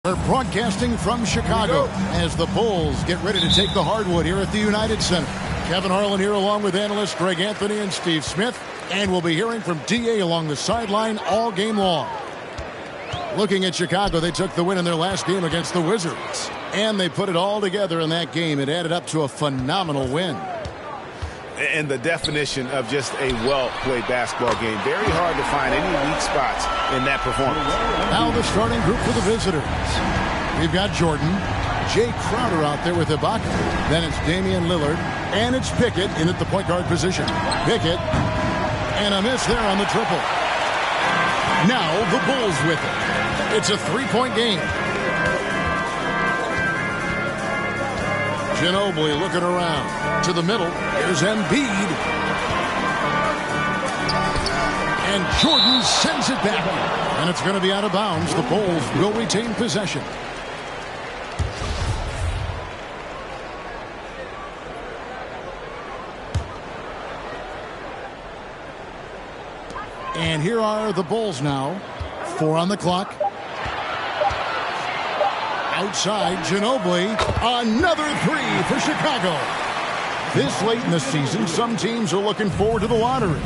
We're broadcasting from Chicago as the Bulls get ready to take the hardwood here at the United Center. Kevin Harlan here along with analysts Greg Anthony and Steve Smith. And we'll be hearing from DA along the sideline all game long. Looking at Chicago, they took the win in their last game against the Wizards. And they put it all together in that game. It added up to a phenomenal win. And the definition of just a well-played basketball game. Very hard to find any weak spots in that performance. Now the starting group for the visitors. We've got Jordan, Jay Crowder out there with Ibaka. Then it's Damian Lillard, and it's Pickett in at the point guard position. Pickett, and a miss there on the triple. Now the Bulls with it. It's a three-point game. Ginobili looking around. To the middle. Here's Embiid. And Jordan sends it back. And it's going to be out of bounds. The Bulls will retain possession. And here are the Bulls now. 4 on the clock. Outside, Ginobili. Another three for Chicago. This late in the season, some teams are looking forward to the lottery.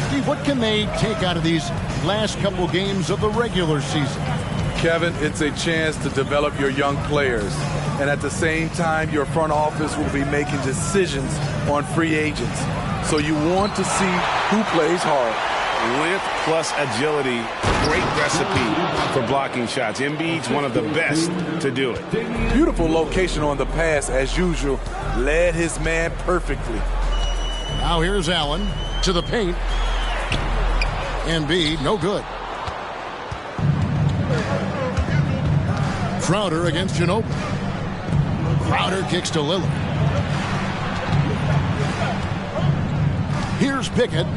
Steve, what can they take out of these last couple games of the regular season? Kevin, it's a chance to develop your young players. And at the same time, your front office will be making decisions on free agents. So you want to see who plays hard. Length plus agility, great recipe for blocking shots. Embiid's one of the best to do it. Beautiful location on the pass, as usual. Led his man perfectly. Now here's Allen to the paint. Embiid, no good. Crowder against Ginobili. Crowder kicks to Lillard. Here's Pickett.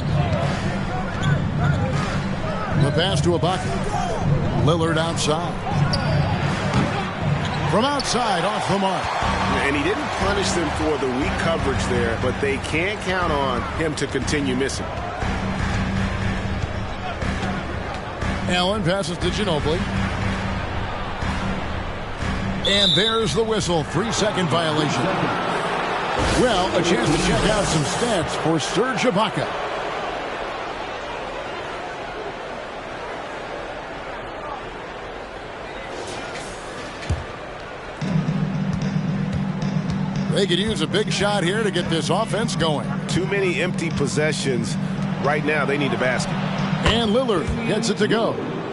The pass to Ibaka. Lillard outside. From outside, off the mark. And he didn't punish them for the weak coverage there, but they can't count on him to continue missing. Allen passes to Ginobili. And there's the whistle. 3-second violation. Well, a chance to check out some stats for Serge Ibaka. They could use a big shot here to get this offense going. Too many empty possessions. Right now, they need a basket. And Lillard gets it to go.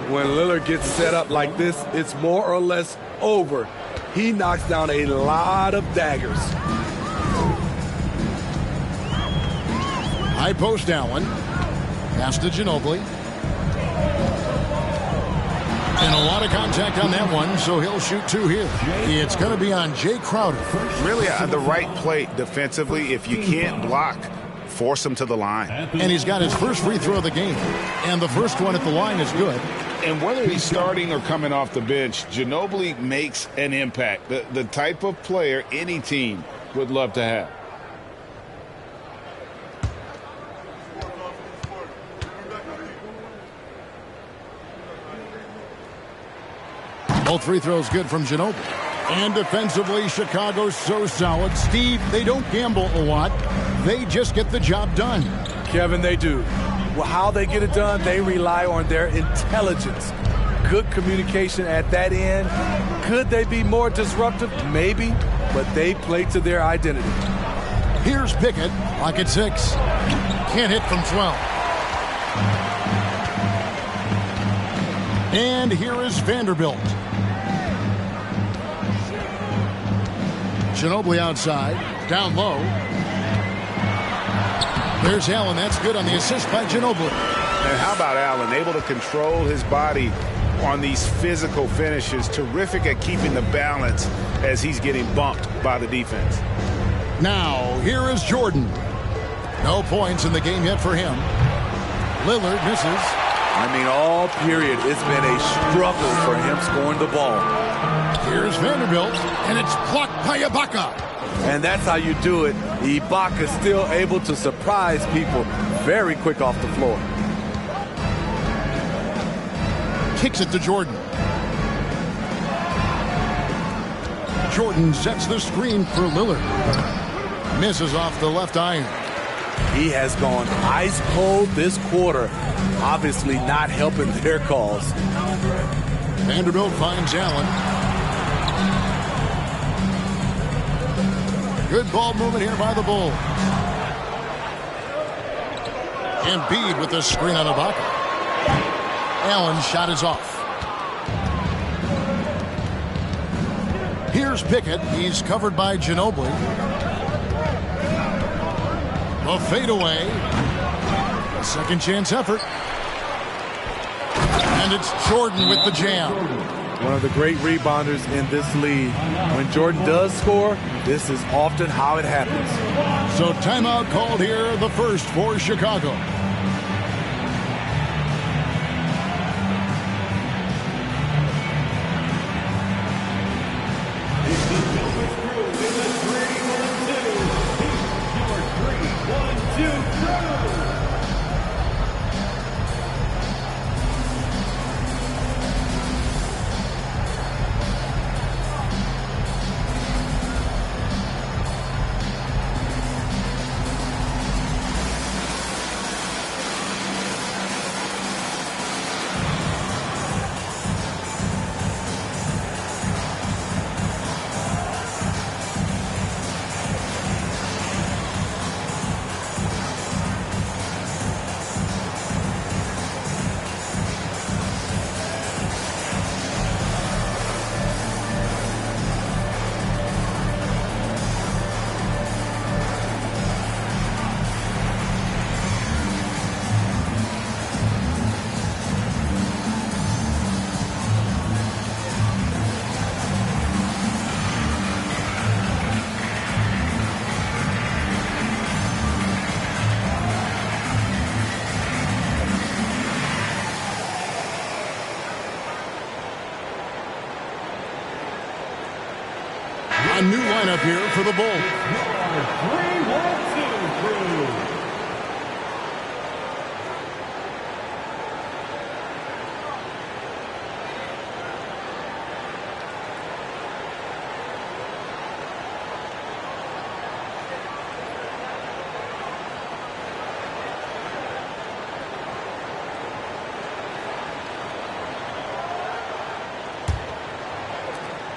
When Lillard gets set up like this, it's more or less over. He knocks down a lot of daggers. High post Allen. Pass to Ginobili. And a lot of contact on that one, so he'll shoot 2 here. It's going to be on Jay Crowder. Really the right play defensively. If you can't block, force him to the line. And he's got his first free throw of the game. And the first one at the line is good. And whether he's starting or coming off the bench, Ginobili makes an impact. The type of player any team would love to have. Both free throws good from Ginobili. And defensively, Chicago's so solid. Steve, they don't gamble a lot. They just get the job done. Kevin, they do. Well, how they get it done, they rely on their intelligence. Good communication at that end. Could they be more disruptive? Maybe, but they play to their identity. Here's Pickett, lock at 6. Can't hit from 12. And here is Vanderbilt. Ginobili outside, down low. There's Allen. That's good on the assist by Ginobili. And how about Allen? Able to control his body on these physical finishes. Terrific at keeping the balance as he's getting bumped by the defense. Now, here is Jordan. No points in the game yet for him. Lillard misses. I mean, all period, it's been a struggle for him scoring the ball. Here's Vanderbilt, and it's blocked by Ibaka. And that's how you do it. Ibaka still able to surprise people very quick off the floor. Kicks it to Jordan. Jordan sets the screen for Lillard. Misses off the left iron. He has gone ice cold this quarter. Obviously not helping their cause. Vanderbilt finds Allen. Good ball movement here by the Bulls. Embiid with the screen on Ibaka. Allen's shot is off. Here's Pickett. He's covered by Ginobili. A fadeaway. A second chance effort. And it's Jordan with the jam. One of the great rebounders in this league. When Jordan does score, this is often how it happens. So timeout called here, the first for Chicago. A new lineup here for the Bulls.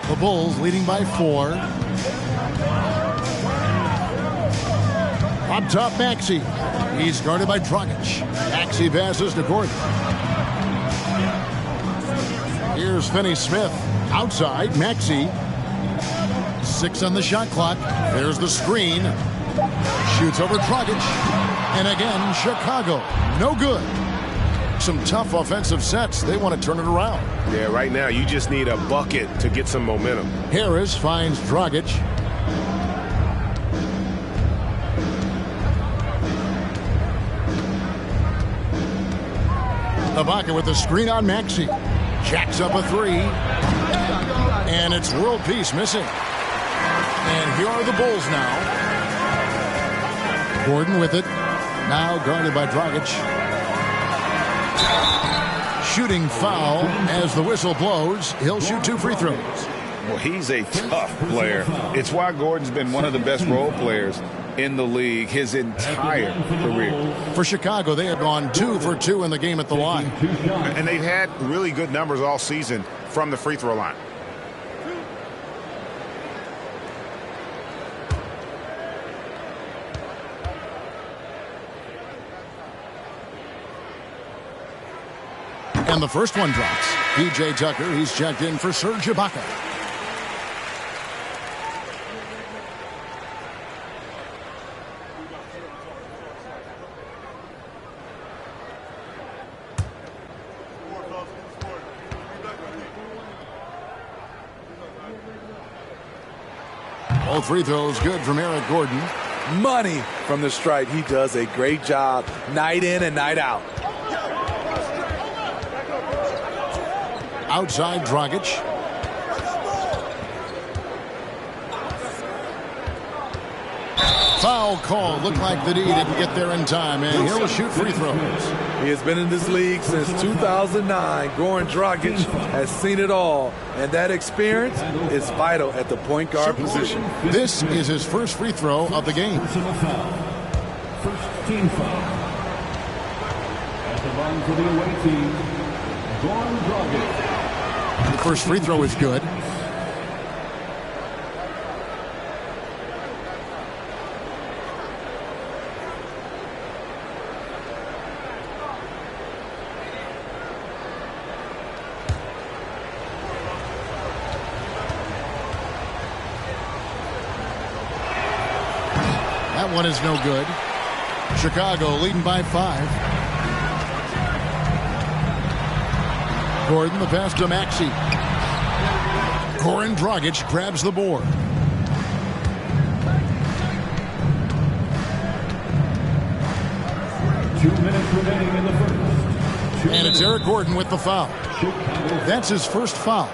The Bulls leading by 4. Up top, Maxey. He's guarded by Dragic. Maxey passes to Gordon. Here's Finney-Smith. Outside, Maxey. 6 on the shot clock. There's the screen. Shoots over Dragic. And again, Chicago, no good. Some tough offensive sets. They want to turn it around. Yeah, right now you just need a bucket to get some momentum. Harris finds Dragic. Ibaka with the screen on Maxey. Jacks up a three. And it's world peace missing. And here are the Bulls now. Gordon with it. Now guarded by Dragic. Shooting foul as the whistle blows. He'll shoot 2 free throws. Well, he's a tough player. It's why Gordon's been one of the best role players in the league his entire career. For Chicago, they have gone 2 for 2 in the game at the line. And they've had really good numbers all season from the free throw line. And the first one drops. P.J. Tucker, he's checked in for Serge Ibaka. All free throws good from Eric Gordon. Money from the stripe. He does a great job night in and night out. Outside Dragic. Foul call. Looked like the D didn't get there in time, and he'll shoot free throws. He has been in this league since 2009. Goran Dragic has seen it all, and that experience is vital at the point guard position. This is his first free throw of the game. Personal foul. First team foul. At the line for the away team, Goran Dragic. The first free throw is good. That one is no good. Chicago leading by 5. Gordon, the pass to Maxey. Goran Dragic grabs the board. Two minutes remaining in the first. And it's Eric Gordon with the foul. That's his first foul.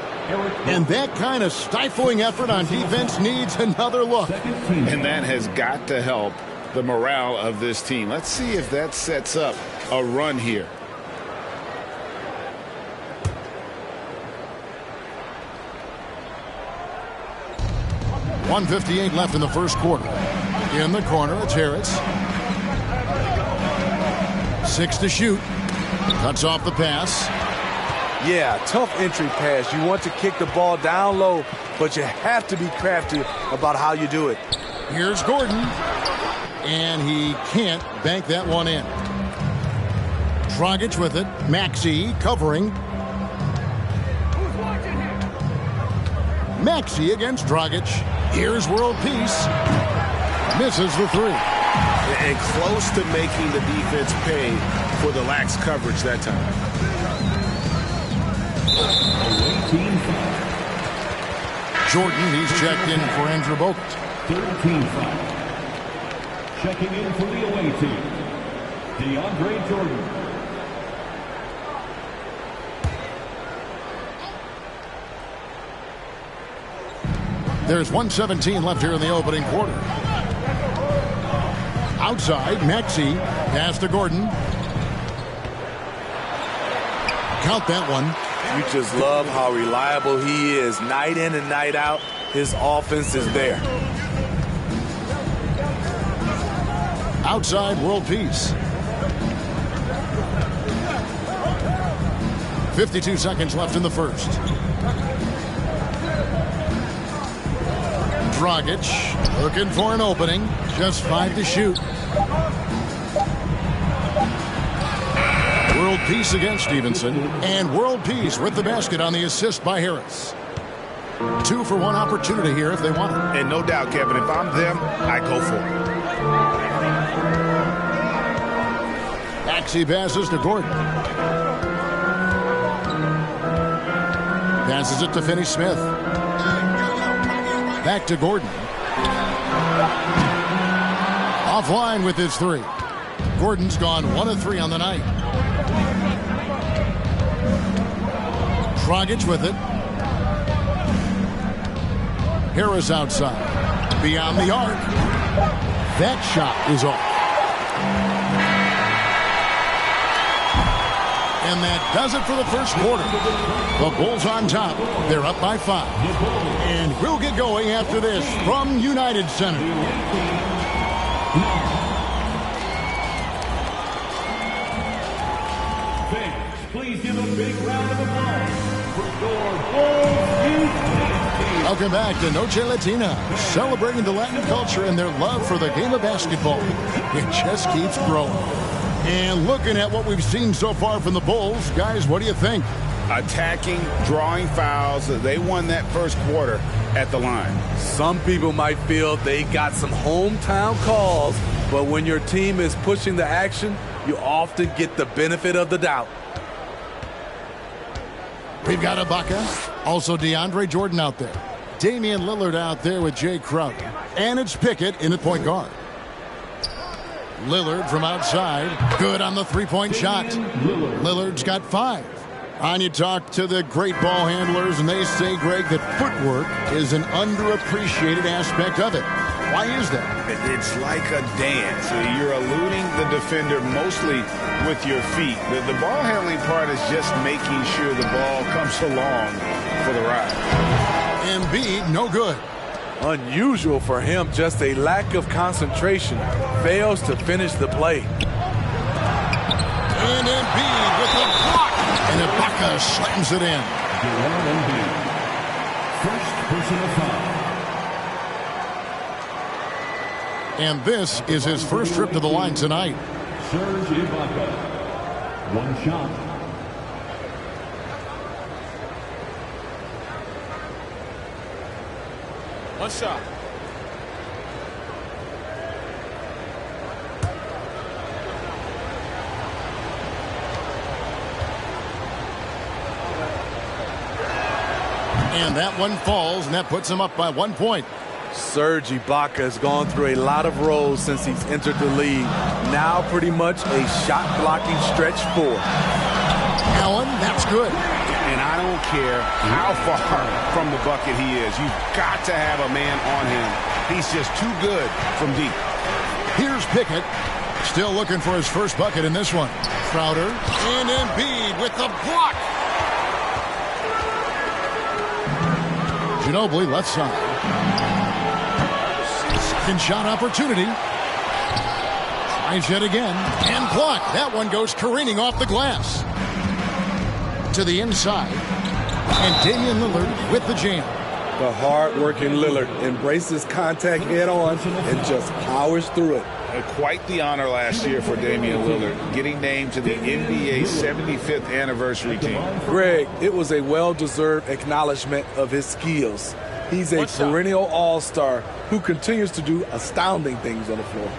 And that kind of stifling effort on defense needs another look. And that has got to help the morale of this team. Let's see if that sets up a run here. .158 left in the first quarter. In the corner, it's Harris. 6 to shoot. Cuts off the pass. Yeah, tough entry pass. You want to kick the ball down low, but you have to be crafty about how you do it. Here's Gordon. And he can't bank that one in. Dragic with it. Maxey covering. Maxey against Dragic. Here's world peace. Misses the 3. And close to making the defense pay for the lax coverage that time. Jordan, he's checked in for Andrew Bogut. Third team foul. Checking in for the away team, DeAndre Jordan. There's 1:17 left here in the opening quarter. Outside, Maxey. Pass to Gordon. Count that one. You just love how reliable he is. Night in and night out, his offense is there. Outside, world peace. 52 seconds left in the first. Dragic looking for an opening. Just 5 to shoot. World peace against Stevenson. And world peace with the basket on the assist by Harris. 2 for 1 opportunity here if they want it. And no doubt, Kevin, if I'm them, I go for it. Maxey passes to Gordon. Passes it to Finney-Smith. Back to Gordon. Offline with his three. Gordon's gone 1 of 3 on the night. Dragic with it. Harris outside. Beyond the arc. That shot is off. And that does it for the first quarter. The Bulls on top. They're up by 5. And we'll get going after this from United Center. Please give a big round of applause for your Bulls. Welcome back to Noche Latina, celebrating the Latin culture and their love for the game of basketball. It just keeps growing. And looking at what we've seen so far from the Bulls, guys, what do you think? Attacking, drawing fouls. They won that first quarter at the line. Some people might feel they got some hometown calls, but when your team is pushing the action, you often get the benefit of the doubt. We've got Ibaka, also DeAndre Jordan out there. Damian Lillard out there with Jay Crowder. And it's Pickett in the point guard. Lillard from outside. Good on the three-point shot. Lillard's got 5. On you talk to the great ball handlers, and they say, Greg, that footwork is an underappreciated aspect of it. Why is that? It's like a dance. You're eluding the defender mostly with your feet. The ball handling part is just making sure the ball comes along for the ride. Embiid, no good. Unusual for him, just a lack of concentration. Fails to finish the play. And Embiid with a block. And Ibaka slams it in. First personal foul. And this is his first trip to the line tonight. Serge Ibaka. 1 shot. One shot. And that one falls, and that puts him up by 1 point. Serge Ibaka has gone through a lot of roles since he's entered the league. Now pretty much a shot-blocking stretch 4. Allen, that's good. And I don't care how far from the bucket he is. You've got to have a man on him. He's just too good from deep. Here's Pickett. Still looking for his first bucket in this one. Crowder and Embiid with the block. Ginobili left side. Second shot opportunity. Tries yet again. And blocked. That one goes careening off the glass. To the inside. And Damian Lillard with the jam. The hard-working Lillard embraces contact head-on and just powers through it. Quite the honor last year for Damian Lillard, getting named to the NBA 75th anniversary team. Greg, it was a well-deserved acknowledgement of his skills. He's a perennial all-star who continues to do astounding things on the floor.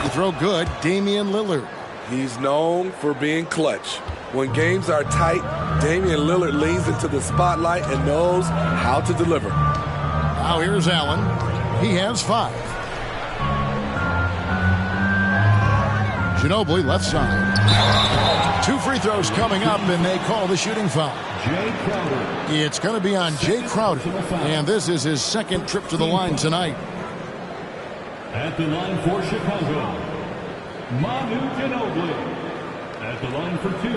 The throw good, Damian Lillard. He's known for being clutch. When games are tight, Damian Lillard leans into the spotlight and knows how to deliver. Now here's Allen. He has 5. Ginobili left side. 2 free throws coming up, and they call the shooting foul. Jay Crowder. It's going to be on Jay Crowder, and this is his second trip to the line tonight. At the line for Chicago, Manu Ginobili. At the line for 2.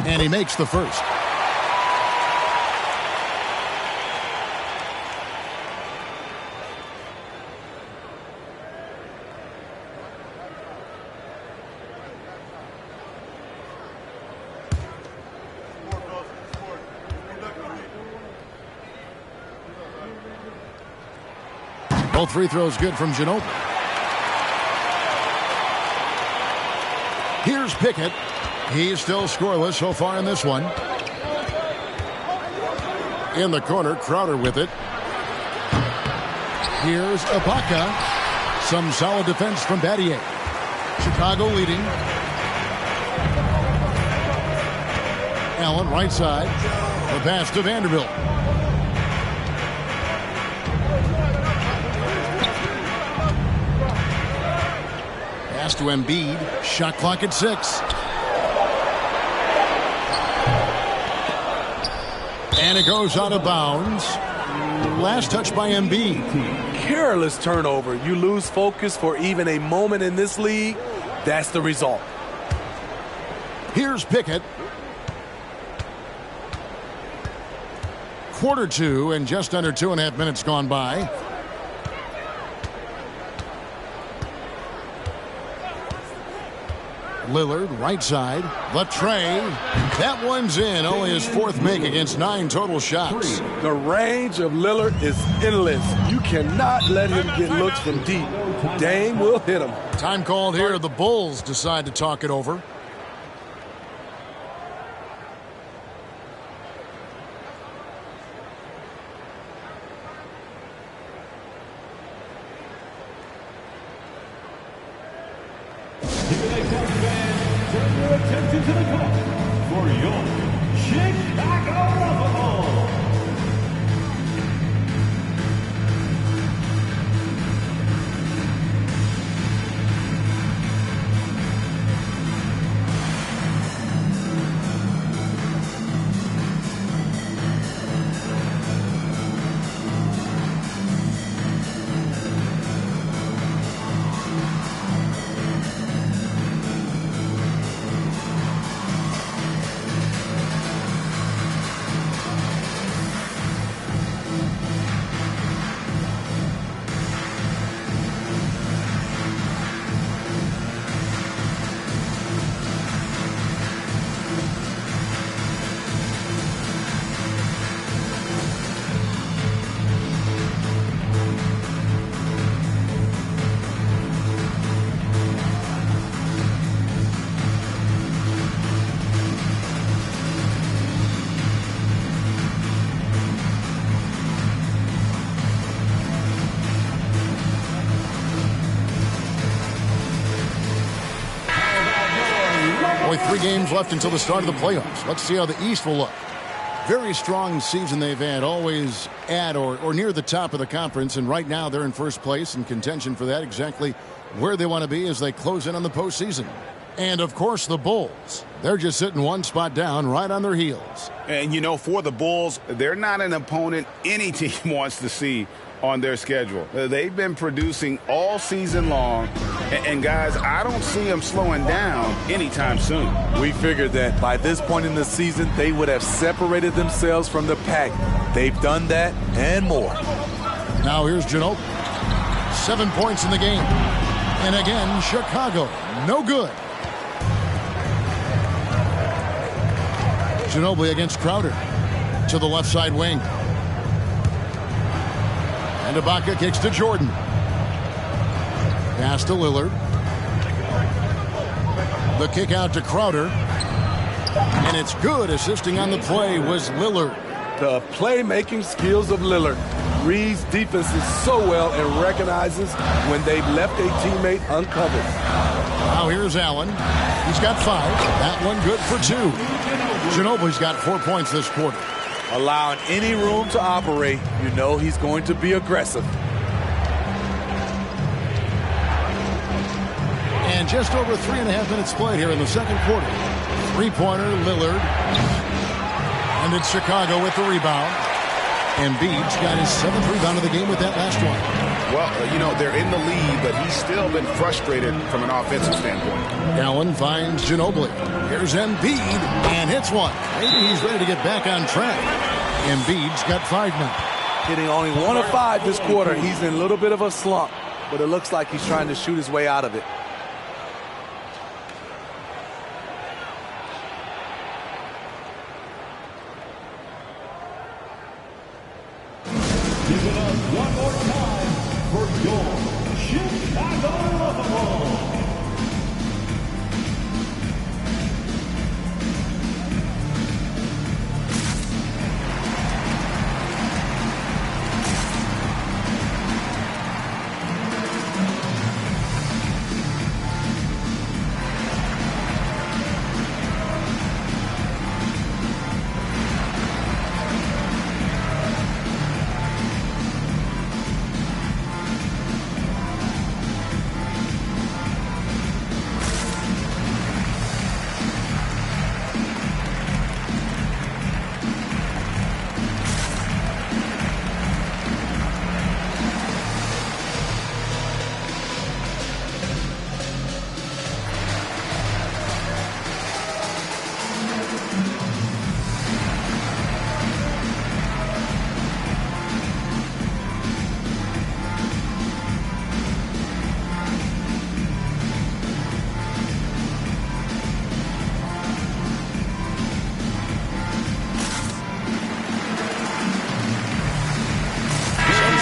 And he makes the first. Both free throws good from Ginobili. Here's Pickett. He's still scoreless so far in this one. In the corner, Crowder with it. Here's Ibaka. Some solid defense from Battier. Chicago leading. Allen right side. The pass to Vanderbilt. Pass to Embiid. Shot clock at 6. And it goes out of bounds. Last touch by Embiid. Careless turnover. You lose focus for even a moment in this league. That's the result. Here's Pickett. Quarter 2 and just under 2.5 minutes gone by. Lillard, right side. Latrey. That one's in. Only his 4th make against 9 total shots. The range of Lillard is endless. You cannot let him get looks from deep. Dame will hit him. Time called here. The Bulls decide to talk it over. Turn your attention to the court for your Chicago Bulls. Only 3 games left until the start of the playoffs. Let's see how the East will look. Very strong season they've had, always at or near the top of the conference, and right now they're in first place in contention for that, exactly where they want to be as they close in on the postseason. And, of course, the Bulls. They're just sitting one spot down right on their heels. And, you know, for the Bulls, they're not an opponent any team wants to see on their schedule. They've been producing all season long. And, guys, I don't see them slowing down anytime soon. We figured that by this point in the season, they would have separated themselves from the pack. They've done that and more. Now here's Ginobili. 7 points in the game. And again, Chicago, no good. Ginobili against Crowder to the left side wing. And Ibaka kicks to Jordan. Pass to Lillard. The kick out to Crowder. And it's good. Assisting on the play was Lillard. The playmaking skills of Lillard. Reads defenses so well and recognizes when they've left a teammate uncovered. Now here's Allen. He's got 5. That one good for 2. Ginobili's got 4 points this quarter. Allowing any room to operate, you know he's going to be aggressive. And just over 3.5 minutes played here in the second quarter. 3-pointer, Lillard. And it's Chicago with the rebound. Embiid's got his 7th rebound of the game with that last one. Well, you know, they're in the lead, but he's still been frustrated from an offensive standpoint. Allen finds Ginobili. Here's Embiid and hits one. Maybe he's ready to get back on track. Embiid's got 5 now. Hitting only 1 of 5 this quarter. He's in a little bit of a slump, but it looks like he's trying to shoot his way out of it. Give it up one more time first goal, Chicago Bulls.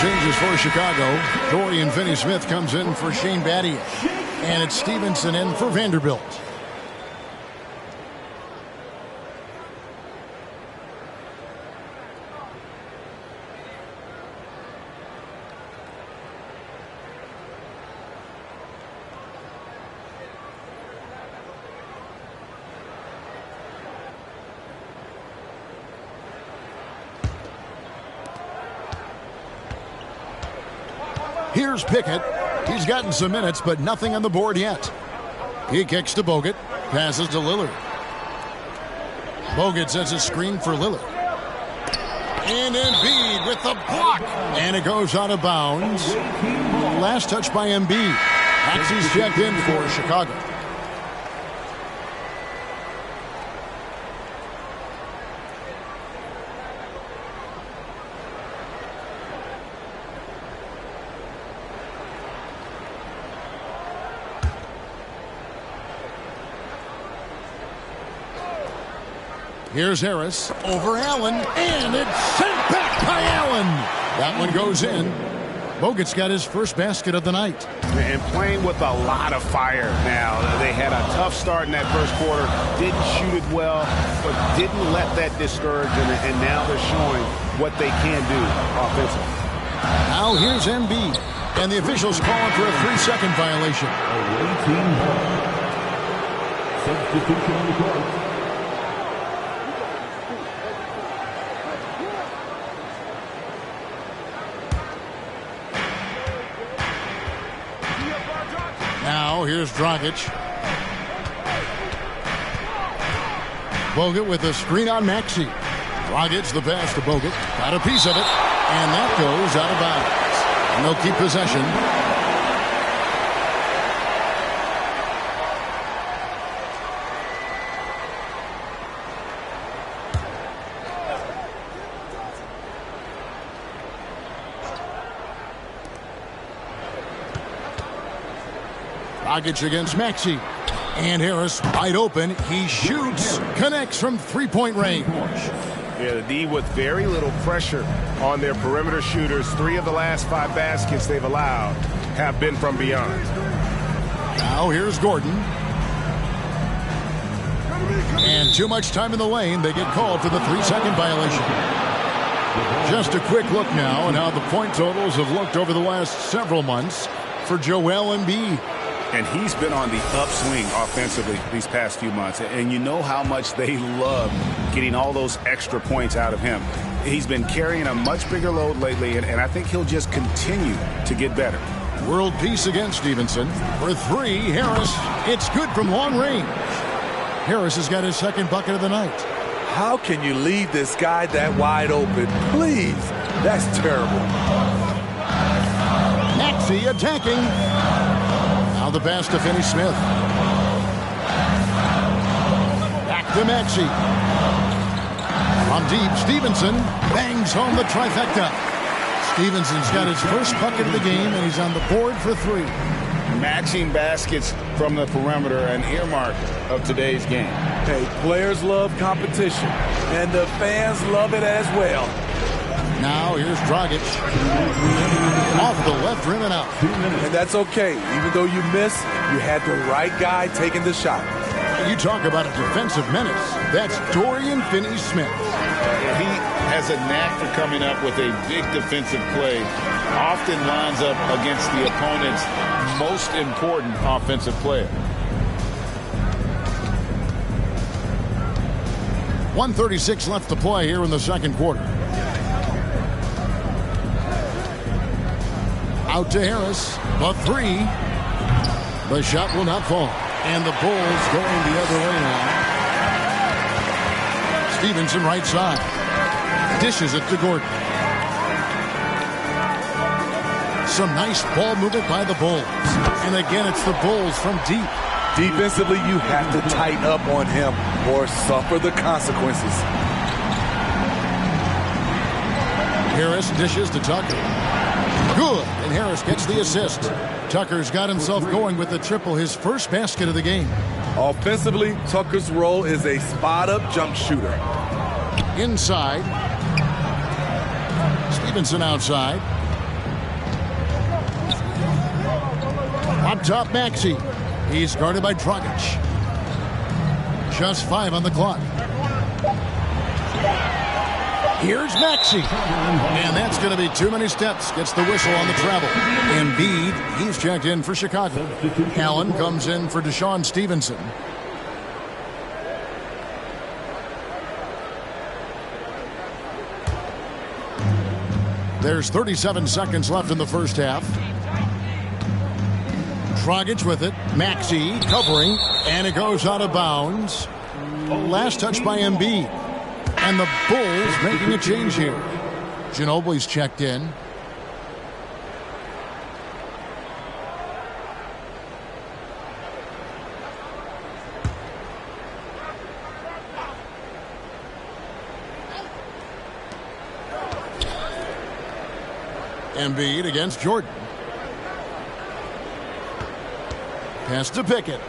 Changes for Chicago. Dorian Finney-Smith comes in for Shane Battier. And it's Stevenson in for Vanderbilt. Here's Pickett. He's gotten some minutes, but nothing on the board yet. He kicks to Bogut. Passes to Lillard. Bogut sets a screen for Lillard. And Embiid with the block. And it goes out of bounds. Last touch by Embiid. Maxey's checked in for Chicago. Here's Harris over Allen, and it's sent back by Allen. That one goes in. Bogut's got his first basket of the night. And playing with a lot of fire now. They had a tough start in that first quarter. Didn't shoot it well, but didn't let that discourage them. And now they're showing what they can do offensively. Now here's Embiid. And the officials calling for a 3-second violation. Substitution on the court. Now here's Dragic. Bogut with a screen on Maxey. Dragic the pass to Bogut. Got a piece of it. And that goes out of bounds. And they'll keep possession. Dragic against Maxey. And Harris wide open. He shoots. Connects from three-point range. Yeah, the D with very little pressure on their perimeter shooters. 3 of the last 5 baskets they've allowed have been from beyond. Now here's Gordon. And too much time in the lane. They get called for the 3-second violation. Just a quick look now at how the point totals have looked over the last several months for Joel Embiid. And he's been on the upswing offensively these past few months. And you know how much they love getting all those extra points out of him. He's been carrying a much bigger load lately, and I think he'll just continue to get better. World peace against Stevenson. For 3, Harris. It's good from long range. Harris has got his second bucket of the night. How can you leave this guy that wide open? Please. That's terrible. Maxey attacking. Now the pass to Finney-Smith. Back to Maxey. From deep, Stevenson bangs home the trifecta. Stevenson's got his first bucket of the game, and he's on the board for 3. Matching baskets from the perimeter, an earmark of today's game. Hey, players love competition, and the fans love it as well. Now here's Dragic. Off the left rim and out. And that's okay. Even though you miss, you had the right guy taking the shot. You talk about a defensive menace. That's Dorian Finney-Smith. He has a knack for coming up with a big defensive play. Often lines up against the opponent's most important offensive player. 1:36 left to play here in the second quarter. Out to Harris. The three. The shot will not fall. And the Bulls going the other way now. Stevenson right side. Dishes it to Gordon. Some nice ball movement by the Bulls. And again, it's the Bulls from deep. Defensively, you have to tighten up on him or suffer the consequences. Harris dishes to Tucker. Good, and Harris gets the assist. Tucker's got himself going with the triple, his first basket of the game. Offensively, Tucker's role is a spot-up jump shooter. Inside. Stevenson outside. Up top, Maxey. He's guarded by Dragic. Just 5 on the clock. Here's Maxey. And that's going to be too many steps. Gets the whistle on the travel. Embiid, he's checked in for Chicago. Allen comes in for Deshaun Stevenson. There's 37 seconds left in the first half. Dragic with it. Maxey covering. And it goes out of bounds. Last touch by Embiid. And the Bulls making a change here. Ginobili's checked in. Embiid against Jordan. Pass to Pickett.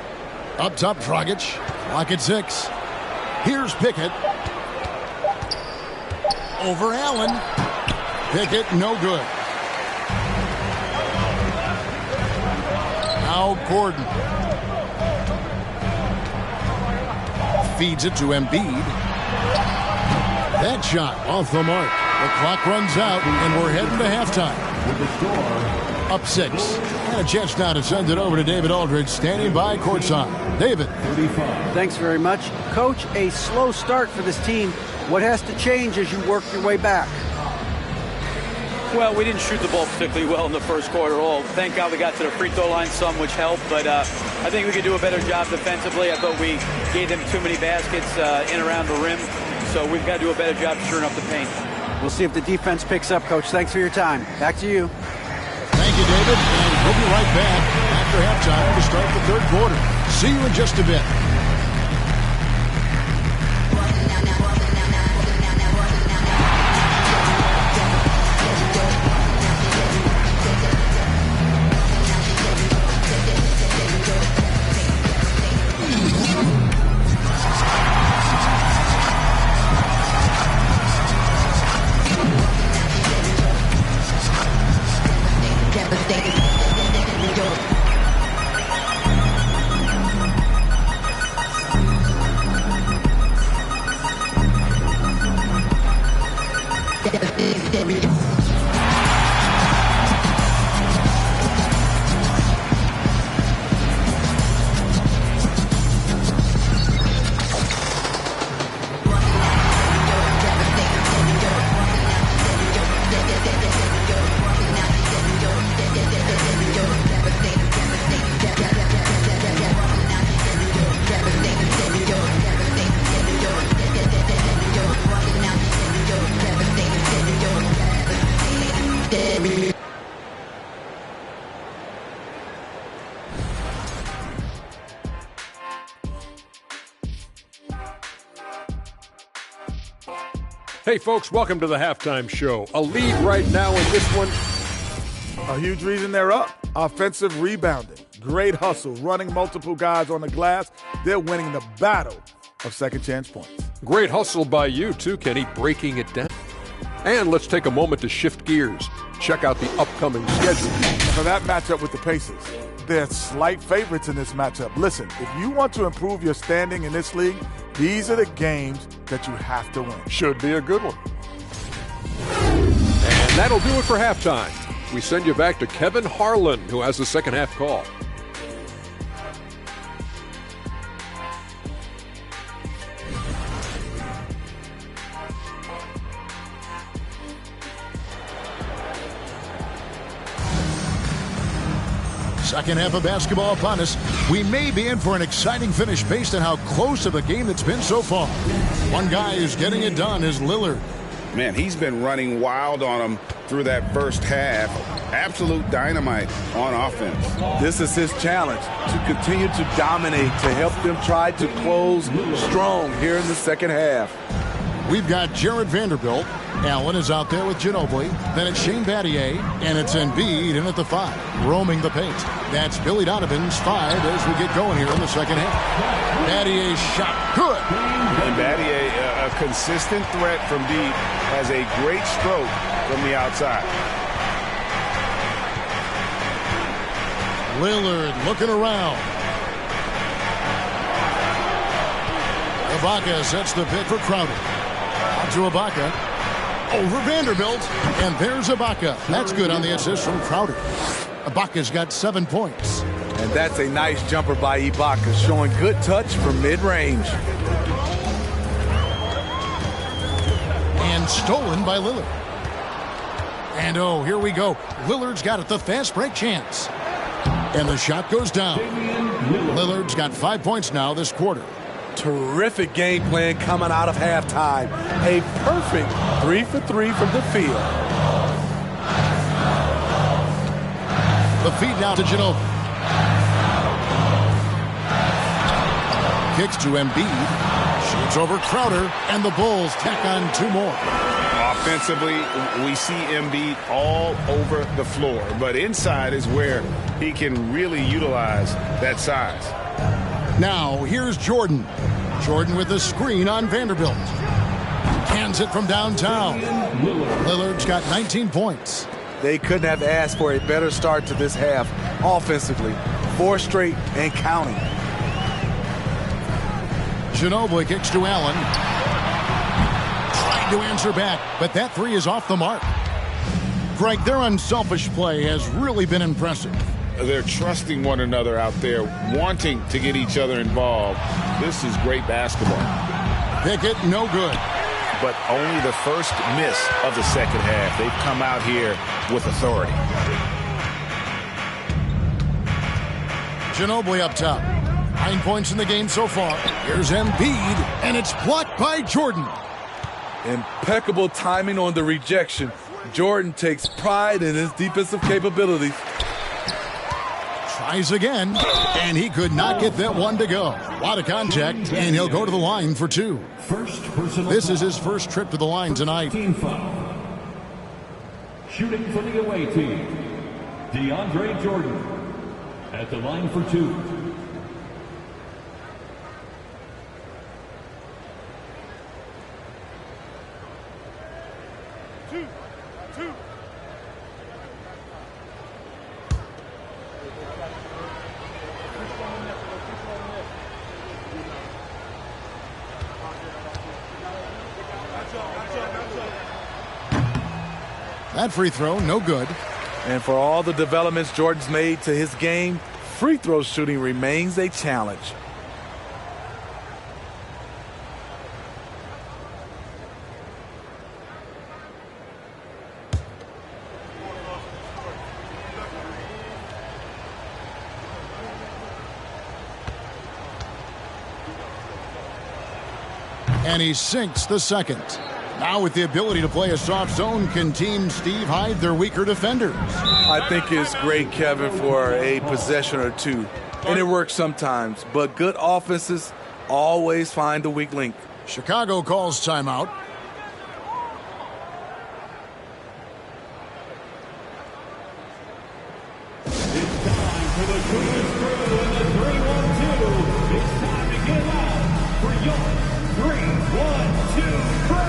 Up top, Dragic. Clock at 6. Here's Pickett. Over Allen. Pickett, no good. Now Gordon. Feeds it to Embiid. That shot off the mark. The clock runs out, and we're heading to halftime. Up 6. And a chance now to send it over to David Aldridge, standing by courtside. David. Thanks very much. Coach, a slow start for this team. What has to change as you work your way back? Well, we didn't shoot the ball particularly well in the first quarter at all. Thank God we got to the free throw line some, which helped. But I think we could do a better job defensively. I thought we gave them too many baskets in around the rim. So we've got to do a better job shoring up the paint. We'll see if the defense picks up, Coach. Thanks for your time. Back to you. Thank you, David. And we'll be right back after halftime to start the third quarter. See you in just a bit. Hey folks, welcome to the Halftime Show. A lead right now in this one. A huge reason they're up. Offensive rebounding. Great hustle. Running multiple guys on the glass. They're winning the battle of second chance points. Great hustle by you too, Kenny, breaking it down. And let's take a moment to shift gears. Check out the upcoming schedule. For that matchup with the Pacers, they're slight favorites in this matchup. Listen, if you want to improve your standing in this league, these are the games that you have to win. Should be a good one. And that'll do it for halftime. We send you back to Kevin Harlan, who has the second half call. Second half of basketball upon us. We may be in for an exciting finish based on how close of a game it's been so far. One guy who's getting it done is Lillard. Man, he's been running wild on them through that first half. Absolute dynamite on offense. This is his challenge, to continue to dominate, to help them try to close strong here in the second half. We've got Jared Vanderbilt. Allen is out there with Ginobili. Then it's Shane Battier, and it's Embiid in at the 5, roaming the paint. That's Billy Donovan's 5 as we get going here in the second half. Battier's shot, good. And Battier, a consistent threat from deep, has a great stroke from the outside. Lillard looking around. Ibaka sets the pick for Crowder. Out to Ibaka. Over Vanderbilt, and there's Ibaka. That's good on the assist from Crowder. Ibaka's got 7 points. And that's a nice jumper by Ibaka, showing good touch from mid-range. And stolen by Lillard. And oh, here we go. Lillard's got it, the fast break chance. And the shot goes down. Lillard's got 5 points now this quarter. Terrific game plan coming out of halftime. A perfect 3 for 3 from the field. The feed now to Ginobili. Kicks to Embiid. Shoots over Crowder, and the Bulls tack on 2 more. Offensively, we see Embiid all over the floor, but inside is where he can really utilize that size. Now, here's Jordan. Jordan with the screen on Vanderbilt. Hands it from downtown. Lillard's got 19 points. They couldn't have asked for a better start to this half offensively. 4 straight and counting. Ginobili kicks to Allen. Trying to answer back, but that 3 is off the mark. Greg, their unselfish play has really been impressive. They're trusting one another out there, wanting to get each other involved. This is great basketball. Pickett, no good. But only the first miss of the second half. They've come out here with authority. Ginobili up top. 9 points in the game so far. Here's Embiid, and it's blocked by Jordan. Impeccable timing on the rejection. Jordan takes pride in his defensive capabilities. Tries again, and he could not get that one to go. A lot of contact, and he'll go to the line for 2. This is his first trip to the line tonight. Shooting for the away team, DeAndre Jordan at the line for 2. That free throw, no good. And for all the developments Jordan's made to his game, free throw shooting remains a challenge. And he sinks the second. Now with the ability to play a soft zone, can Team Steve hide their weaker defenders? I think it's great, Kevin, for a possession or 2. And it works sometimes, but good offenses always find the weak link. Chicago calls timeout. It's time for the Cougars crew in the 3-1-2. It's time to get out for your 3-1-2 crew.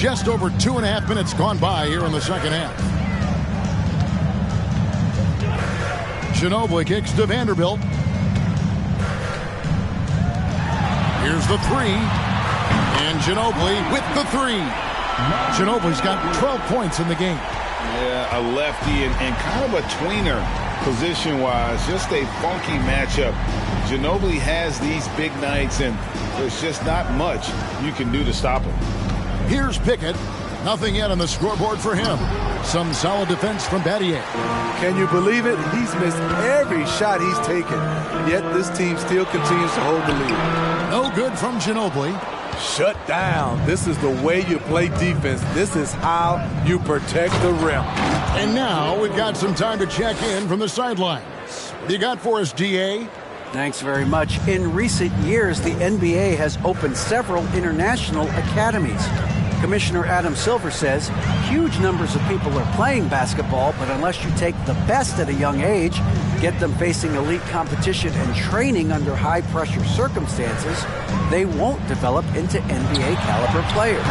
Just over 2.5 minutes gone by here in the second half. Ginobili kicks to Vanderbilt. Here's the three. And Ginobili with the three. Ginobili's got 12 points in the game. Yeah, a lefty and kind of a tweener position-wise. Just a funky matchup. Ginobili has these big nights, and there's just not much you can do to stop him. Here's Pickett. Nothing yet on the scoreboard for him. Some solid defense from Battier. Can you believe it? He's missed every shot he's taken, yet this team still continues to hold the lead. No good from Ginobili. Shut down. This is the way you play defense. This is how you protect the rim. And now we've got some time to check in from the sidelines. What do you got for us, DA? Thanks very much. In recent years, the NBA has opened several international academies. Commissioner Adam Silver says huge numbers of people are playing basketball, but unless you take the best at a young age, get them facing elite competition and training under high-pressure circumstances, they won't develop into NBA-caliber players.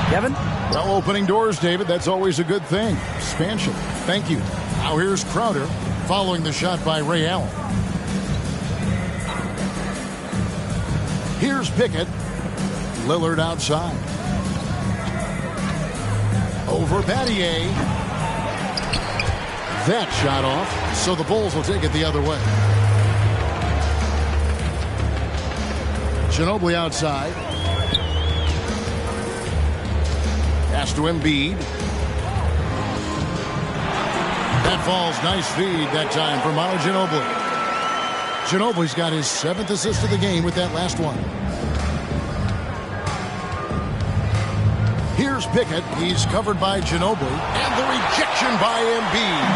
Kevin? Well, opening doors, David, that's always a good thing. Expansion. Thank you. Now here's Crowder following the shot by Ray Allen. Here's Pickett. Lillard outside. Over Battier. That shot off, so the Bulls will take it the other way. Ginobili outside. Pass to Embiid. That falls. Nice feed that time for Manu Ginobili. Ginobili's got his 7th assist of the game with that last one. Here's Pickett. He's covered by Ginobili. And the rejection by Embiid.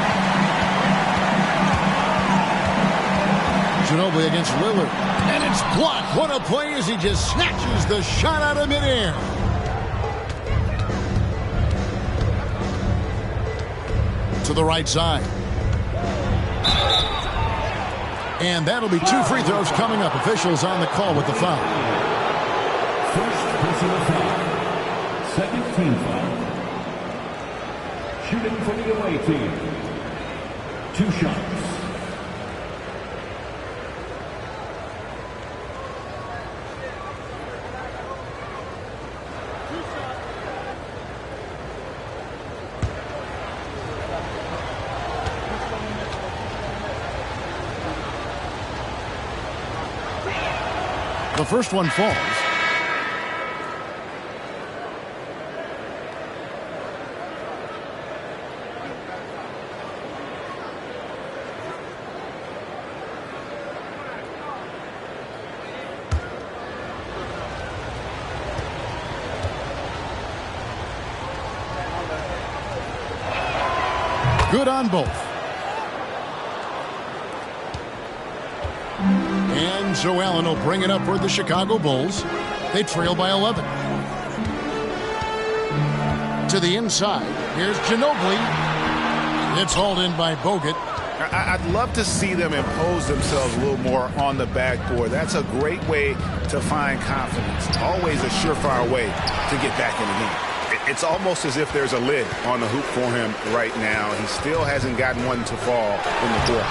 Ginobili against Lillard. And it's blocked. What a play as he just snatches the shot out of midair. To the right side. And that'll be 2 free throws coming up. Officials on the call with the foul. First personal foul. Second team foul. Shooting for the away team. 2 shots. The first one falls. Good on both. And Joe Allen will bring it up for the Chicago Bulls. They trail by 11. To the inside. Here's Ginobili. It's hauled in by Bogut. I'd love to see them impose themselves a little more on the backboard. That's a great way to find confidence. Always a surefire way to get back in the game. It's almost as if there's a lid on the hoop for him right now. He still hasn't gotten one to fall in the court.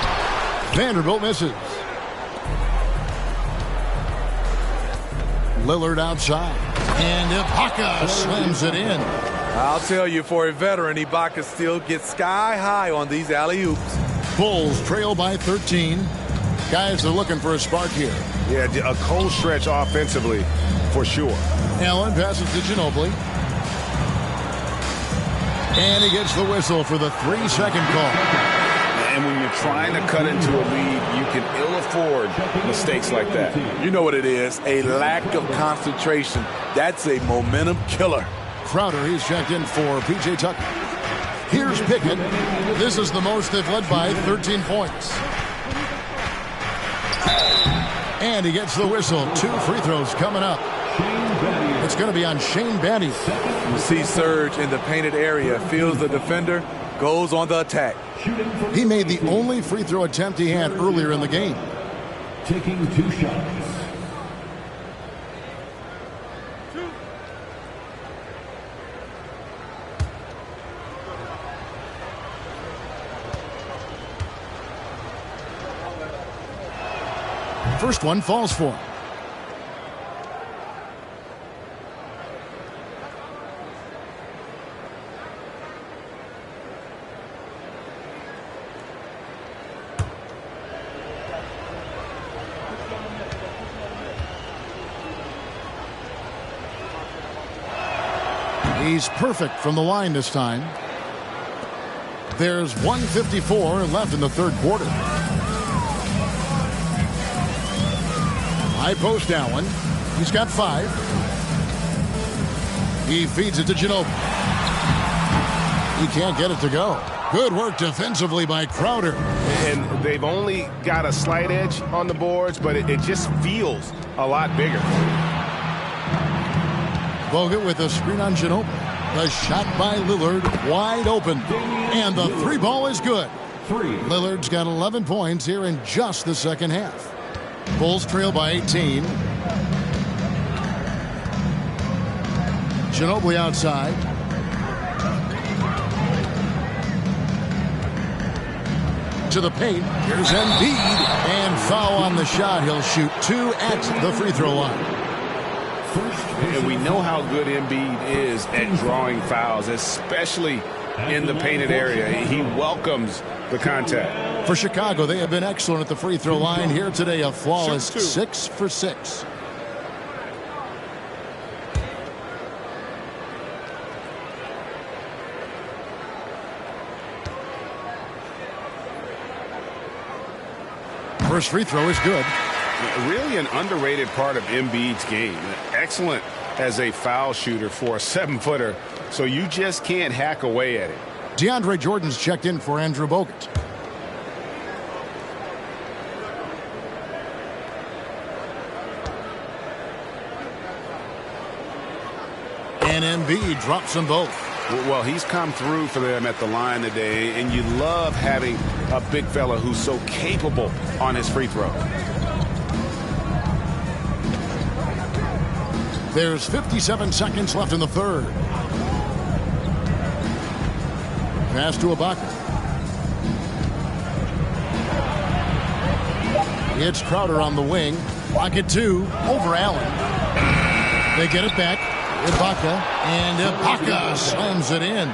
Vanderbilt misses. Lillard outside. And Ibaka slams it in. I'll tell you, for a veteran, Ibaka still gets sky high on these alley-oops. Bulls trail by 13. Guys are looking for a spark here. Yeah, a cold stretch offensively for sure. Allen passes to Ginobili. And he gets the whistle for the 3-second call. And when you're trying to cut into a lead, you can ill afford mistakes like that. You know what it is, a lack of concentration. That's a momentum killer. Crowder, he's checked in for P.J. Tucker. Here's Pickett. This is the most they've led by 13 points. And he gets the whistle. 2 free throws coming up. It's going to be on Shane Battier. You see Serge in the painted area, feels the defender, goes on the attack. He made the only free throw attempt he had earlier in the game. Taking 2 shots. First one falls for him. He's perfect from the line this time. There's 1:54 left in the third quarter. High post Allen. He's got 5. He feeds it to Ginobili. He can't get it to go. Good work defensively by Crowder. And they've only got a slight edge on the boards, but it just feels a lot bigger. Bogut with a screen on Ginobili. The shot by Lillard wide open. And the 3 ball is good. Lillard's got 11 points here in just the second half. Bulls trail by 18. Ginobili outside. To the paint. Here's Embiid. And foul on the shot. He'll shoot 2 at the free throw line. And we know how good Embiid is at drawing fouls, especially in the painted area. He welcomes the contact. For Chicago, they have been excellent at the free throw line. Here today, a flawless 6 for 6. First free throw is good. Really an underrated part of Embiid's game. Excellent as a foul shooter for a 7-footer, so you just can't hack away at it. DeAndre Jordan's checked in for Andrew Bogut. And Embiid drops them both. Well, he's come through for them at the line today, and you love having a big fella who's so capable on his free throw. There's 57 seconds left in the third. Pass to Ibaka. It's Crowder on the wing. Pocket 2 over Allen. They get it back. Ibaka. And Ibaka slams it in.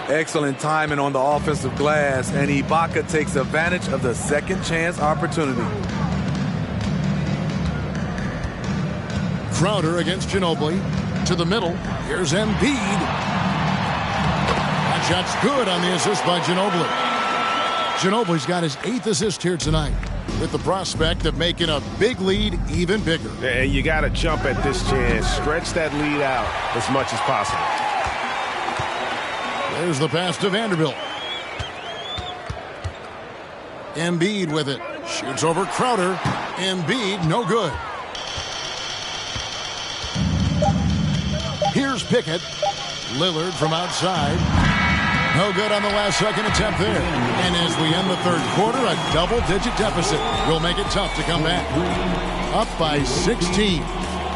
Excellent timing on the offensive glass, and Ibaka takes advantage of the second chance opportunity. Crowder against Ginobili. To the middle. Here's Embiid. That shot's good on the assist by Ginobili. Ginobili's got his 8th assist here tonight, with the prospect of making a big lead even bigger. And you got to jump at this chance. Stretch that lead out as much as possible. There's the pass to Vanderbilt. Embiid with it. Shoots over Crowder. Embiid, no good. Here's Pickett. Lillard from outside. No good on the last second attempt there. And as we end the third quarter, a double-digit deficit will make it tough to come back. Up by 16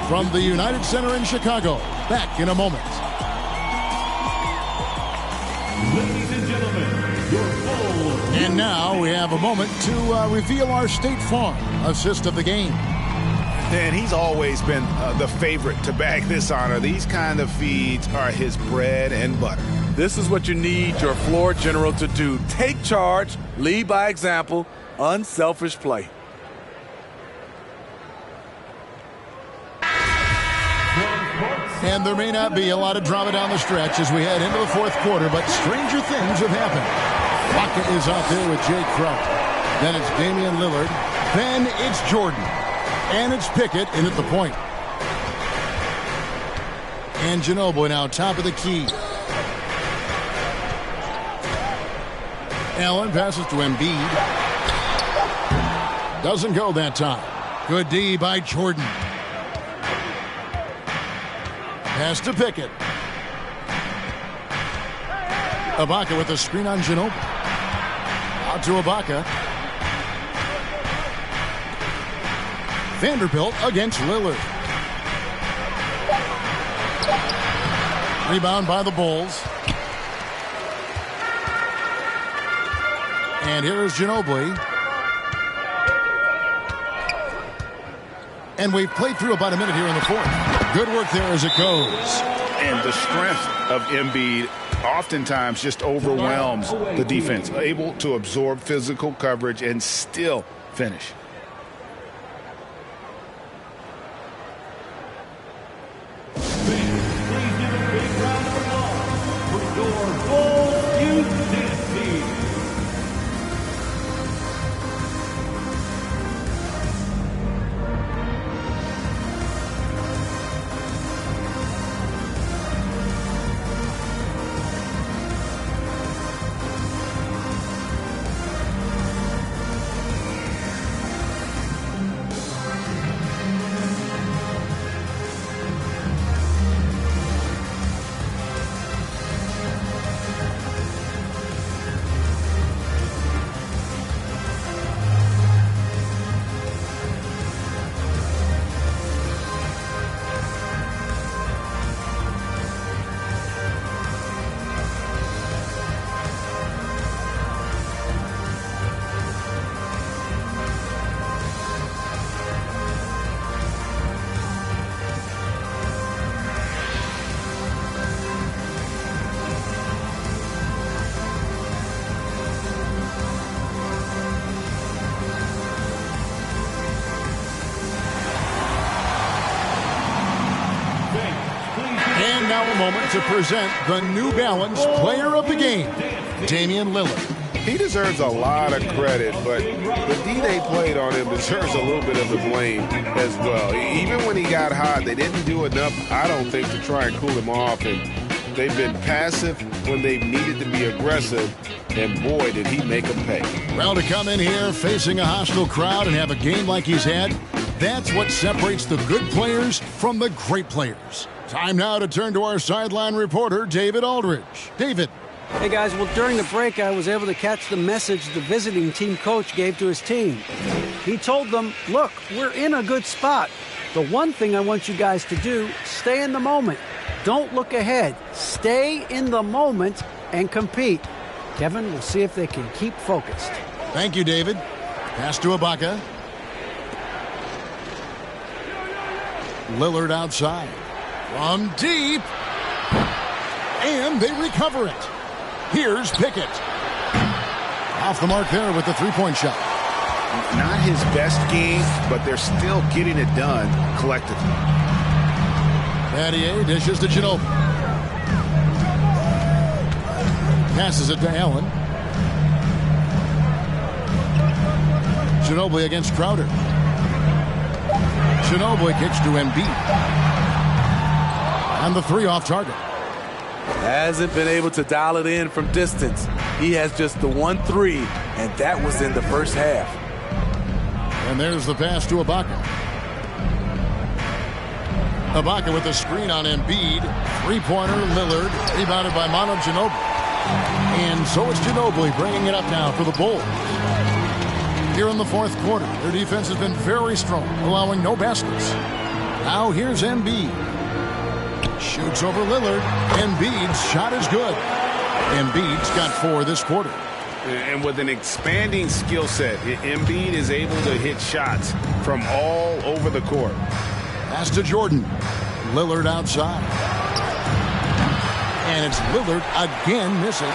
from the United Center in Chicago. Back in a moment. Ladies and gentlemen, your Bulls. And now we have a moment to reveal our State Farm assist of the game. And he's always been the favorite to bag this honor. These kind of feeds are his bread and butter. This is what you need your floor general to do. Take charge, lead by example, unselfish play. And there may not be a lot of drama down the stretch as we head into the fourth quarter, but stranger things have happened. Pocket is out there with Jay Crowder. Then it's Damian Lillard. Then it's Jordan. And it's Pickett in at the point. And Ginobili now top of the key. Allen passes to Embiid. Doesn't go that time. Good D by Jordan. Pass to Pickett. Ibaka with a screen on Ginobili. Out to Ibaka. Vanderbilt against Lillard. Rebound by the Bulls. And here is Ginobili. And we've played through about a minute here in the fourth. Good work there as it goes. And the strength of Embiid oftentimes just overwhelms the defense, able to absorb physical coverage and still finish. Moment to present the New Balance Player of the Game, Damian Lillard. He deserves a lot of credit, but the D they played on him deserves a little bit of the blame as well. Even when he got hot, they didn't do enough, I don't think, to try and cool him off. And they've been passive when they've needed to be aggressive, and boy, did he make them pay. Well, to come in here facing a hostile crowd and have a game like he's had, that's what separates the good players from the great players. Time now to turn to our sideline reporter, David Aldridge. David. Hey, guys. Well, during the break, I was able to catch the message the visiting team coach gave to his team. He told them, look, we're in a good spot. The one thing I want you guys to do, stay in the moment. Don't look ahead. Stay in the moment and compete. Kevin, we'll see if they can keep focused. Thank you, David. Pass to Ibaka. Lillard outside. From deep. And they recover it. Here's Pickett. Off the mark there with the three-point shot. Not his best game, but they're still getting it done collectively. Battier dishes to Ginobili. Passes it to Allen. Ginobili against Crowder. Ginobili kicks to Embiid. And the three off target. Hasn't been able to dial it in from distance. He has just the 1-3, and that was in the first half. And there's the pass to Ibaka. Ibaka with the screen on Embiid. Three-pointer, Lillard, rebounded by Manu Ginobili. And so it's Ginobili bringing it up now for the Bulls. Here in the fourth quarter, their defense has been very strong, allowing no baskets. Now here's Embiid. Shoots over Lillard. Embiid's shot is good. Embiid's got 4 this quarter. And with an expanding skill set, Embiid is able to hit shots from all over the court. Pass to Jordan. Lillard outside. And it's Lillard again missing.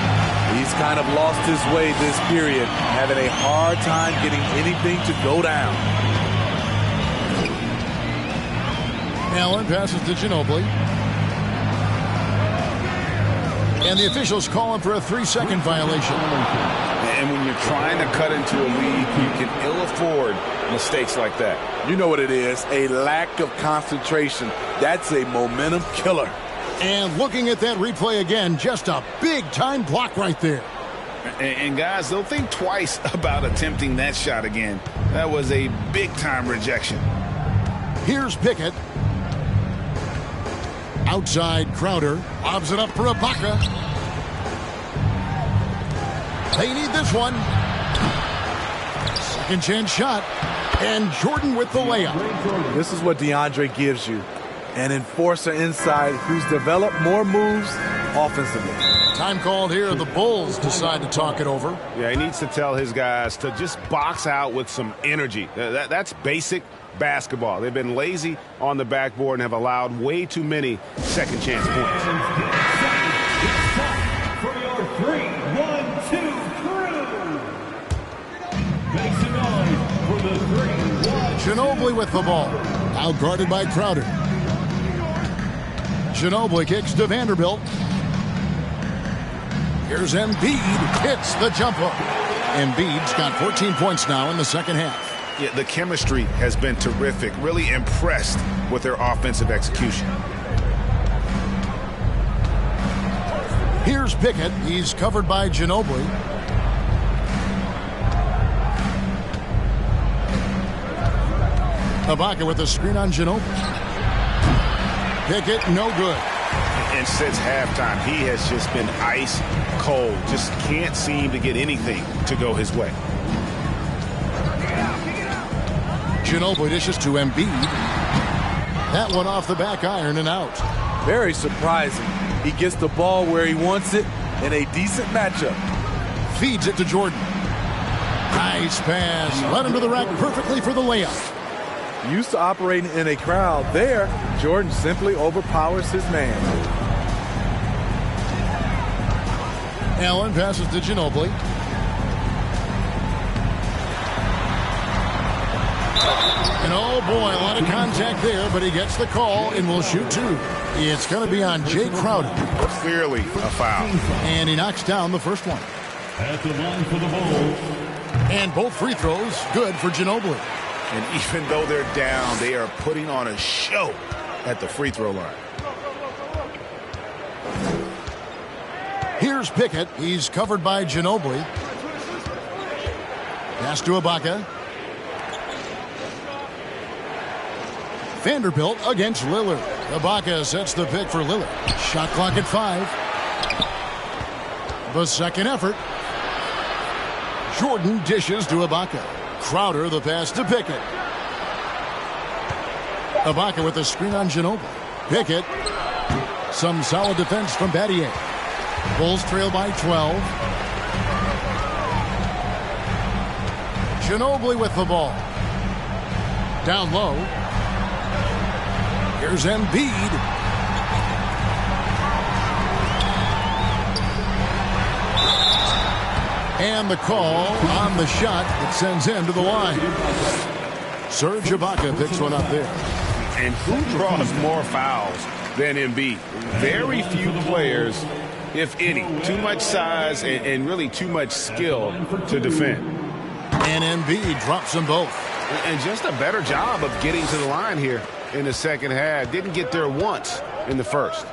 He's kind of lost his way this period, having a hard time getting anything to go down. Allen passes to Ginobili. And the officials call him for a 3-second violation. And when you're trying to cut into a lead, you can ill afford mistakes like that. You know what it is, a lack of concentration. That's a momentum killer. And looking at that replay again, just a big-time block right there. And guys, they'll think twice about attempting that shot again. That was a big-time rejection. Here's Pickett. Outside Crowder. Lobs it up for Ibaka. They need this one. Second chance shot. And Jordan with the layup. This is what DeAndre gives you. An enforcer inside who's developed more moves offensively. Time called here. The Bulls decide to talk it over. Yeah, he needs to tell his guys to just box out with some energy. That's basic basketball. They've been lazy on the backboard and have allowed way too many second chance points. For your 3-1-2 crew. Make some noise for the 3-1. Ginobili with the ball. Out guarded by Crowder. Ginobili kicks to Vanderbilt. Here's Embiid. Hits the jumper. Embiid's got 14 points now in the second half. Yeah, the chemistry has been terrific. Really impressed with their offensive execution. Here's Pickett. He's covered by Ginobili. Ibaka with a screen on Ginobili. Pickett, no good. And since halftime, he has just been ice cold. Just can't seem to get anything to go his way. Ginobili dishes to Embiid. That one off the back iron and out. Very surprising. He gets the ball where he wants it in a decent matchup. Feeds it to Jordan. Nice pass. Led him to the rack perfectly for the layup. Used to operating in a crowd there, Jordan simply overpowers his man. Allen passes to Ginobili. And oh boy, a lot of contact there, but he gets the call and will shoot two. It's going to be on Jay Crowder. Clearly a foul. And he knocks down the first one. At the line for the Bulls. And both free throws good for Ginobili. And even though they're down, they are putting on a show at the free throw line. Here's Pickett. He's covered by Ginobili. Pass to Ibaka. Vanderbilt against Lillard. Ibaka sets the pick for Lillard. Shot clock at 5. The second effort. Jordan dishes to Ibaka. Crowder the pass to Pickett. Ibaka with a screen on Ginobili. Pickett. Some solid defense from Battier. Bulls trail by 12. Ginobili with the ball. Down low. Here's Embiid. And the call on the shot that sends him to the line. Serge Ibaka picks one up there. And who draws more fouls than Embiid? Very few players, if any. Too much size and really too much skill to defend. And Embiid drops them both. And just a better job of getting to the line here in the second half. Didn't get there once in the first.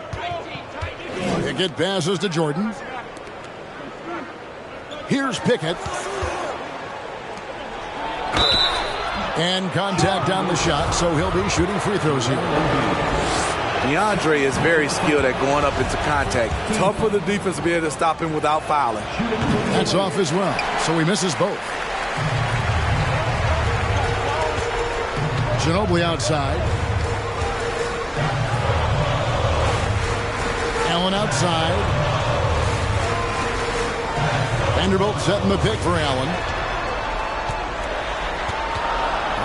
Pickett passes to Jordan. Here's Pickett. And contact on the shot, so he'll be shooting free throws here. DeAndre is very skilled at going up into contact. Tough for the defense to be able to stop him without fouling. That's off as well, so he misses both. Ginobili outside. Allen outside. Vanderbilt setting the pick for Allen.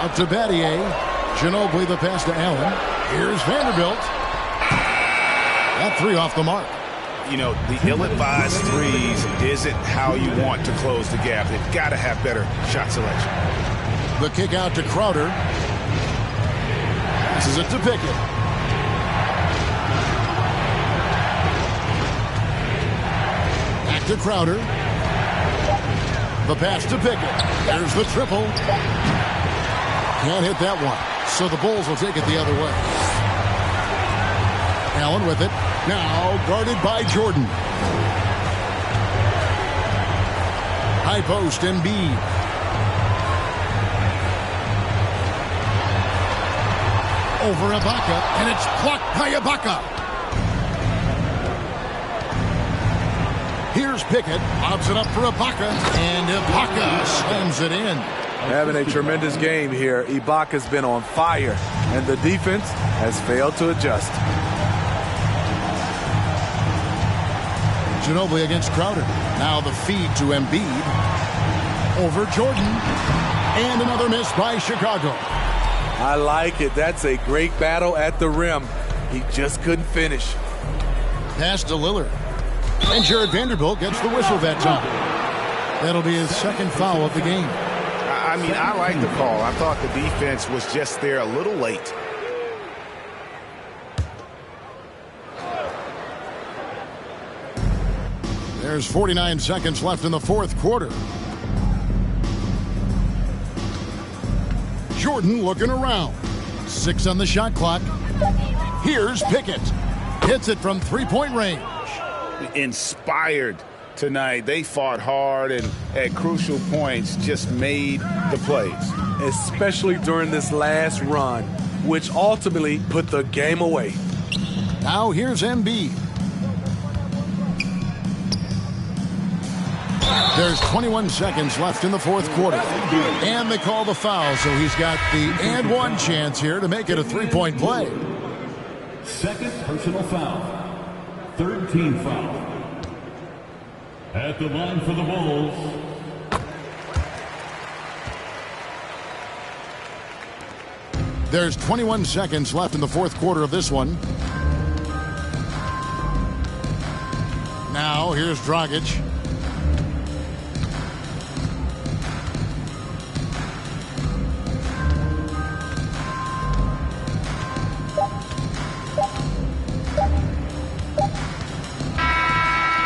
Out to Battier. Ginobili the pass to Allen. Here's Vanderbilt. That three off the mark. You know, the ill-advised threes isn't how you want to close the gap. They've got to have better shot selection. The kick out to Crowder. This is it to Pickett. Back to Crowder. The pass to Pickett. There's the triple. Can't hit that one. So the Bulls will take it the other way. Allen with it. Now guarded by Jordan. High post, Embiid. Over Ibaka, and it's blocked by Ibaka. Here's Pickett, lobs it up for Ibaka, and Ibaka slams it in. Having a tremendous game here. Ibaka's been on fire, and the defense has failed to adjust. Ginobili against Crowder. Now the feed to Embiid. Over Jordan. And another miss by Chicago. I like it. That's a great battle at the rim. He just couldn't finish. Pass to Lillard. And Jared Vanderbilt gets the whistle that time. That'll be his second foul of the game. I mean, I like the call. I thought the defense was just there a little late. There's 49 seconds left in the fourth quarter. Jordan looking around. 6 on the shot clock. Here's Pickett. Hits it from three-point range. Inspired tonight. They fought hard and at crucial points just made the plays. Especially during this last run, which ultimately put the game away. Now here's Embiid. There's 21 seconds left in the fourth quarter. And they call the foul, so he's got the and one chance here to make it a three-point play. Second personal foul. Third team foul. At the line for the Bulls. There's 21 seconds left in the fourth quarter of this one. Now here's Dragic.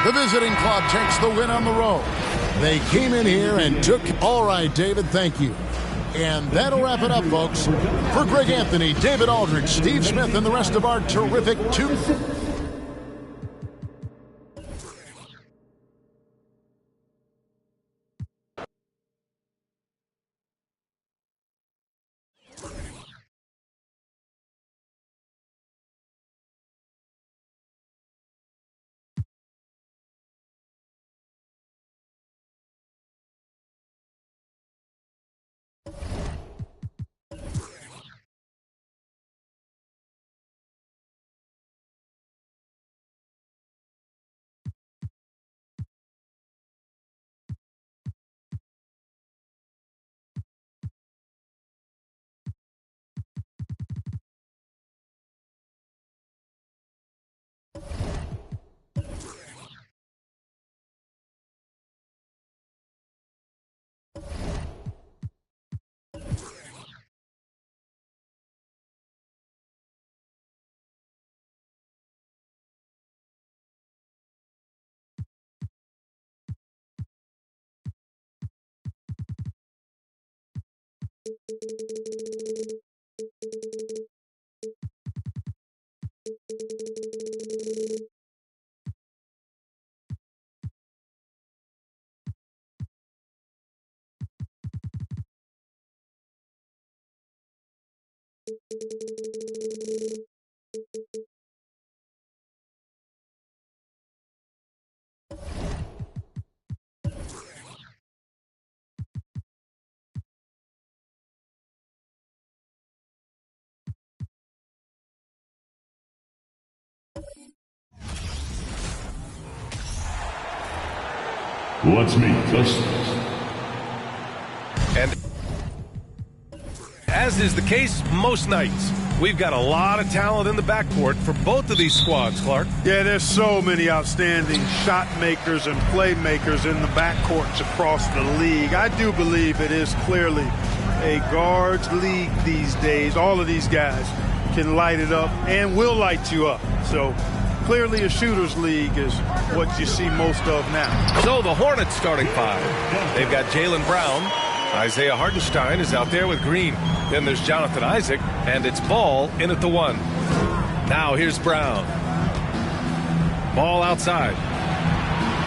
The visiting club takes the win on the road. They came in here and took... All right, David, thank you. And that'll wrap it up, folks. For Greg Anthony, David Aldridge, Steve Smith, and the rest of our terrific two... Let's meet this. And as is the case most nights, we've got a lot of talent in the backcourt for both of these squads, Clark. Yeah, there's so many outstanding shot makers and playmakers in the backcourts across the league. I do believe it is clearly a guards league these days. All of these guys can light it up and will light you up. So clearly a shooter's league is what you see most of now. So the Hornets starting five. They've got Jaylen Brown. Isaiah Hartenstein is out there with Green. Then there's Jonathan Isaac, and it's Ball in at the one. Now here's Brown. Ball outside.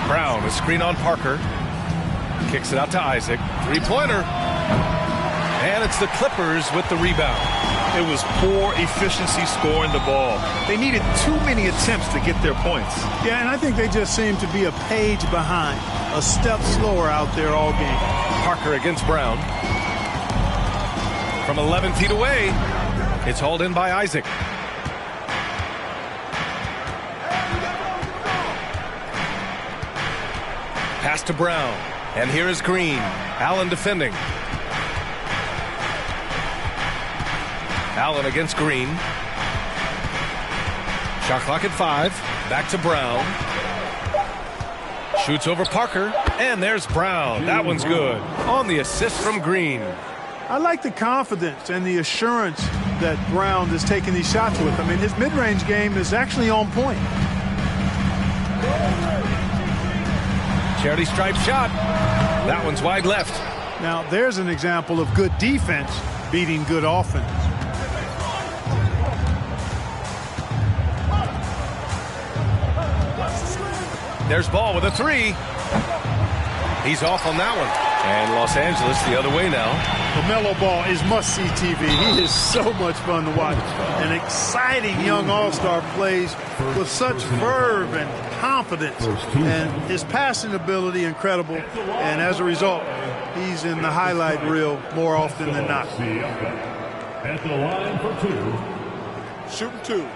Brown, a screen on Parker. Kicks it out to Isaac. Three-pointer. And it's the Clippers with the rebound. It was poor efficiency scoring the ball. They needed too many attempts to get their points. Yeah, and I think they just seem to be a page behind, a step slower out there all game. Parker against Brown. From 11 feet away, it's hauled in by Isaac. Pass to Brown. And here is Green. Allen defending. Allen against Green. Shot clock at 5. Back to Brown. Shoots over Parker. And there's Brown. That one's good. On the assist from Green. I like the confidence and the assurance that Brown is taking these shots with. I mean, his mid-range game is actually on point. Charity stripe shot. That one's wide left. Now, there's an example of good defense beating good offense. There's Ball with a 3. He's off on that one. And Los Angeles the other way now. LaMelo Ball is must-see TV. He is so much fun to watch. An exciting young all-star, plays with such verve and confidence. And his passing ability incredible. And as a result, he's in the highlight reel more often than not. At the line for 2. Shooting 2.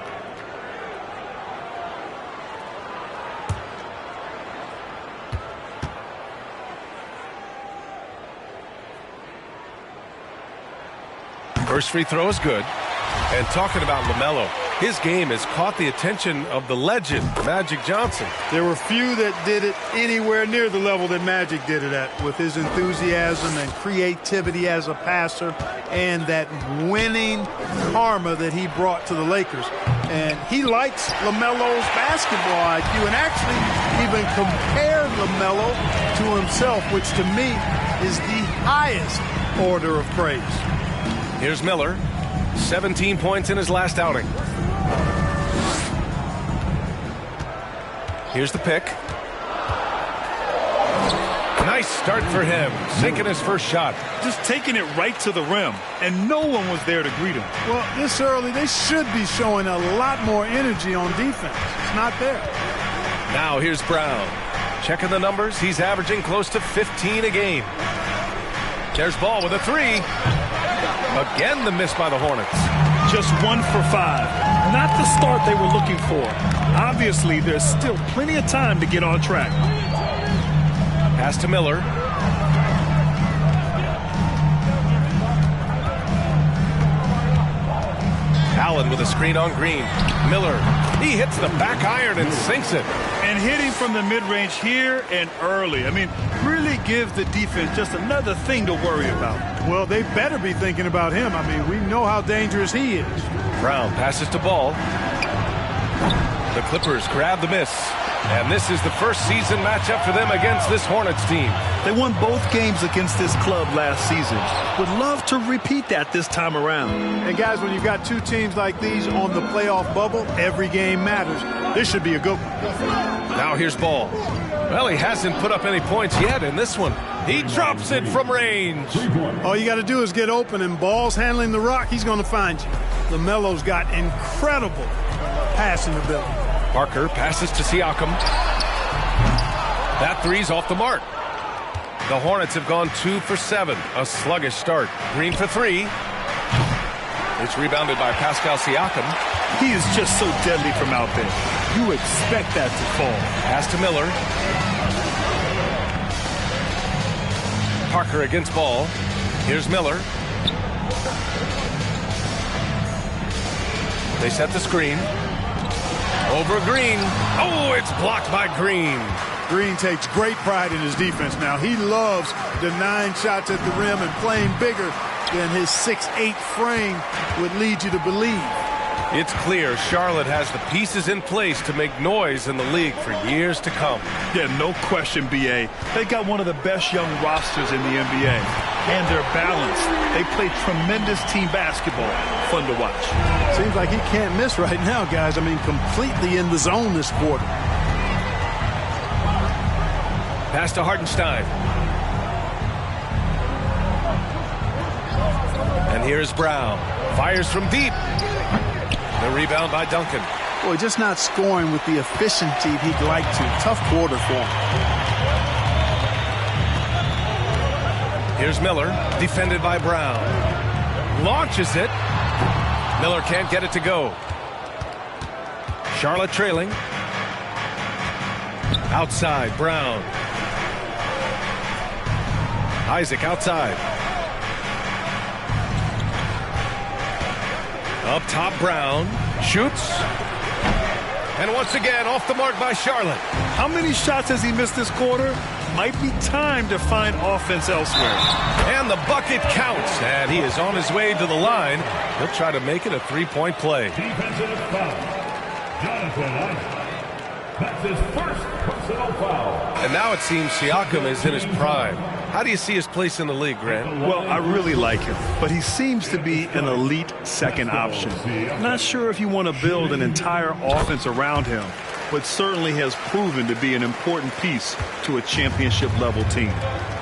First free throw is good. And talking about LaMelo, his game has caught the attention of the legend, Magic Johnson. There were few that did it anywhere near the level that Magic did it at, with his enthusiasm and creativity as a passer and that winning karma that he brought to the Lakers. And he likes LaMelo's basketball IQ and actually even compared LaMelo to himself, which to me is the highest order of praise. Here's Miller. 17 points in his last outing. Here's the pick. Nice start for him. Sinking his first shot. Just taking it right to the rim, and no one was there to greet him. Well, this early, they should be showing a lot more energy on defense. It's not there. Now here's Brown. Checking the numbers. He's averaging close to 15 a game. There's Ball with a 3. Again, the miss by the Hornets. Just 1 for 5. Not the start they were looking for. Obviously, there's still plenty of time to get on track. Pass to Miller. Allen with a screen on Green. Miller, he hits the back iron and sinks it. And hitting from the mid-range here and early. I mean, really gives the defense just another thing to worry about. Well, they better be thinking about him. I mean, we know how dangerous he is. Brown passes to Ball. The Clippers grab the miss. And this is the first season matchup for them against this Hornets team. They won both games against this club last season. Would love to repeat that this time around. And guys, when you've got two teams like these on the playoff bubble, every game matters. This should be a good one. Now here's Ball. Well, he hasn't put up any points yet in this one. He drops it from range. All you got to do is get open, and Ball's handling the rock. He's going to find you. LaMelo's got incredible passing ability. Parker passes to Siakam. That three's off the mark. The Hornets have gone 2 for 7. A sluggish start. Green for 3. It's rebounded by Pascal Siakam. He is just so deadly from out there. You expect that to fall. Pass to Miller. Parker against Ball. Here's Miller. They set the screen. Over Green. Oh, it's blocked by Green. Green takes great pride in his defense now. He loves denying shots at the rim and playing bigger than his 6'8" frame would lead you to believe. It's clear Charlotte has the pieces in place to make noise in the league for years to come. Yeah, no question, B.A. They got one of the best young rosters in the NBA. And they're balanced. They play tremendous team basketball. Fun to watch. Seems like he can't miss right now, guys. I mean, completely in the zone this quarter. Pass to Hartenstein. And here's Brown. Fires from deep. The rebound by Duncan. Boy, just not scoring with the efficiency he'd like to. Tough quarter for him. Here's Miller, defended by Brown. Launches it. Miller can't get it to go. Charlotte trailing. Outside, Brown. Isaac outside. Up top, Brown. Shoots. And once again, off the mark by Charlotte. How many shots has he missed this quarter? Might be time to find offense elsewhere. And the bucket counts. And he is on his way to the line. He'll try to make it a three-point play. Defensive foul. Jonathan Isaac. That's his first personal foul. And now it seems Siakam is in his prime. How do you see his place in the league, Grant? Well, I really like him, but he seems to be an elite second option. Not sure if you want to build an entire offense around him, but certainly has proven to be an important piece to a championship-level team.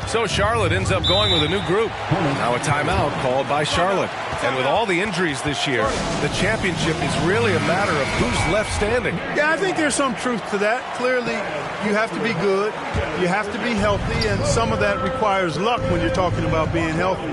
So Charlotte ends up going with a new group. Now a timeout called by Charlotte. And with all the injuries this year, the championship is really a matter of who's left standing. Yeah, I think there's some truth to that. Clearly, you have to be good, you have to be healthy, and some of that requires luck when you're talking about being healthy.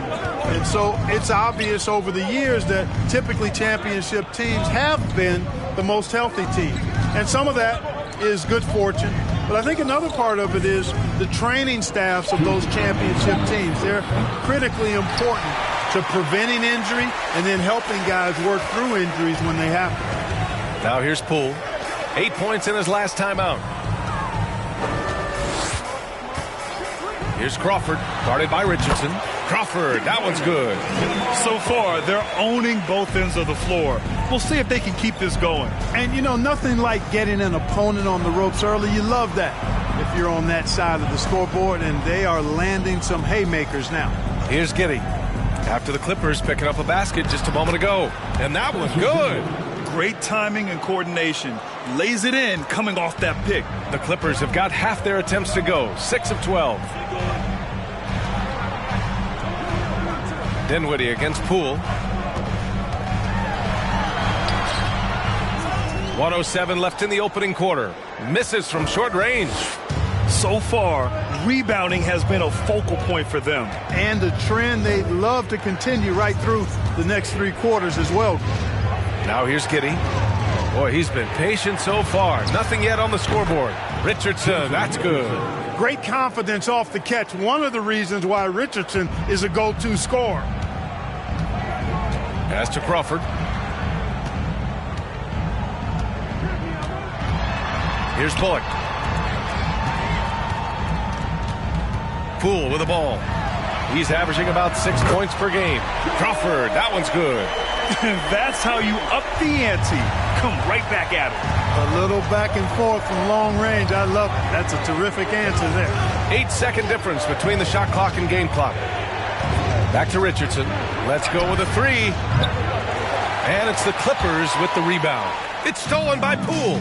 And so it's obvious over the years that typically championship teams have been the most healthy team. And some of that is good fortune. But I think another part of it is the training staffs of those championship teams. They're critically important to preventing injury and then helping guys work through injuries when they happen. Now here's Poole. 8 points in his last timeout. Here's Crawford, guarded by Richardson. Crawford, that one's good. So far, they're owning both ends of the floor. We'll see if they can keep this going. And, you know, nothing like getting an opponent on the ropes early. You love that if you're on that side of the scoreboard, and they are landing some haymakers now. Here's Giddey. After the Clippers picking up a basket just a moment ago. And that was good. Great timing and coordination. Lays it in coming off that pick. The Clippers have got half their attempts to go. 6 of 12. Dinwiddie against Poole. 1:07 left in the opening quarter. Misses from short range. So far, rebounding has been a focal point for them. And a trend they'd love to continue right through the next 3 quarters as well. Now here's Giddey. Boy, he's been patient so far. Nothing yet on the scoreboard. Richardson, that's good. Great confidence off the catch. One of the reasons why Richardson is a go-to scorer. Pass to Crawford. Here's Bullock. Poole with the ball. He's averaging about 6 points per game. Crawford, that one's good. That's how you up the ante. Come right back at it. A little back and forth from long range. I love it. That's a terrific answer there. 8-second difference between the shot clock and game clock. Back to Richardson. Let's go with a 3. And it's the Clippers with the rebound. It's stolen by Poole.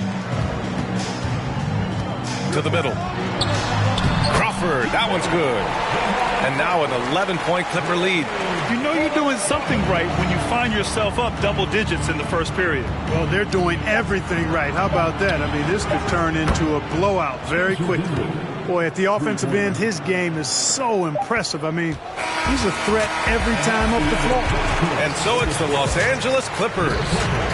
To the middle. Crawford, that one's good. And now an 11-point Clipper lead. You know you're doing something right when you find yourself up double digits in the first period. Well, they're doing everything right. How about that? I mean, this could turn into a blowout very quickly. Boy, at the offensive end, his game is so impressive. I mean, he's a threat every time up the floor. And so it's the Los Angeles Clippers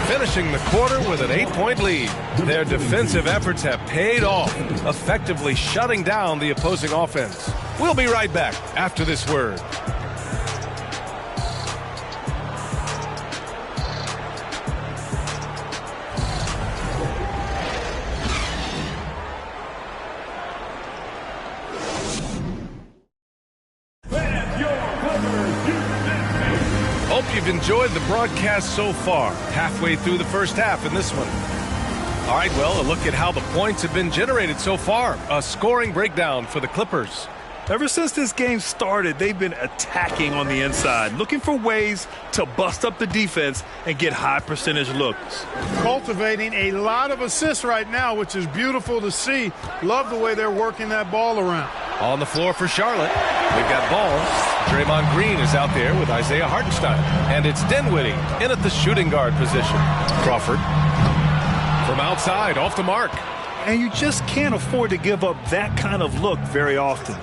finishing the quarter with an 8-point lead. Their defensive efforts have paid off, effectively shutting down the opposing offense. We'll be right back after this word. Hope you've enjoyed the broadcast so far. Halfway through the first half in this one. All right, well, a look at how the points have been generated so far. A scoring breakdown for the Clippers. Ever since this game started, they've been attacking on the inside, looking for ways to bust up the defense and get high percentage looks. Cultivating a lot of assists right now, which is beautiful to see. Love the way they're working that ball around. On the floor for Charlotte, they've got ball. Draymond Green is out there with Isaiah Hartenstein. And it's Dinwiddie in at the shooting guard position. Crawford from outside, off the mark. And you just can't afford to give up that kind of look very often.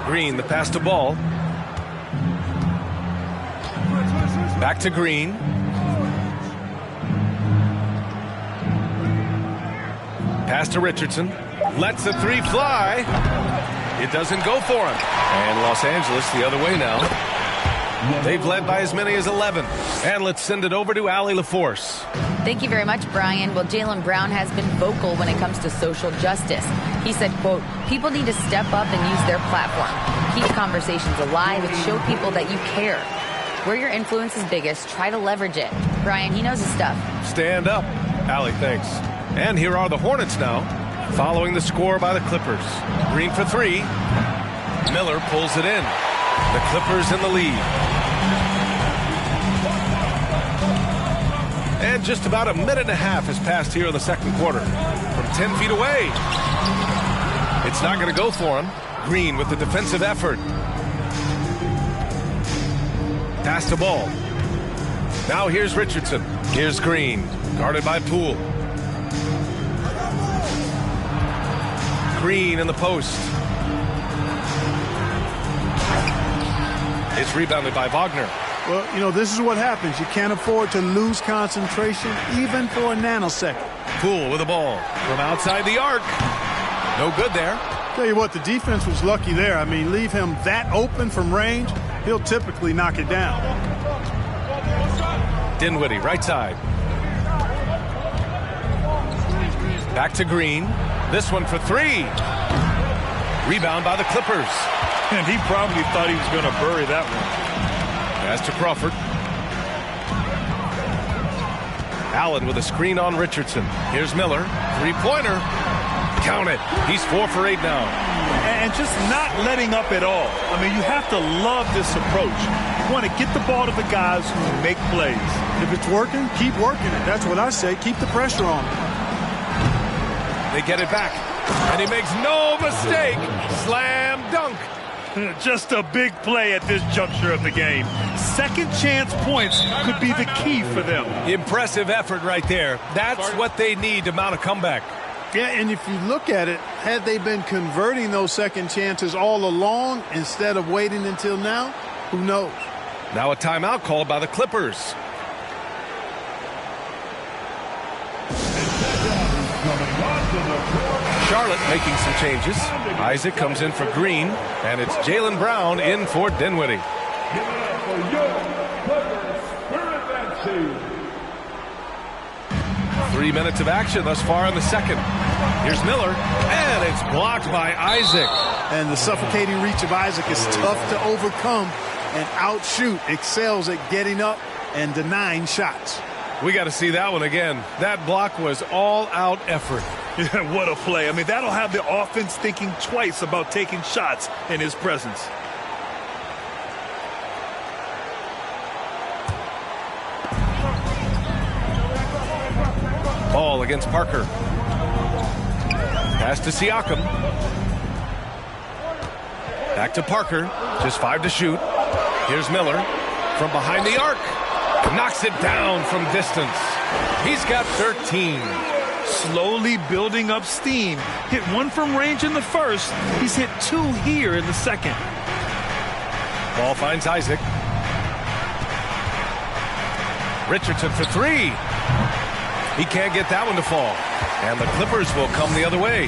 Green, the pass to Ball. Back to Green. Pass to Richardson. Lets the 3 fly. It doesn't go for him. And Los Angeles the other way now. They've led by as many as 11. And let's send it over to Allie LaForce. Thank you very much, Brian. Well, Jaylen Brown has been vocal when it comes to social justice. He said, quote, people need to step up and use their platform. Keep conversations alive and show people that you care. Where your influence is biggest, try to leverage it. Brian, he knows his stuff. Stand up. Allie, thanks. And here are the Hornets now, following the score by the Clippers. Green for 3. Miller pulls it in. The Clippers in the lead. And just about a minute and a half has passed here in the second quarter. From 10 feet away. It's not going to go for him. Green with the defensive effort. Pass the ball. Now here's Richardson. Here's Green. Guarded by Poole. Green in the post. It's rebounded by Wagner. Well, you know, this is what happens. You can't afford to lose concentration even for a nanosecond. Poole with the ball from outside the arc. No good there. Tell you what, the defense was lucky there. I mean, leave him that open from range, he'll typically knock it down. Dinwiddie, right side. Back to Green. This one for 3. Rebound by the Clippers. And he probably thought he was going to bury that one. Pass to Crawford. Allen with a screen on Richardson. Here's Miller. 3-pointer. Count it. He's 4 for 8 now. And just not letting up at all. I mean, you have to love this approach. You want to get the ball to the guys who make plays. If it's working, keep working it. That's what I say. Keep the pressure on. They get it back. And he makes no mistake. Slam dunk. Just a big play at this juncture of the game. Second chance points could be the key for them. Impressive effort right there. That's what they need to mount a comeback. Yeah, and if you look at it, had they been converting those second chances all along instead of waiting until now, who knows? Now a timeout called by the Clippers. Charlotte making some changes. Isaac comes in for Green, and it's Jaylen Brown in for Dinwiddie. 3 minutes of action thus far in the second. Here's Miller, and it's blocked by Isaac. And the suffocating reach of Isaac is tough to overcome, and outshoot excels at getting up and denying shots. We got to see that one again. That block was all-out effort. Yeah, what a play. I mean, that'll have the offense thinking twice about taking shots in his presence. Ball against Parker. Pass to Siakam. Back to Parker. Just 5 to shoot. Here's Miller from behind the arc. Knocks it down from distance. He's got 13. Slowly building up steam. Hit 1 from range in the first. He's hit 2 here in the second. Ball finds Isaac. Richardson for 3. He can't get that one to fall. And the Clippers will come the other way.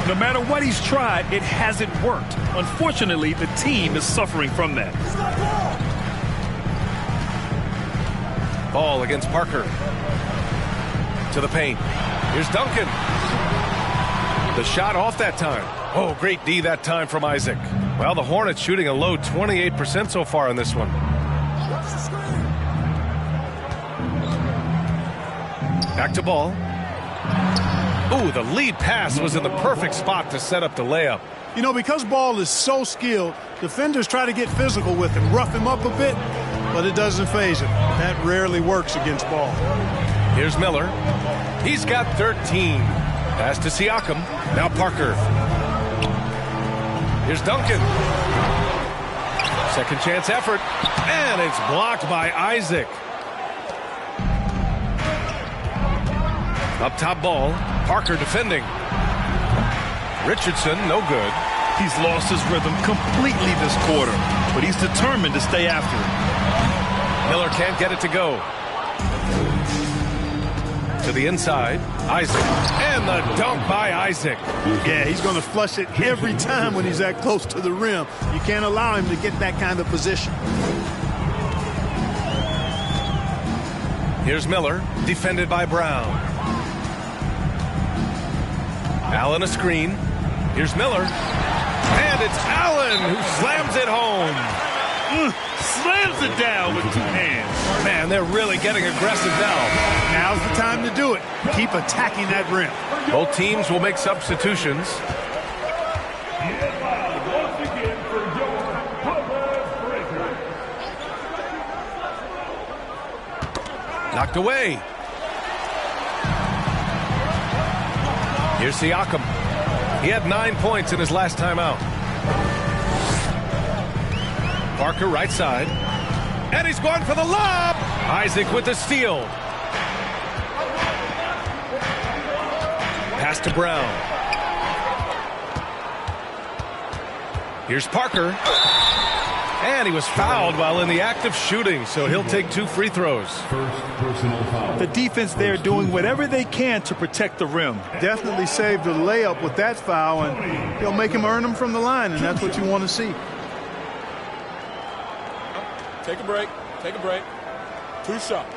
No matter what he's tried, it hasn't worked. Unfortunately, the team is suffering from that. Ball against Parker. To the paint. Here's Duncan. The shot off that time. Oh, great D that time from Isaac. Well, the Hornets shooting a low 28% so far in this one. Back to Ball. Ooh, the lead pass was in the perfect spot to set up the layup. You know, because Ball is so skilled, defenders try to get physical with him, rough him up a bit, but it doesn't faze him. That rarely works against Ball. Here's Miller. He's got 13. Pass to Siakam. Now Parker. Here's Duncan. Second chance effort. And it's blocked by Isaac. Up top Ball. Parker defending. Richardson, no good. He's lost his rhythm completely this quarter, but he's determined to stay after it. Miller can't get it to go. To the inside, Isaac. And the dunk by Isaac. Yeah, he's going to flush it every time when he's that close to the rim. You can't allow him to get that kind of position. Here's Miller, defended by Brown. Allen a screen. Here's Miller. And it's Allen who slams it home. Slams it down with two hands. Man, they're really getting aggressive now. Now's the time to do it. Keep attacking that rim. Both teams will make substitutions. Knocked away. Here's Siakam. He had 9 points in his last time out. Parker right side. And he's going for the lob. Isaac with the steal. Pass to Brown. Here's Parker. And he was fouled while in the act of shooting, so he'll take 2 free throws. First personal foul. The defense there doing whatever they can to protect the rim. Definitely saved the layup with that foul, and he'll make him earn them from the line, and that's what you want to see. Take a break. Take a break. 2 shots.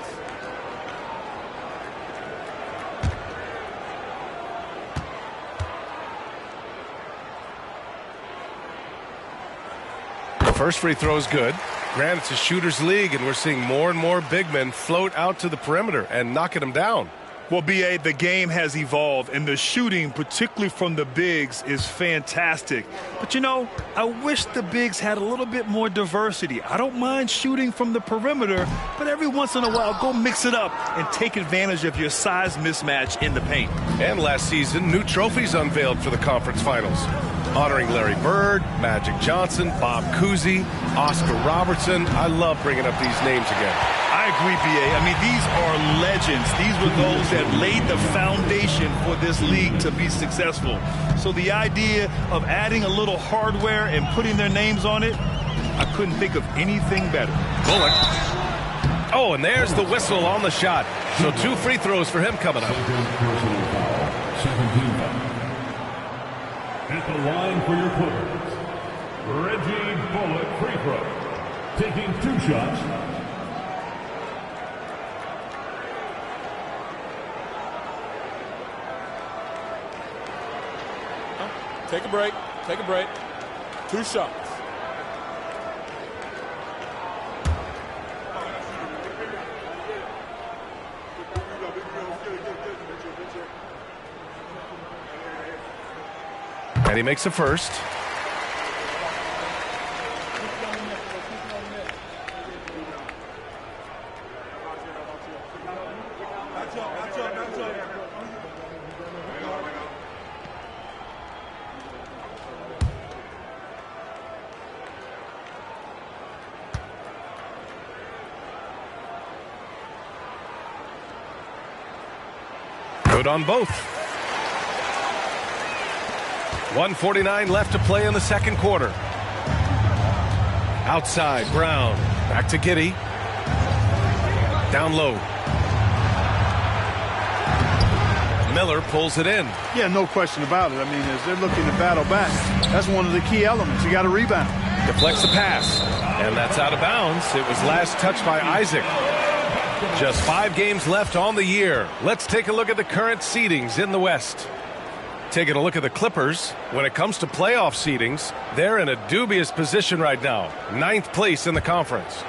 First free throw is good. Granted, it's a shooter's league, and we're seeing more and more big men float out to the perimeter and knocking them down. Well, B.A., the game has evolved, and the shooting, particularly from the bigs, is fantastic. But, you know, I wish the bigs had a little bit more diversity. I don't mind shooting from the perimeter, but every once in a while, go mix it up and take advantage of your size mismatch in the paint. And last season, new trophies unveiled for the conference finals, honoring Larry Bird, Magic Johnson, Bob Cousy, Oscar Robertson. I love bringing up these names again. I agree, B.A. I mean, these are legends. These were those that laid the foundation for this league to be successful. So the idea of adding a little hardware and putting their names on it, I couldn't think of anything better. Bullock. Oh, and there's the whistle on the shot. So 2 free throws for him coming up. At the line for your Clippers, Reggie Bullock, free throw. Taking 2 shots. Take a break. Take a break. 2 shots. And he makes a first. Good on both. 1:49 left to play in the second quarter. Outside, Brown. Back to Giddey. Down low. Miller pulls it in. Yeah, no question about it. I mean, as they're looking to battle back, that's one of the key elements. You got to rebound. Deflects the pass. And that's out of bounds. It was last touched by Isaac. Just 5 games left on the year. Let's take a look at the current seedings in the West. Taking a look at the Clippers, when it comes to playoff seedings, they're in a dubious position right now. 9th place in the conference.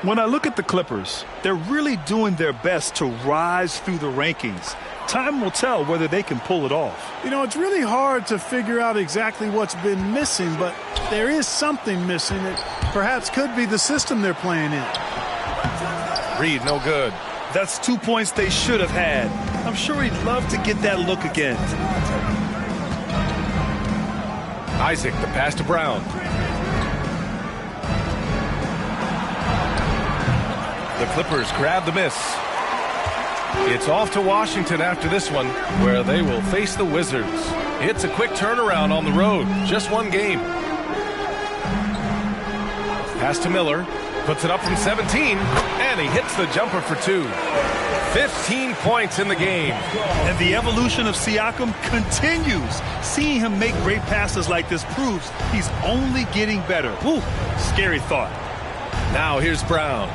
When I look at the Clippers, they're really doing their best to rise through the rankings. Time will tell whether they can pull it off. You know, it's really hard to figure out exactly what's been missing, but there is something missing. It perhaps could be the system they're playing in. Reed, no good. That's 2 points they should have had. I'm sure he'd love to get that look again. Isaac, the pass to Brown. The Clippers grab the miss. It's off to Washington after this one, where they will face the Wizards. It's a quick turnaround on the road. Just 1 game. Pass to Miller. Puts it up from 17, and he hits the jumper for 2. 15 points in the game. And the evolution of Siakam continues. Seeing him make great passes like this proves he's only getting better. Whew, scary thought. Now here's Brown.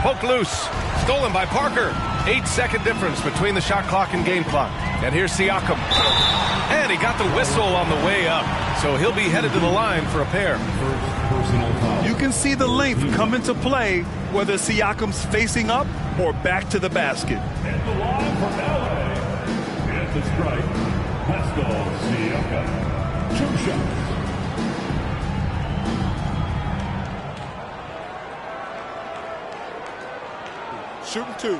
Poke loose. Stolen by Parker. 8-second difference between the shot clock and game clock. And here's Siakam. And he got the whistle on the way up. So he'll be headed to the line for a pair. You can see the length come into play whether Siakam's facing up or back to the basket. And the line for LA. At the strike, Pascal Siakam. 2 shots. Shooting 2.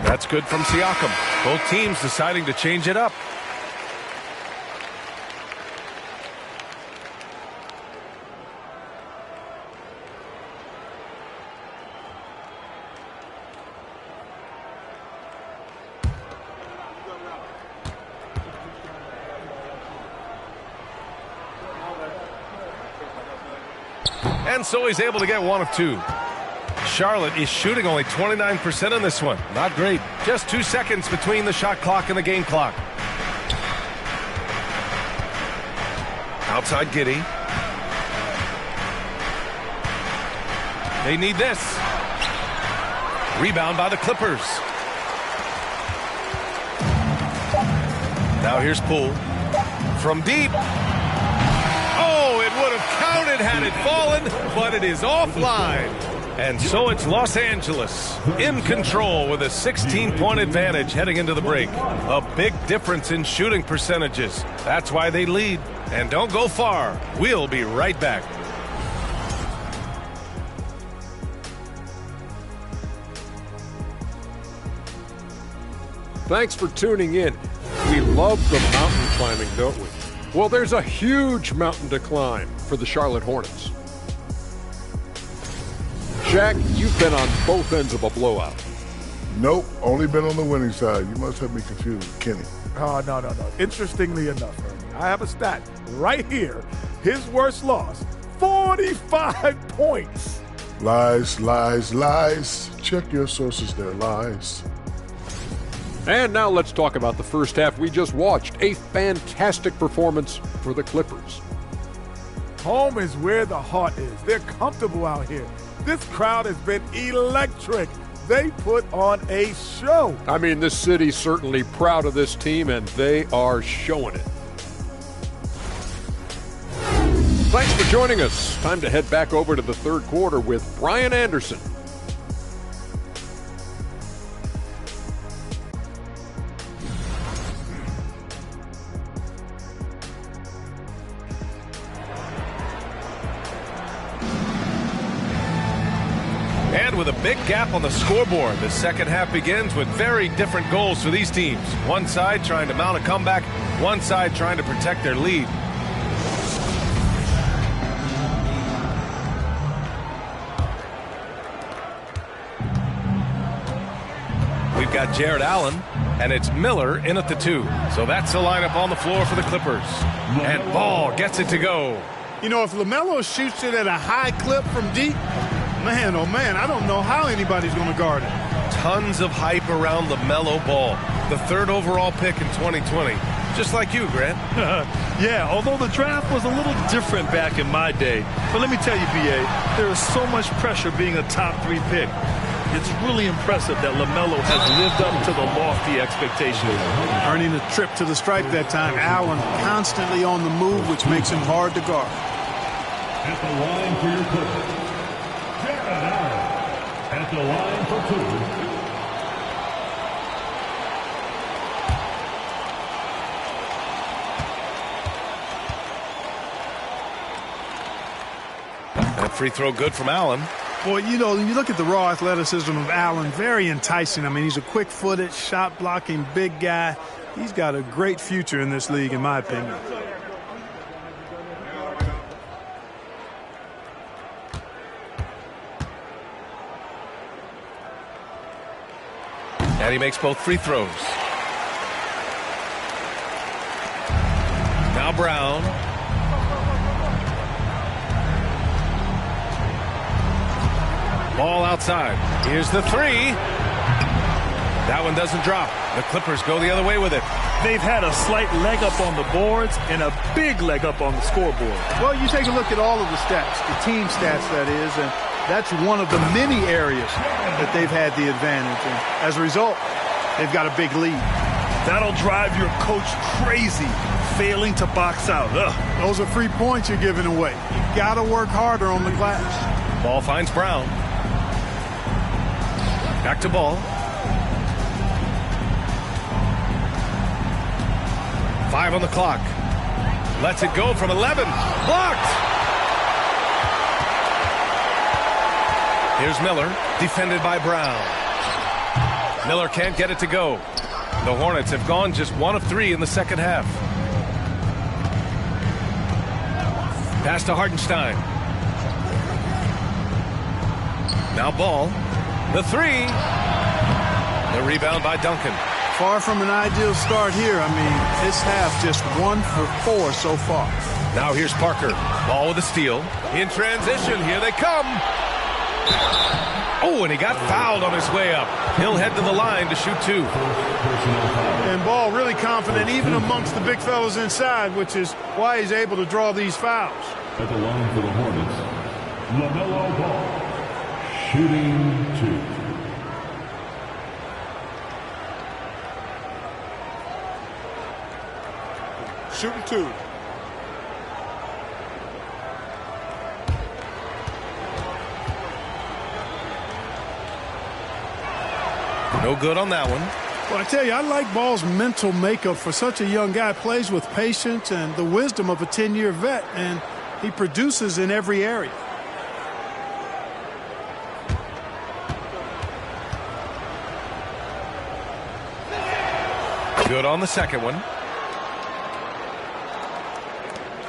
That's good from Siakam. Both teams deciding to change it up. And so he's able to get 1 of 2. Charlotte is shooting only 29% in this one. Not great. Just 2 seconds between the shot clock and the game clock. Outside Giddey. They need this. Rebound by the Clippers. Now here's Poole. From deep. Oh, it would have counted had it fallen, but it is offline. And so it's Los Angeles in control with a 16-point advantage heading into the break. A big difference in shooting percentages. That's why they lead. And don't go far. We'll be right back. Thanks for tuning in. We love the mountain climbing, don't we? Well, there's a huge mountain to climb for the Charlotte Hornets. Shaq, you've been on both ends of a blowout. Nope, only been on the winning side. You must have me confused, Kenny. Oh, no. Interestingly enough, Ernie, I have a stat right here. His worst loss, 45 points. Lies, lies, lies. Check your sources there, lies. And now let's talk about the first half we just watched. A fantastic performance for the Clippers. Home is where the heart is. They're comfortable out here. This crowd has been electric. They put on a show. I mean, this city's certainly proud of this team, and they are showing it. Thanks for joining us. Time to head back over to the third quarter with Brian Anderson. And with a big gap on the scoreboard, the second half begins with very different goals for these teams. One side trying to mount a comeback, one side trying to protect their lead. We've got Jared Allen, and it's Miller in at the 2. So that's the lineup on the floor for the Clippers. And Ball gets it to go. You know, if LaMelo shoots it at a high clip from deep, man, oh man, I don't know how anybody's going to guard it. Tons of hype around LaMelo Ball, the 3rd overall pick in 2020. Just like you, Grant. Yeah, although the draft was a little different back in my day. But let me tell you, B.A., there is so much pressure being a top 3 pick. It's really impressive that LaMelo has lived up to the lofty expectations. Earning a trip to the stripe that time. Allen constantly on the move, which makes him hard to guard. At the line for your Clippers, Jared Allen. At the line for 2. That free throw good from Allen. Well, you know, you look at the raw athleticism of Allen, very enticing. I mean, he's a quick-footed, shot-blocking big guy. He's got a great future in this league, in my opinion. And he makes both free throws. Now Brown. Ball outside. Here's the three. That one doesn't drop. The Clippers go the other way with it. They've had a slight leg up on the boards and a big leg up on the scoreboard. Well, you take a look at all of the stats, the team stats, that is, and that's one of the many areas that they've had the advantage. And as a result, they've got a big lead. That'll drive your coach crazy, failing to box out. Ugh. Those are free points you're giving away. You got to work harder on the glass. Ball finds Brown. Back to Ball. 5 on the clock. Lets it go from 11. Blocked! Here's Miller, defended by Brown. Miller can't get it to go. The Hornets have gone just 1 of 3 in the second half. Pass to Hartenstein. Now Ball. The three. The rebound by Duncan. Far from an ideal start here. I mean, this half just 1 for 4 so far. Now here's Parker. Ball with a steal. In transition, here they come. Oh, and he got fouled on his way up. He'll head to the line to shoot 2. And Ball really confident even amongst the big fellas inside, which is why he's able to draw these fouls. At the line for the Hornets, LaMelo Ball, shooting 2. Shooting 2. No good on that one. Well, I tell you, I like Ball's mental makeup for such a young guy. Plays with patience and the wisdom of a 10-year vet, and he produces in every area. Good on the second one.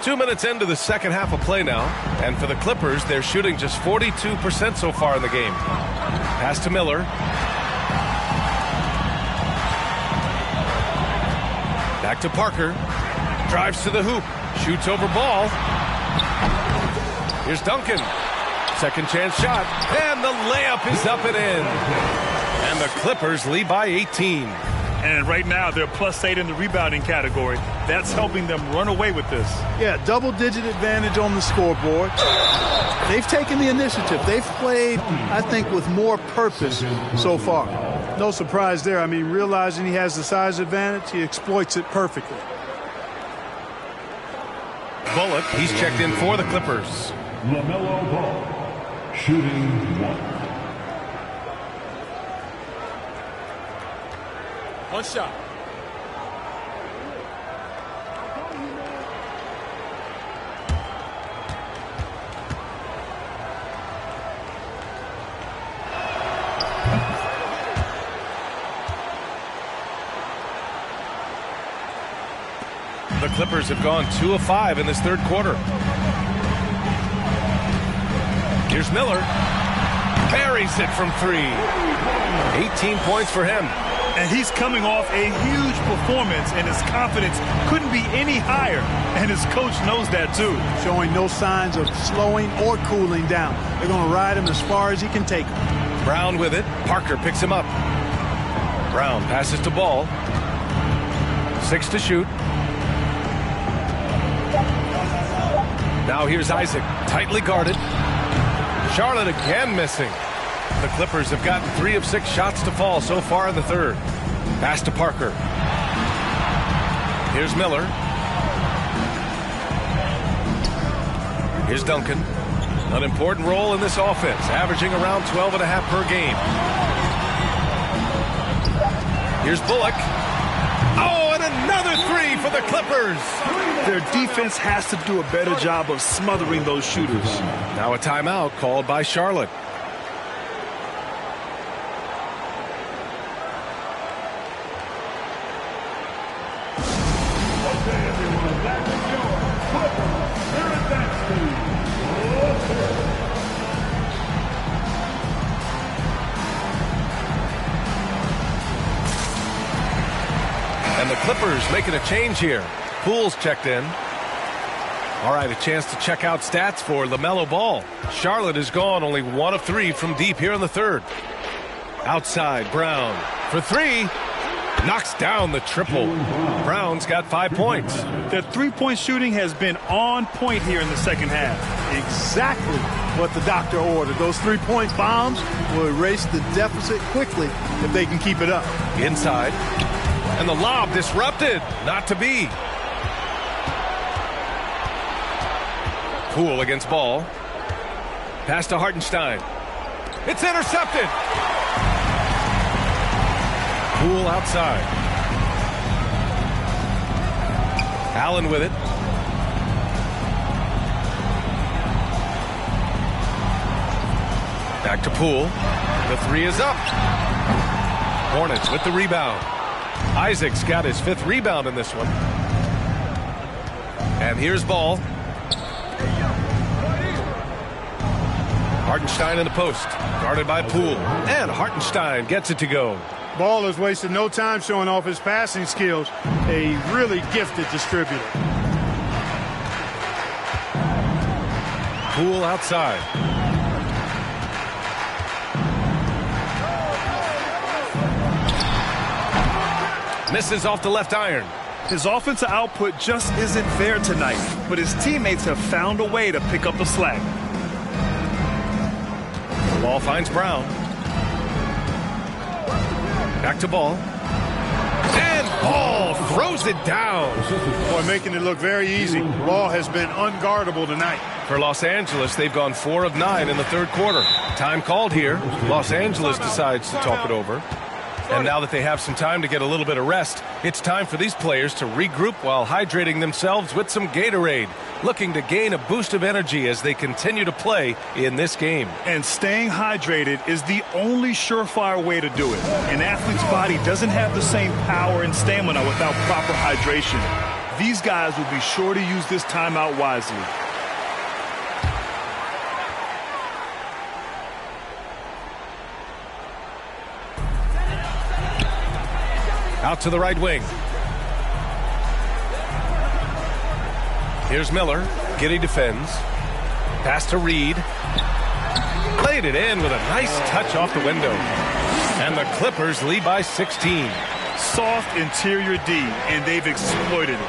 2 minutes into the second half of play now. And for the Clippers, they're shooting just 42% so far in the game. Pass to Miller. Back to Parker. Drives to the hoop. Shoots over Ball. Here's Duncan. Second chance shot. And the layup is up and in. And the Clippers lead by 18. And right now, they're +8 in the rebounding category. That's helping them run away with this. Yeah, double-digit advantage on the scoreboard. They've taken the initiative. They've played, I think, with more purpose so far. No surprise there. I mean, realizing he has the size advantage, he exploits it perfectly. Bullock, he's checked in for the Clippers. LaMelo Ball, shooting 1. One shot. The Clippers have gone 2 of 5 in this third quarter. Here's Miller. Buries it from 3. 18 points for him. And he's coming off a huge performance, and his confidence couldn't be any higher. And his coach knows that, too. Showing no signs of slowing or cooling down. They're going to ride him as far as he can take him. Brown with it. Parker picks him up. Brown passes to Ball. 6 to shoot. Now here's Isaac, tightly guarded. Charlotte again missing. The Clippers have gotten 3 of 6 shots to fall so far in the third. Pass to Parker. Here's Miller. Here's Duncan. An important role in this offense, averaging around 12.5 per game. Here's Bullock. Oh, and another 3 for the Clippers. Their defense has to do a better job of smothering those shooters. Now a timeout called by Charlotte. And the Clippers making a change here. Poole's checked in. All right, a chance to check out stats for LaMelo Ball. Charlotte is gone only 1 of 3 from deep here in the third. Outside, Brown for 3. Knocks down the triple. Brown's got 5 points. Their three-point shooting has been on point here in the second half. Exactly what the doctor ordered. Those three-point bombs will erase the deficit quickly if they can keep it up. Inside. And the lob disrupted. Not to be. Poole against Ball. Pass to Hartenstein. It's intercepted. Poole outside. Allen with it. Back to Poole. The 3 is up. Hornets with the rebound. Isaac's got his 5th rebound in this one. And here's Ball. Hartenstein in the post. Guarded by Poole. And Hartenstein gets it to go. Ball has wasted no time showing off his passing skills. A really gifted distributor. Poole outside. Misses off the left iron. His offensive output just isn't there tonight, but his teammates have found a way to pick up the slack. Ball finds Brown. Back to Ball. And Ball throws it down. Boy, making it look very easy. Ball has been unguardable tonight. For Los Angeles, they've gone 4 of 9 in the third quarter. Time called here. Los Angeles decides to talk it over. And now that they have some time to get a little bit of rest, it's time for these players to regroup while hydrating themselves with some Gatorade, looking to gain a boost of energy as they continue to play in this game. And staying hydrated is the only surefire way to do it. An athlete's body doesn't have the same power and stamina without proper hydration. These guys will be sure to use this timeout wisely. Out to the right wing. Here's Miller. Giddey defends. Pass to Reed. Laid it in with a nice touch off the window. And the Clippers lead by 16. Soft interior D, and they've exploited it.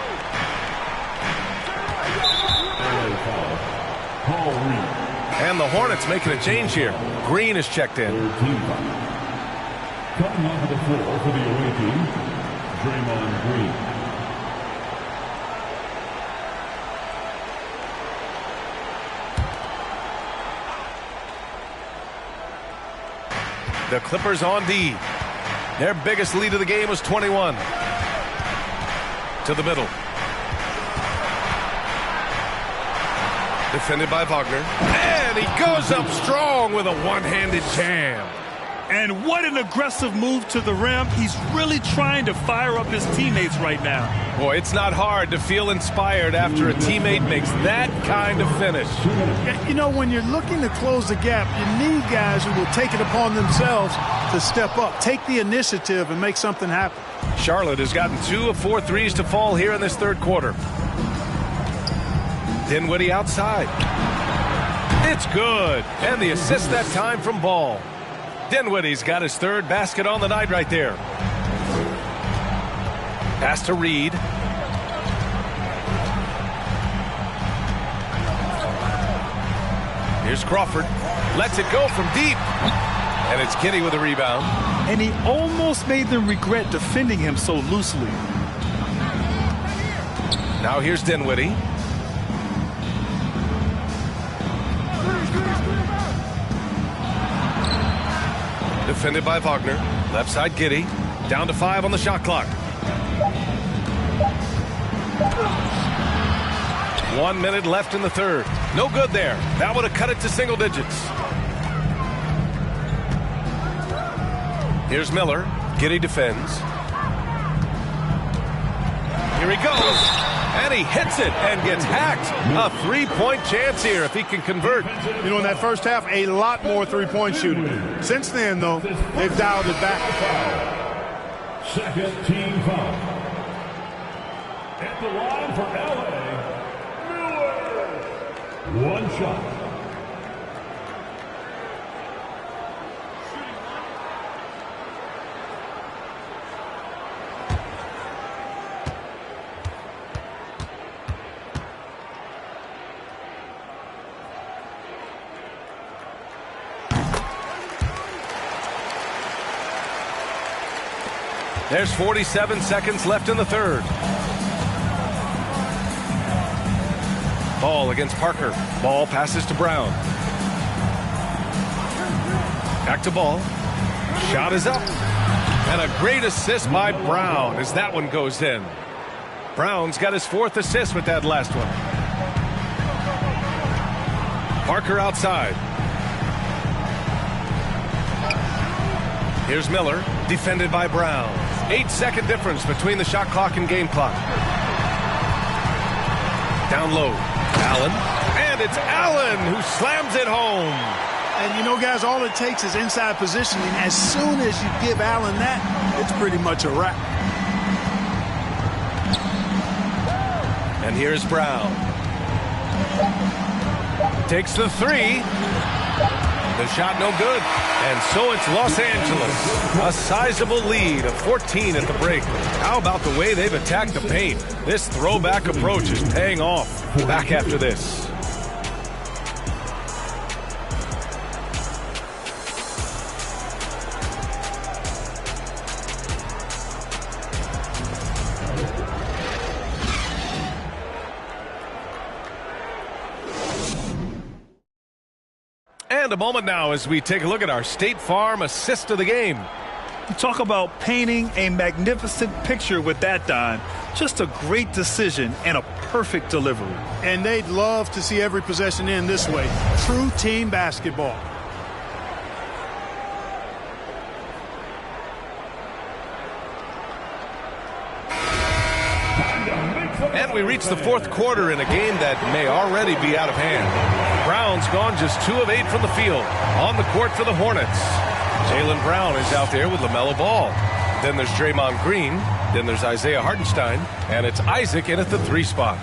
And the Hornets making a change here. Green is checked in. Coming onto the floor for the away team, Draymond Green. The Clippers on D. Their biggest lead of the game was 21. To the middle. Defended by Wagner. And he goes up strong with a one-handed jam. And what an aggressive move to the rim. He's really trying to fire up his teammates right now. Boy, it's not hard to feel inspired after a teammate makes that kind of finish. You know, when you're looking to close the gap, you need guys who will take it upon themselves to step up, take the initiative, and make something happen. Charlotte has gotten 2 of 4 threes to fall here in this third quarter. Dinwiddie outside. It's good. And the assist that time from Ball. Dinwiddie's got his 3rd basket on the night right there. Pass to Reed. Here's Crawford. Lets it go from deep. And it's Giddey with a rebound. And he almost made them regret defending him so loosely. Now here's Dinwiddie. Defended by Wagner. Left side Giddey. Down to 5 on the shot clock. 1 minute left in the third. No good there. That would have cut it to single digits. Here's Miller. Giddey defends. Here he goes. And he hits it and gets hacked. A 3-point chance here if he can convert. You know, in that first half, a lot more three-point shooting. Since then, though, they've dialed it back. Second team foul. At the line for LA, Miller. One shot. There's 47 seconds left in the third. Ball against Parker. Ball passes to Brown. Back to Ball. Shot is up. And a great assist by Brown as that one goes in. Brown's got his 4th assist with that last one. Parker outside. Here's Miller, defended by Brown. 8-second difference between the shot clock and game clock. Down low, Allen, and it's Allen who slams it home. And you know, guys, all it takes is inside positioning. As soon as you give Allen that, it's pretty much a wrap. And here's Brown. Takes the 3. The shot no good. And so it's Los Angeles. A sizable lead of 14 at the break. How about the way they've attacked the paint? This throwback approach is paying off. Back after this. And a moment now as we take a look at our State Farm assist of the game. Talk about painting a magnificent picture with that, Don. Just a great decision and a perfect delivery. And they'd love to see every possession end this way. True team basketball. And we reach the 4th quarter in a game that may already be out of hand. Brown's gone just 2 of 8 from the field. On the court for the Hornets. Jaylen Brown is out there with LaMelo Ball. Then there's Draymond Green. Then there's Isaiah Hartenstein. And it's Isaac in at the 3 spot.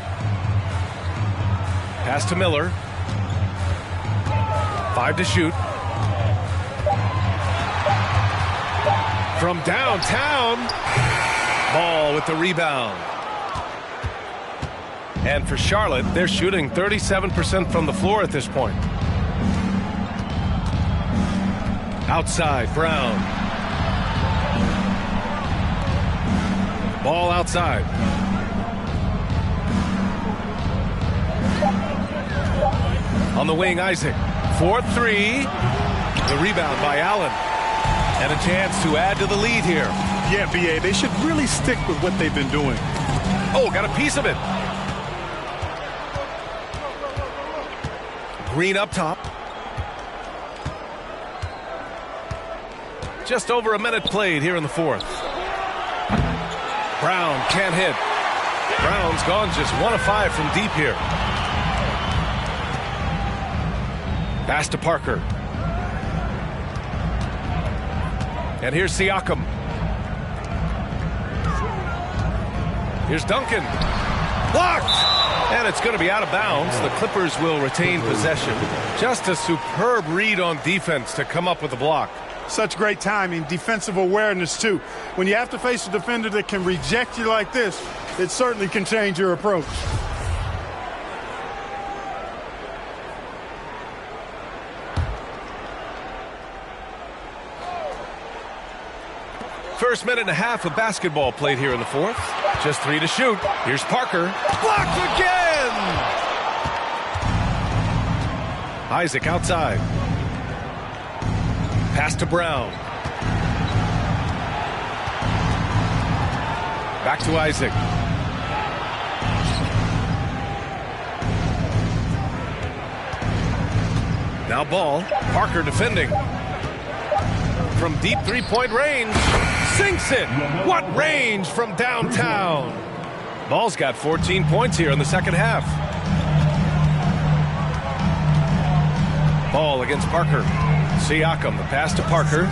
Pass to Miller. 5 to shoot. From downtown. Ball with the rebound. And for Charlotte, they're shooting 37% from the floor at this point. Outside, Brown. Ball outside. On the wing, Isaac. 4-3. The rebound by Allen. And a chance to add to the lead here. Yeah, BA, they should really stick with what they've been doing. Oh, got a piece of it. Green up top. Just over a minute played here in the 4th. Brown can't hit. Brown's gone just 1 of 5 from deep here. Pass to Parker. And here's Siakam. Here's Duncan. Blocked! And it's going to be out of bounds. The Clippers will retain possession. Just a superb read on defense to come up with a block. Such great timing, defensive awareness, too. When you have to face a defender that can reject you like this, it certainly can change your approach. First minute and a half of basketball played here in the 4th. Just 3 to shoot. Here's Parker. Blocked again! Isaac outside. Pass to Brown. Back to Isaac. Now Ball. Parker defending. From deep 3-point range. Sinks it. What range from downtown. Ball's got 14 points here in the second half. Ball against Parker. Siakam, the pass to Parker.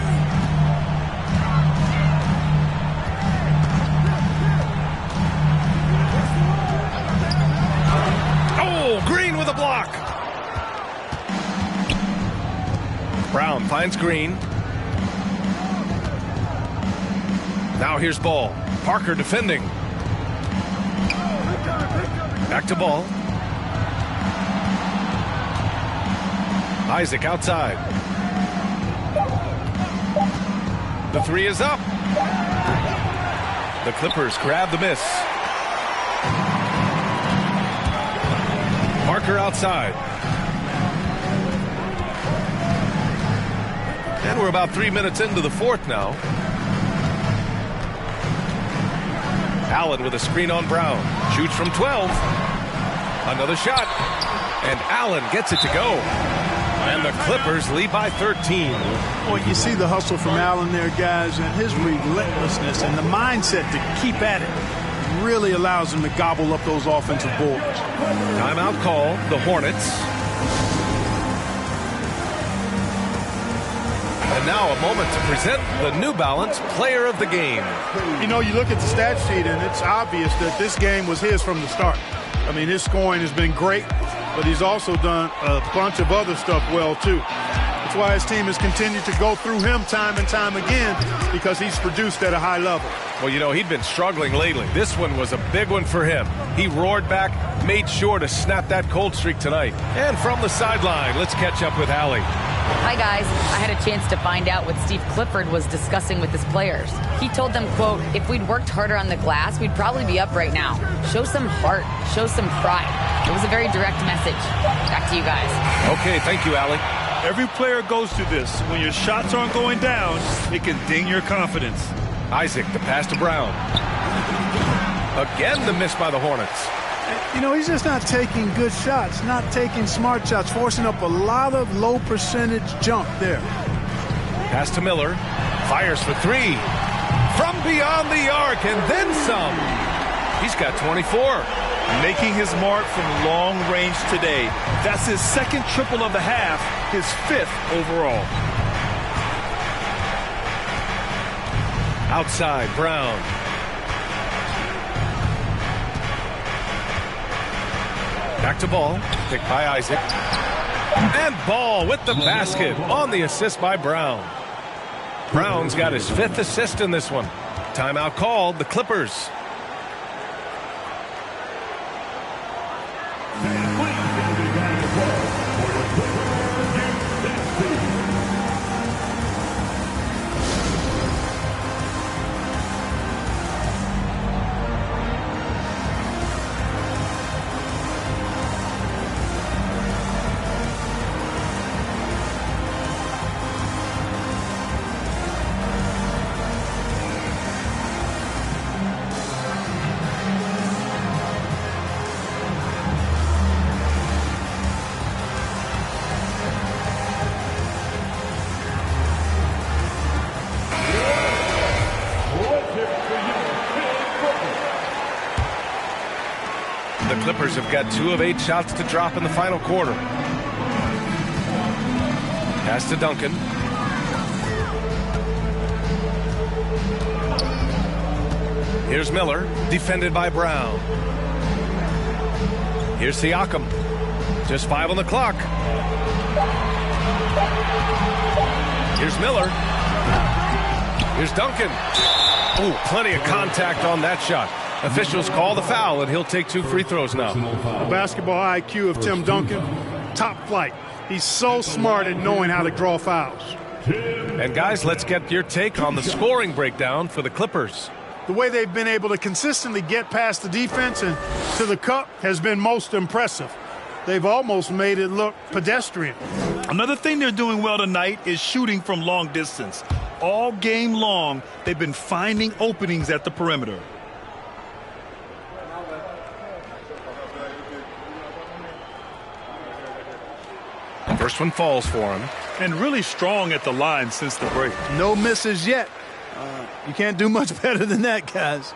Finds Green. Now here's Ball. Parker defending. Back to Ball. Isaac outside. The three is up. The Clippers grab the miss. Parker outside. And we're about 3 minutes into the fourth now. Allen with a screen on Brown. Shoots from 12. Another shot. And Allen gets it to go. And the Clippers lead by 13. Well, you see the hustle from Allen there, guys, and his relentlessness and the mindset to keep at it really allows him to gobble up those offensive boards. Timeout call, the Hornets. And now a moment to present the New Balance Player of the Game. You know, you look at the stat sheet, and it's obvious that this game was his from the start. I mean, his scoring has been great, but he's also done a bunch of other stuff well, too. That's why his team has continued to go through him time and time again, because he's produced at a high level. Well, you know, he'd been struggling lately. This one was a big one for him. He roared back, made sure to snap that cold streak tonight. And from the sideline, let's catch up with Allie. Hi, guys. I had a chance to find out what Steve Clifford was discussing with his players. He told them, quote, if we'd worked harder on the glass, we'd probably be up right now. Show some heart. Show some pride. It was a very direct message. Back to you guys. Okay, thank you, Allie. Every player goes through this. When your shots aren't going down, it can ding your confidence. Isaac, the pass to Brown. Again, the miss by the Hornets. You know, he's just not taking good shots, not taking smart shots, forcing up a lot of low percentage jump there. Pass to Miller. Fires for three. From beyond the arc and then some. He's got 24. Making his mark from long range today. That's his second triple of the half, his fifth overall. Outside, Brown. Back to Ball. Picked by Isaac. And Ball with the basket on the assist by Brown. Brown's got his fifth assist in this one. Timeout called, the Clippers. The Clippers have got 2 of 8 shots to drop in the final quarter. Pass to Duncan. Here's Miller, defended by Brown. Here's Siakam. Just 5 on the clock. Here's Miller. Here's Duncan. Ooh, plenty of contact on that shot. Officials call the foul, and he'll take 2 free throws now. The basketball IQ of Tim Duncan, top flight. He's so smart at knowing how to draw fouls. And guys, let's get your take on the scoring breakdown for the Clippers. The way they've been able to consistently get past the defense and to the cup has been most impressive. They've almost made it look pedestrian. Another thing they're doing well tonight is shooting from long distance. All game long, they've been finding openings at the perimeter. First one falls for him. And really strong at the line since the break. No misses yet. You can't do much better than that, guys.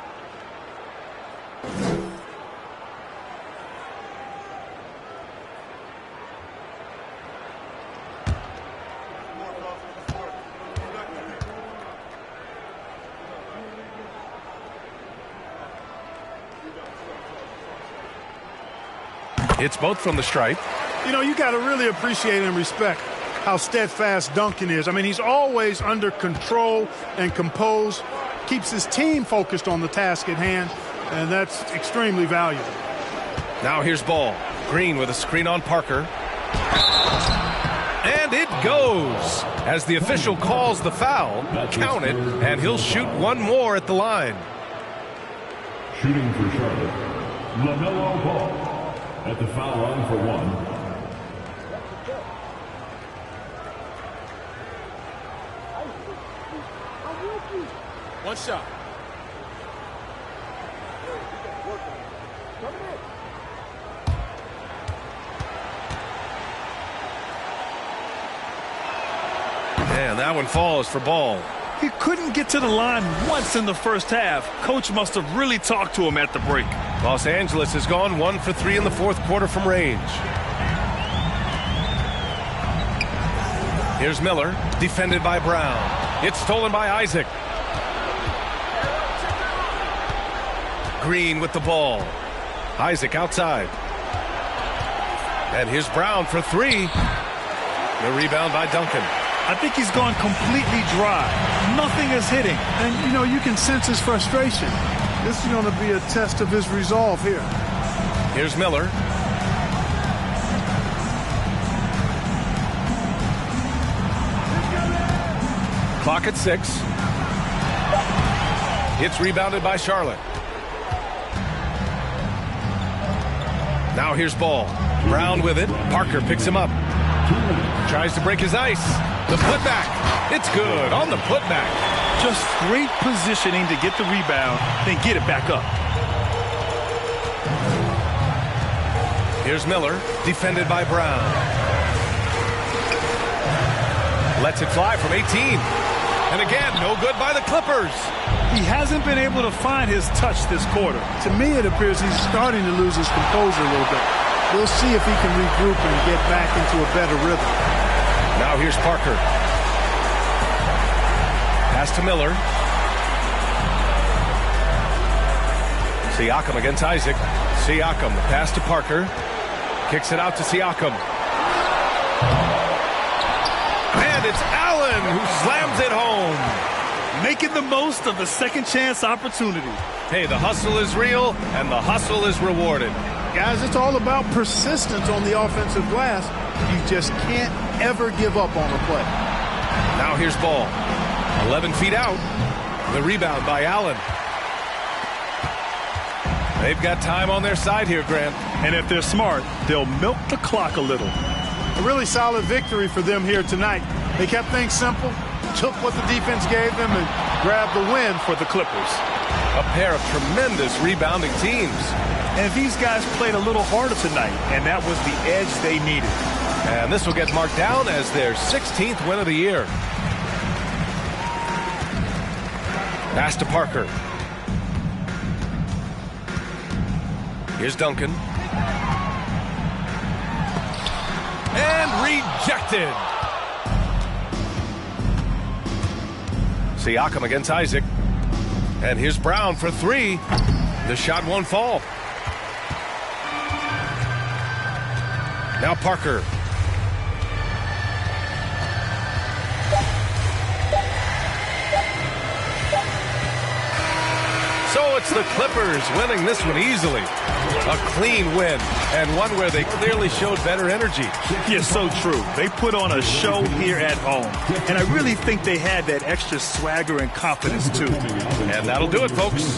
It's both from the stripe. You know, you got to really appreciate and respect how steadfast Duncan is. I mean, he's always under control and composed, keeps his team focused on the task at hand, and that's extremely valuable. Now here's Ball. Green with a screen on Parker. And it goes. As the official calls the foul, count it, and he'll shoot one more at the line. Shooting for Charlotte, LaMelo Ball at the foul line for one. One shot. And that one falls for Ball. He couldn't get to the line once in the first half. Coach must have really talked to him at the break. Los Angeles has gone 1 for 3 in the fourth quarter from range. Here's Miller, defended by Brown. It's stolen by Isaac. Green with the ball. Isaac outside. And here's Brown for 3. The rebound by Duncan. I think he's gone completely dry. Nothing is hitting. And, you know, you can sense his frustration. This is going to be a test of his resolve here. Here's Miller. Clock at 6. It's rebounded by Charlotte. Now here's Ball. Brown with it. Parker picks him up. Tries to break his ice. The putback. It's good on the putback. Just great positioning to get the rebound, then get it back up. Here's Miller, defended by Brown. Lets it fly from 18. And again, no good by the Clippers. He hasn't been able to find his touch this quarter. To me, it appears he's starting to lose his composure a little bit. We'll see if he can regroup and get back into a better rhythm. Now here's Parker. Pass to Miller. Siakam against Isaac. Siakam, pass to Parker. Kicks it out to Siakam. And it's Allen who slams it home. Making the most of the second chance opportunity. Hey, the hustle is real, and the hustle is rewarded. Guys, it's all about persistence on the offensive glass. You just can't ever give up on a play. Now here's Ball. 11 feet out. The rebound by Allen. They've got time on their side here, Grant. And if they're smart, they'll milk the clock a little. A really solid victory for them here tonight. They kept things simple, took what the defense gave them, and grabbed the win for the Clippers. A pair of tremendous rebounding teams. And these guys played a little harder tonight, and that was the edge they needed. And this will get marked down as their 16th win of the year. Pass to Parker. Here's Duncan. And rejected. Siakam against Isaac. And here's Brown for 3. The shot won't fall. Now Parker. So it's the Clippers winning this one easily. A clean win, and one where they clearly showed better energy. Yeah, so true. They put on a show here at home, and I really think they had that extra swagger and confidence, too. And that'll do it, folks.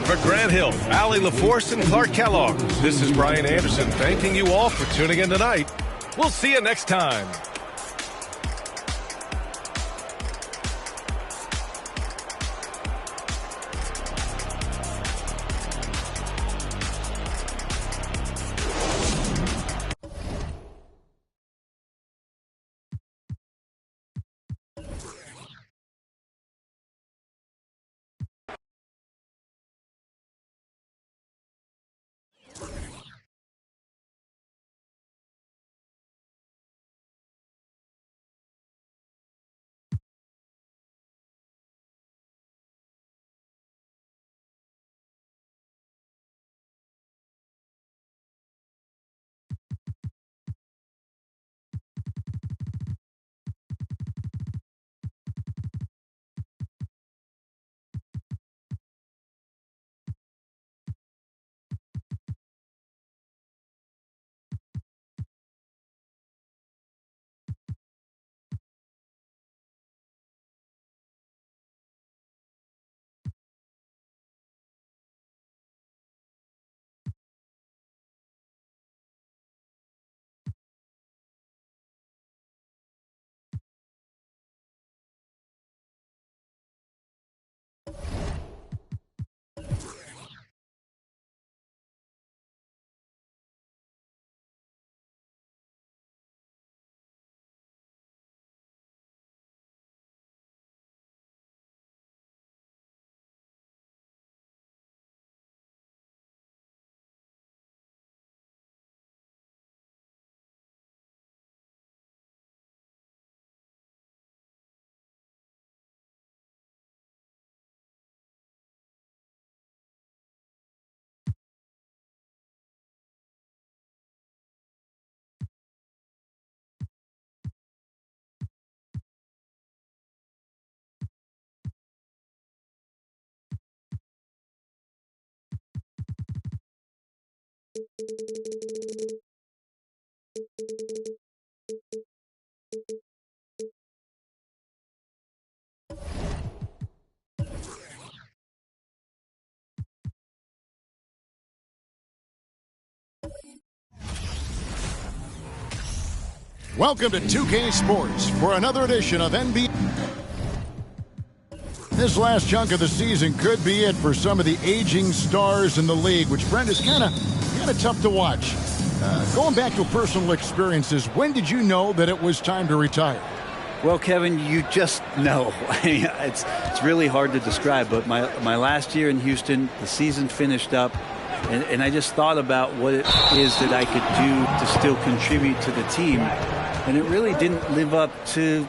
For Grant Hill, Allie LaForce, and Clark Kellogg, this is Brian Anderson thanking you all for tuning in tonight. We'll see you next time. Welcome to 2K Sports for another edition of NBA. This last chunk of the season could be it for some of the aging stars in the league, which, Brent, is kind of tough to watch. Going back to personal experiences, when did you know that it was time to retire? Well, Kevin, you just know. It's really hard to describe, but my last year in Houston, the season finished up, and I just thought about what it is that I could do to still contribute to the team, and it really didn't live up to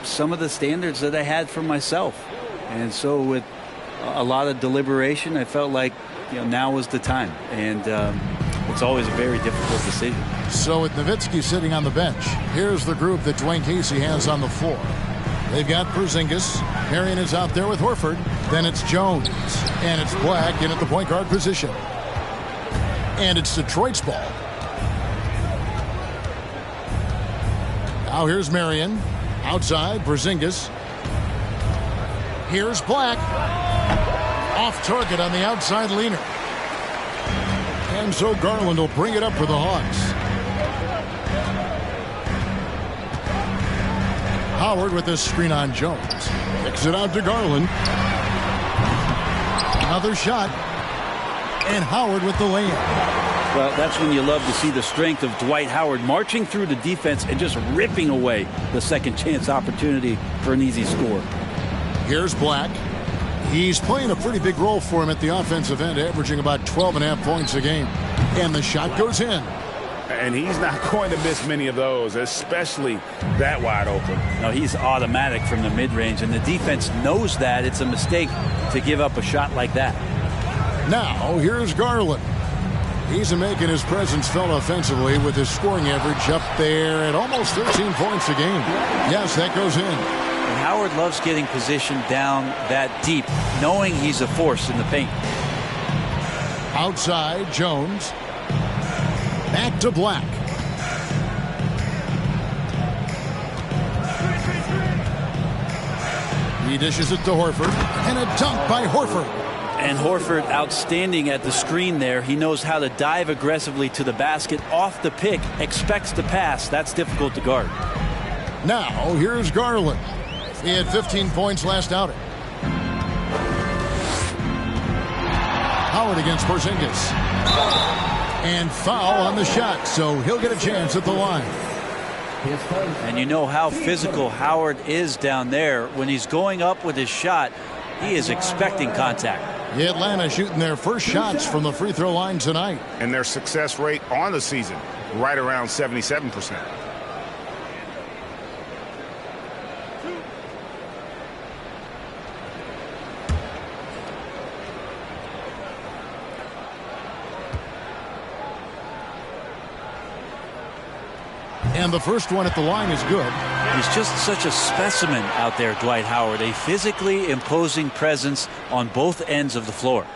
some of the standards that I had for myself. And so with a lot of deliberation, I felt like now was the time, and it's always a very difficult decision. So with Nowitzki sitting on the bench, here's the group that Dwayne Casey has on the floor. They've got Porzingis. Marion is out there with Horford. Then it's Jones. And it's Black in at the point guard position. And it's Detroit's ball. Now here's Marion. Outside, Porzingis. Here's Black. Off target on the outside leaner. And so Garland will bring it up for the Hawks. Howard with this screen on Jones. Kicks it out to Garland. Another shot. And Howard with the layup. Well, that's when you love to see the strength of Dwight Howard marching through the defense and just ripping away the second chance opportunity for an easy score. Here's Black. He's playing a pretty big role for him at the offensive end, averaging about 12.5 points a game. And the shot goes in. And he's not going to miss many of those, especially that wide open. No, he's automatic from the mid-range, and the defense knows that. It's a mistake to give up a shot like that. Now, here's Garland. He's making his presence felt offensively with his scoring average up there at almost 13 points a game. Yes, that goes in. And Howard loves getting positioned down that deep, knowing he's a force in the paint. Outside, Jones. Back to Black. He dishes it to Horford. And a dunk by Horford. And Horford outstanding at the screen there. He knows how to dive aggressively to the basket off the pick, expects the pass. That's difficult to guard. Now, here's Garland. He had 15 points last outing. Howard against Porzingis. And foul on the shot, so he'll get a chance at the line. And you know how physical Howard is down there. When he's going up with his shot, he is expecting contact. The Atlanta shooting their first shots from the free throw line tonight. And their success rate on the season, right around 77%. And the first one at the line is good. He's just such a specimen out there, Dwight Howard. A physically imposing presence on both ends of the floor.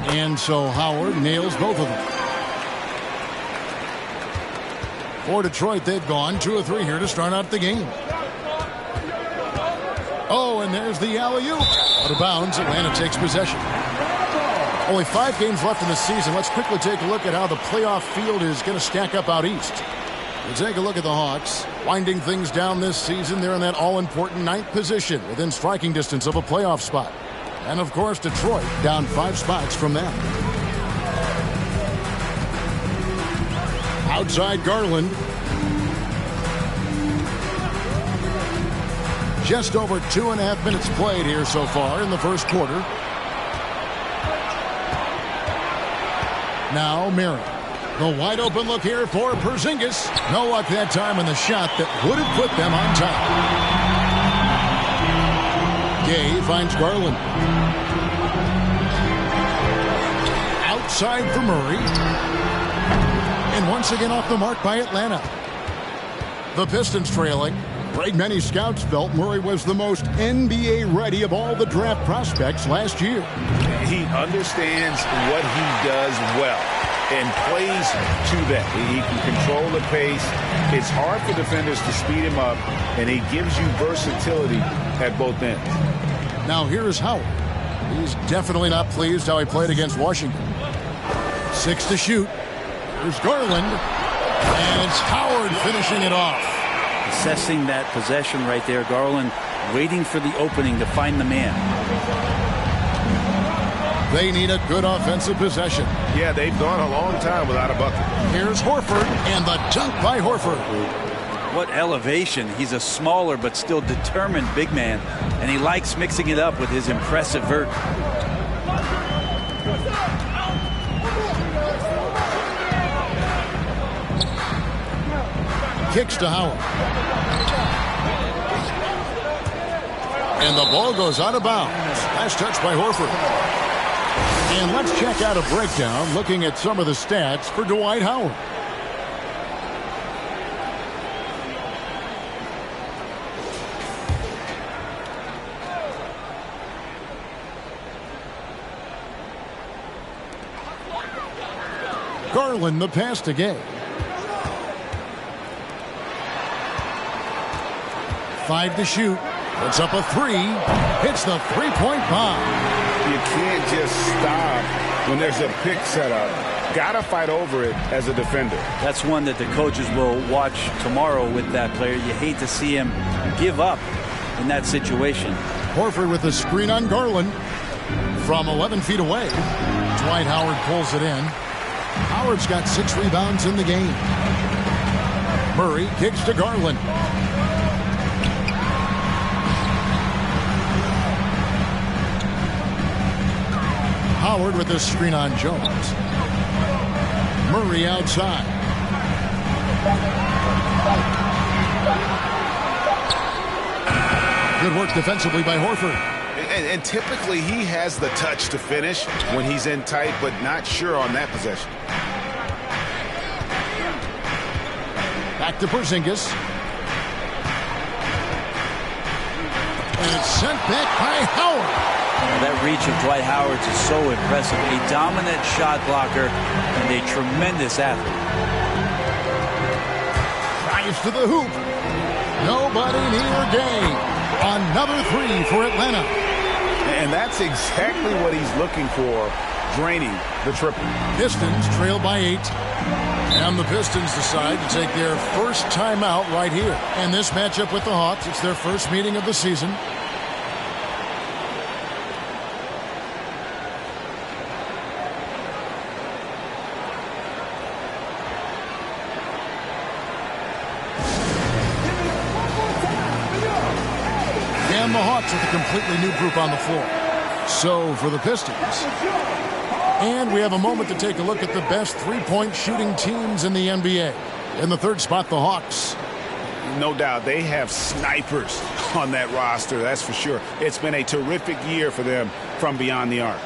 And so Howard nails both of them. For Detroit, they've gone 2 of 3 here to start out the game. Oh, and there's the alley-oop. Out of bounds, Atlanta takes possession. Only 5 games left in the season. Let's quickly take a look at how the playoff field is going to stack up out east. We'll take a look at the Hawks. Winding things down this season, they're in that all-important 9th position within striking distance of a playoff spot. And, of course, Detroit down 5 spots from that. Outside Garland. Just over 2.5 minutes played here so far in the first quarter. Now Marion. The wide open look here for Porzingis. No luck that time in the shot that would have put them on top. Gay finds Garland. Outside for Murray. And once again off the mark by Atlanta. The Pistons trailing. Many scouts felt Murray was the most NBA ready of all the draft prospects last year. He understands what he does well and plays to that. He can control the pace. It's hard for defenders to speed him up, and he gives you versatility at both ends. Now here's Howard. He's definitely not pleased how he played against Washington. 6 to shoot. Here's Garland. And it's Howard finishing it off. Assessing that possession right there. Garland waiting for the opening to find the man. They need a good offensive possession. Yeah, they've gone a long time without a bucket. Here's Horford, and the dunk by Horford. What elevation. He's a smaller but still determined big man, and he likes mixing it up with his impressive vert. Kicks to Howard. And the ball goes out of bounds. Last touch by Horford. And let's check out a breakdown looking at some of the stats for Dwight Howard. Garland the pass to Gay. 5 to shoot. Puts up a 3. Hits the three-point bomb. You can't just stop when there's a pick set up. Got to fight over it as a defender. That's one that the coaches will watch tomorrow with that player. You hate to see him give up in that situation. Horford with the screen on Garland from 11 feet away. Dwight Howard pulls it in. Howard's got 6 rebounds in the game. Murray kicks to Garland. Howard with the screen on Jones. Murray outside. Good work defensively by Horford. And typically he has the touch to finish when he's in tight, but not sure on that possession. Back to Porzingis. And it's sent back by Howard. That reach of Dwight Howard is so impressive. A dominant shot blocker and a tremendous athlete. Drives to the hoop. Nobody near Gay. Another 3 for Atlanta. And that's exactly what he's looking for, draining the triple. Pistons trail by 8. And the Pistons decide to take their first timeout right here. In this matchup with the Hawks, it's their first meeting of the season. And the Hawks with a completely new group on the floor. So for the Pistons. And we have a moment to take a look at the best three-point shooting teams in the NBA. In the third spot, the Hawks. No doubt they have snipers on that roster, that's for sure. It's been a terrific year for them from beyond the arc.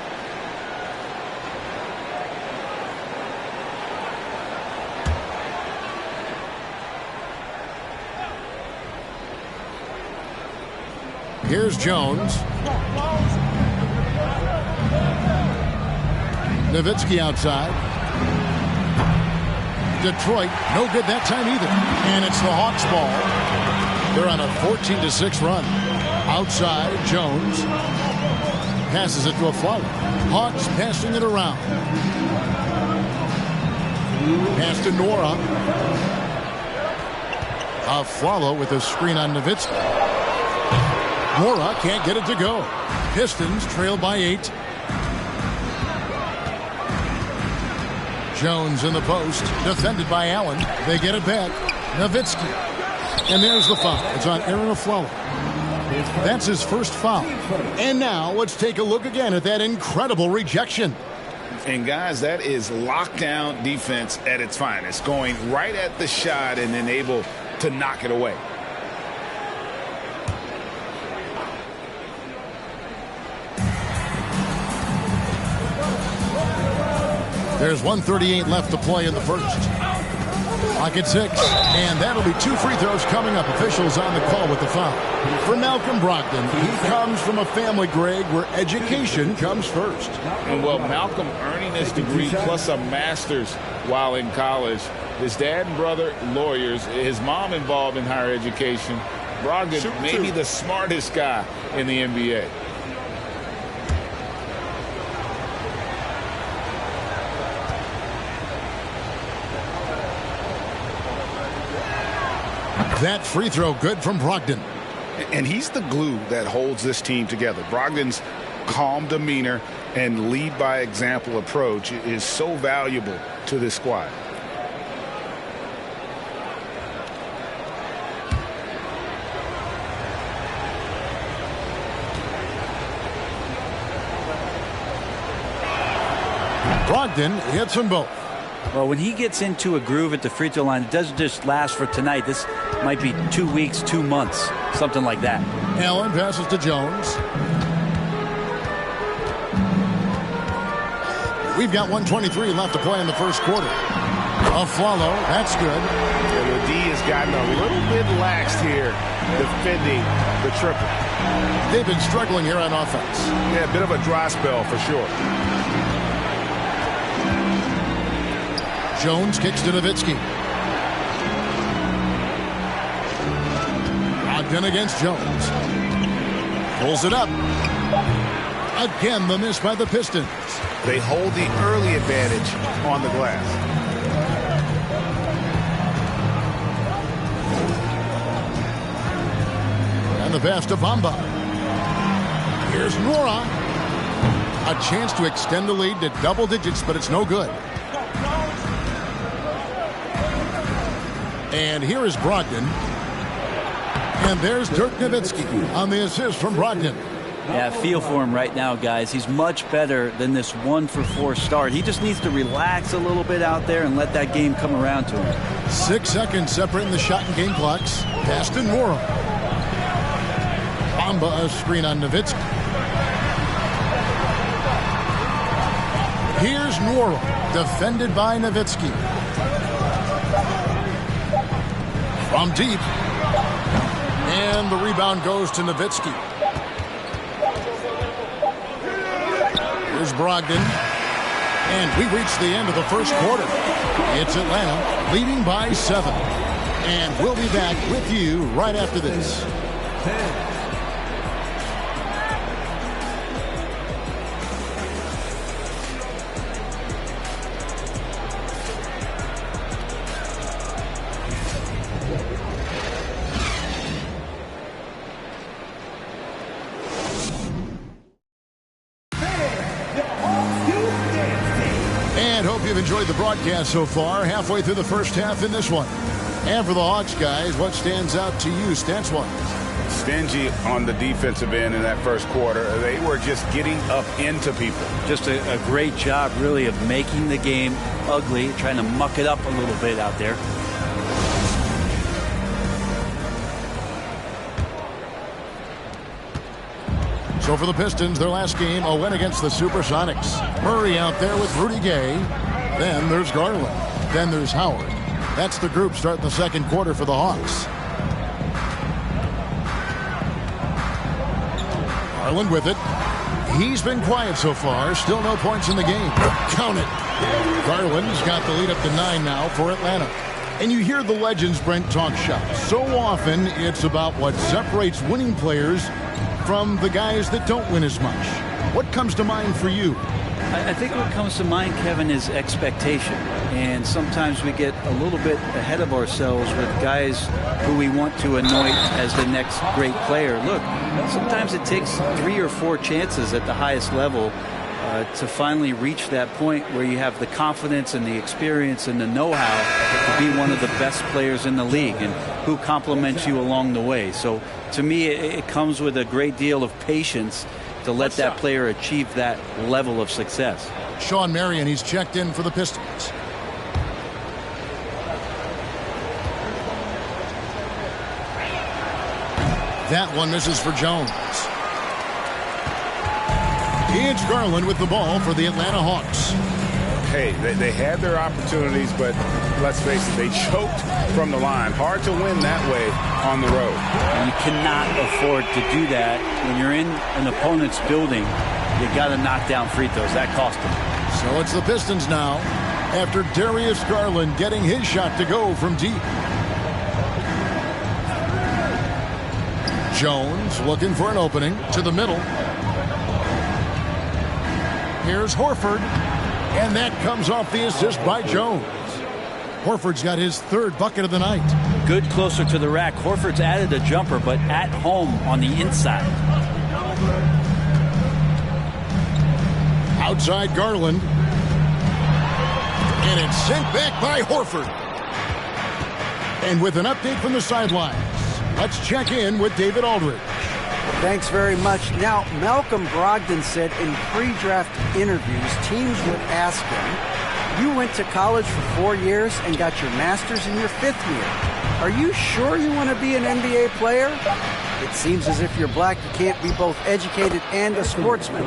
Here's Jones. Nowitzki outside. Detroit, no good that time either. And it's the Hawks ball. They're on a 14-6 run. Outside, Jones. Passes it to a Flower. Hawks passing it around. Pass to Nora. Aflalo with a screen on Nowitzki. Nora can't get it to go. Pistons trail by 8. Jones in the post, defended by Allen. They get it back. Nowitzki. And there's the foul. It's on Aaron Aflalo. That's his first foul. And now let's take a look again at that incredible rejection. And guys, that is lockdown defense at its finest. Going right at the shot and then able to knock it away. There's 1:38 left to play in the first. Clock at 6, and that'll be 2 free throws coming up. Officials on the call with the foul. For Malcolm Brogdon, he comes from a family, Greg, where education comes first. And well, Malcolm earning his degree plus a master's while in college. His dad and brother, lawyers. His mom involved in higher education. Brogdon, maybe the smartest guy in the NBA. That free throw good from Brogdon. And he's the glue that holds this team together. Brogdon's calm demeanor and lead by example approach is so valuable to this squad. Brogdon hits them both. Well, when he gets into a groove at the free throw line, it doesn't just last for tonight. This might be 2 weeks, 2 months, something like that. Allen passes to Jones. We've got 1:23 left to play in the first quarter. A follow, that's good. And the D has gotten a little bit laxed here defending the triple. They've been struggling here on offense. Yeah, a bit of a dry spell for sure. Jones kicks to Nowitzki. Brogdon against Jones. Pulls it up. Again, the miss by the Pistons. They hold the early advantage on the glass. And the pass to Bamba. Here's Nora. A chance to extend the lead to double digits, but it's no good. And here is Brogdon. And there's Dirk Nowitzki on the assist from Brogdon. Yeah, feel for him right now, guys. He's much better than this 1-for-4 start. He just needs to relax a little bit out there and let that game come around to him. 6 seconds separating the shot and game clocks. Pass to Nora. Bamba a screen on Nowitzki. Here's Nora, defended by Nowitzki. From deep. And the rebound goes to Nowitzki. Here's Brogdon. And we reach the end of the first quarter. It's Atlanta leading by 7. And we'll be back with you right after this. 10. You've enjoyed the broadcast so far, halfway through the first half in this one. And for the Hawks, guys, what stands out to you stats-wise? Stingy on the defensive end in that first quarter. They were just getting up into people. Just a great job, really, of making the game ugly, trying to muck it up a little bit out there. So for the Pistons, their last game, a win against the Supersonics. Murray out there with Rudy Gay. Then there's Garland. Then there's Howard. That's the group starting the second quarter for the Hawks. Garland with it. He's been quiet so far. Still no points in the game. Count it. Garland's got the lead up to 9 now for Atlanta. And you hear the legends, Brent, talk shop. So often it's about what separates winning players from the guys that don't win as much. What comes to mind for you? I think what comes to mind, Kevin, is expectation. And sometimes we get a little bit ahead of ourselves with guys who we want to anoint as the next great player. Look, sometimes it takes 3 or 4 chances at the highest level to finally reach that point where you have the confidence and the experience and the know-how to be one of the best players in the league and who compliments you along the way. So to me, it comes with a great deal of patience to let that player achieve that level of success. Sean Marion, he's checked in for the Pistons. That one misses for Jones. It's Garland with the ball for the Atlanta Hawks. Hey, they had their opportunities, but let's face it, they choked from the line. Hard to win that way on the road. And you cannot afford to do that when you're in an opponent's building. You got to knock down free throws. That cost them. So it's the Pistons now, after Darius Garland getting his shot to go from deep. Jones looking for an opening to the middle. Here's Horford, and that comes off the assist by Jones. Horford's got his third bucket of the night. Good closer to the rack. Horford's added a jumper, but at home on the inside. Outside Garland. And it's sent back by Horford. And with an update from the sidelines, let's check in with David Aldridge. Thanks very much. Now, Malcolm Brogdon said in pre-draft interviews, teams would ask him, you went to college for 4 years and got your master's in your 5th year. Are you sure you want to be an NBA player? It seems as if you're black, you can't be both educated and a sportsman.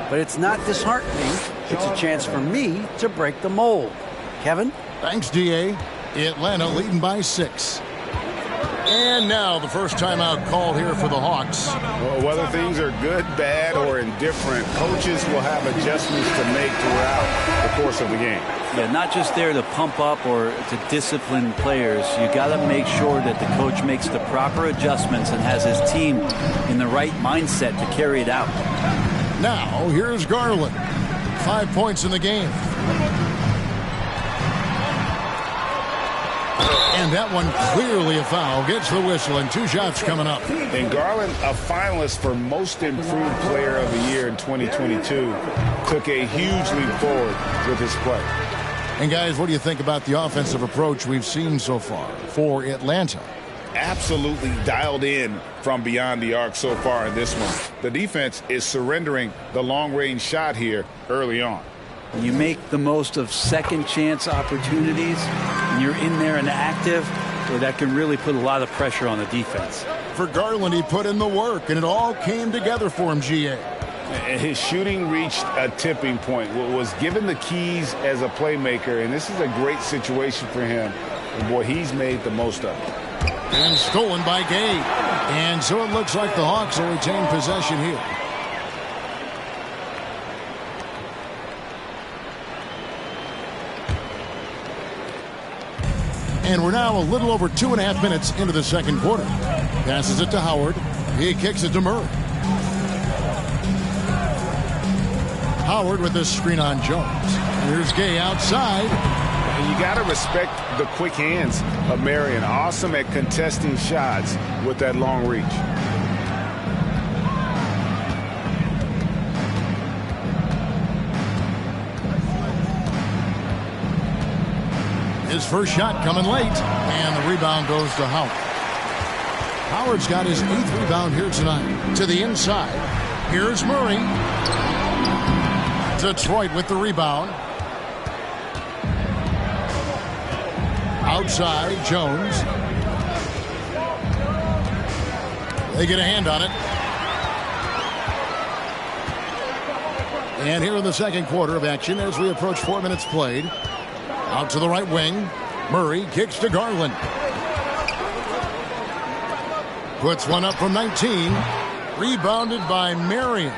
But it's not disheartening. It's a chance for me to break the mold. Kevin? Thanks, D.A. Atlanta leading by 6. And now the first timeout call here for the Hawks. Well, whether things are good, bad, or indifferent, coaches will have adjustments to make throughout the course of the game. Yeah, not just there to pump up or to discipline players. You got to make sure that the coach makes the proper adjustments and has his team in the right mindset to carry it out. Now, here's Garland. 5 points in the game. And that one clearly a foul. Gets the whistle, and 2 shots coming up. And Garland, a finalist for Most Improved Player of the Year in 2022, took a huge leap forward with his play. And guys, what do you think about the offensive approach we've seen so far for Atlanta? Absolutely dialed in from beyond the arc so far in this one. The defense is surrendering the long-range shot here early on. You make the most of second chance opportunities, and you're in there and active, where that can really put a lot of pressure on the defense. For Garland, he put in the work, and it all came together for him, G.A. His shooting reached a tipping point, was given the keys as a playmaker, and this is a great situation for him. And boy, he's made the most of it. And stolen by Gay. And so it looks like the Hawks will retain possession here. And we're now a little over 2.5 minutes into the second quarter. Passes it to Howard. He kicks it to Murray. Howard with this screen on Jones. Here's Gay outside. And you got to respect the quick hands of Marion. Awesome at contesting shots with that long reach. His first shot coming late, and the rebound goes to Howard. Howard's got his 8th rebound here tonight. To the inside. Here's Murray. Detroit with the rebound. Outside, Jones. They get a hand on it. And here in the second quarter of action as we approach 4 minutes played. Out to the right wing. Murray kicks to Garland. Puts one up from 19. Rebounded by Marion.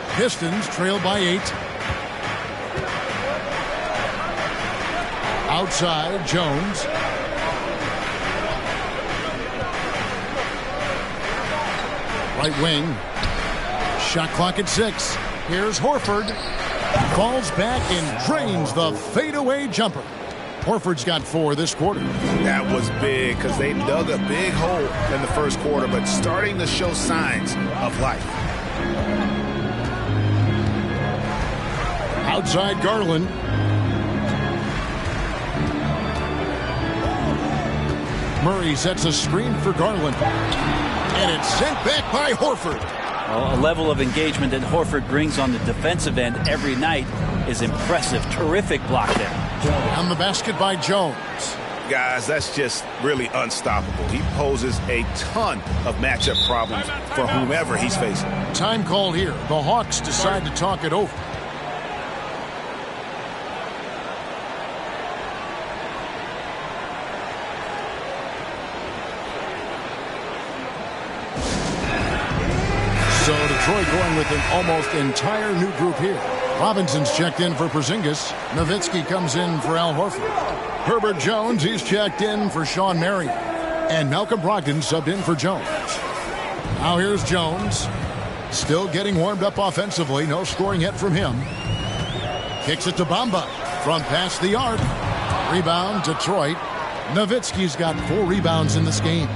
Pistons trail by 8. Outside, Jones. Right wing. Shot clock at 6. Here's Horford. Falls back and drains the fadeaway jumper. Horford's got 4 this quarter. That was big because they dug a big hole in the first quarter, but starting to show signs of life. Outside Garland. Murray sets a screen for Garland. And it's sent back by Horford. Well, a level of engagement that Horford brings on the defensive end every night is impressive. Terrific block there. On the basket by Jones. Guys, that's just really unstoppable. He poses a ton of matchup problems for whomever he's facing. Time call here. The Hawks decide to talk it over. Detroit going with an almost entire new group here. Robinson's checked in for Porzingis. Nowitzki comes in for Al Horford. Herbert Jones, he's checked in for Sean Marion. And Malcolm Brogdon subbed in for Jones. Now here's Jones. Still getting warmed up offensively. No scoring yet from him. Kicks it to Bamba from past the arc. Rebound, Detroit. Nowitzki's got 4 rebounds in this game.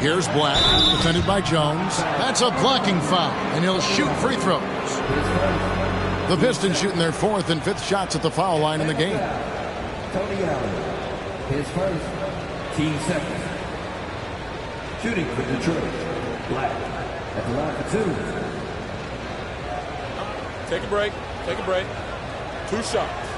Here's Black, defended by Jones. That's a blocking foul, and he'll shoot free throws. The Pistons shooting their 4th and 5th shots at the foul line in the game. Tony Allen, his first, team second. Shooting for Detroit, Black at the line for 2. Take a break. Take a break. 2 shots.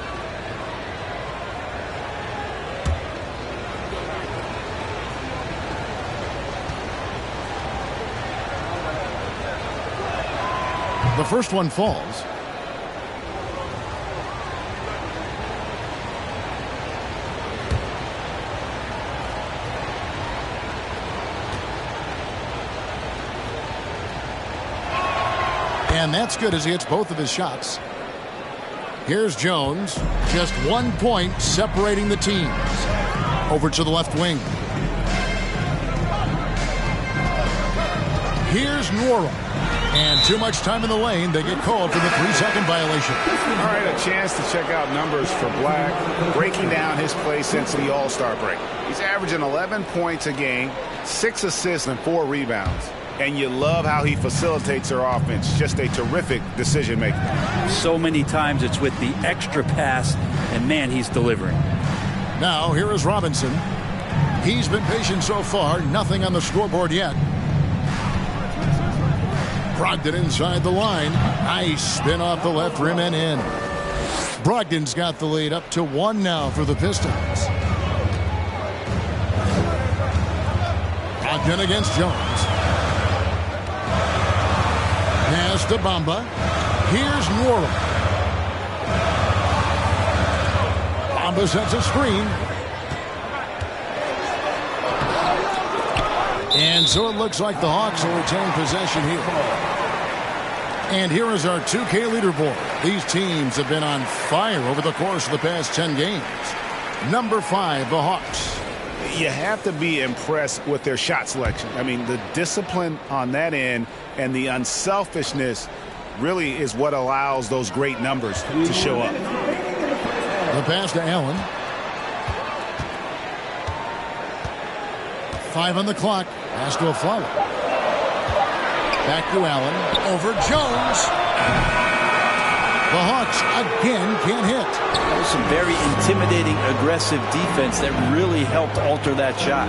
The first one falls. And that's good as he hits both of his shots. Here's Jones. Just 1 point separating the teams. Over to the left wing. Here's Nwora. And too much time in the lane. They get called for the 3-second violation. All right, a chance to check out numbers for Black. Breaking down his play since the All-Star break. He's averaging 11 points a game, 6 assists, and 4 rebounds. And you love how he facilitates their offense. Just a terrific decision maker. So many times it's with the extra pass, and man, he's delivering. Now, here is Robinson. He's been patient so far. Nothing on the scoreboard yet. Brogdon inside the line. Nice spin off the left rim and in. Brogdon's got the lead up to 1 now for the Pistons. Brogdon against Jones. Pass to Bamba. Here's Nwora. Bamba sets a screen. And so it looks like the Hawks will retain possession here. And here is our 2K leaderboard. These teams have been on fire over the course of the past 10 games. Number 5, the Hawks. You have to be impressed with their shot selection. I mean, the discipline on that end and the unselfishness really is what allows those great numbers to show up. The pass to Allen. 5 on the clock. Pass to a Flower. Back to Allen. Over Jones. The Hawks again can't hit. That was some very intimidating, aggressive defense that really helped alter that shot.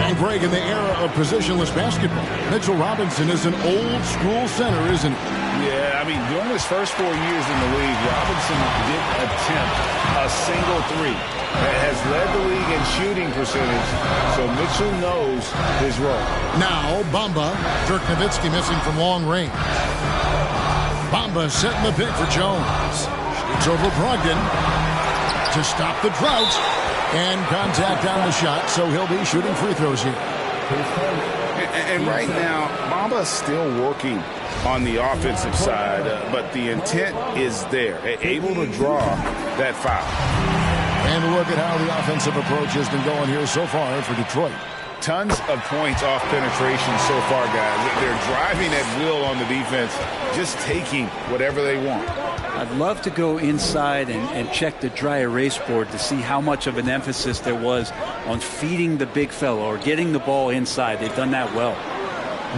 And Greg, in the era of positionless basketball, Mitchell Robinson is an old school center, isn't he? Yeah, I mean, during his first 4 years in the league, Robinson didn't attempt a single 3. Has led the league in shooting percentage, so Mitchell knows his role. Now, Bamba. Dirk Nowitzki missing from long range. Bamba setting the pick for Jones. Shoots over Brogdon to stop the drought. And contact on the shot, so he'll be shooting free throws here. And right now, Bamba's still working on the offensive side, but the intent is there, able to draw that foul. And look at how the offensive approach has been going here so far for Detroit. Tons of points off penetration so far, guys. They're driving at will on the defense, just taking whatever they want. I'd love to go inside and check the dry erase board to see how much of an emphasis there was on feeding the big fella or getting the ball inside. They've done that well.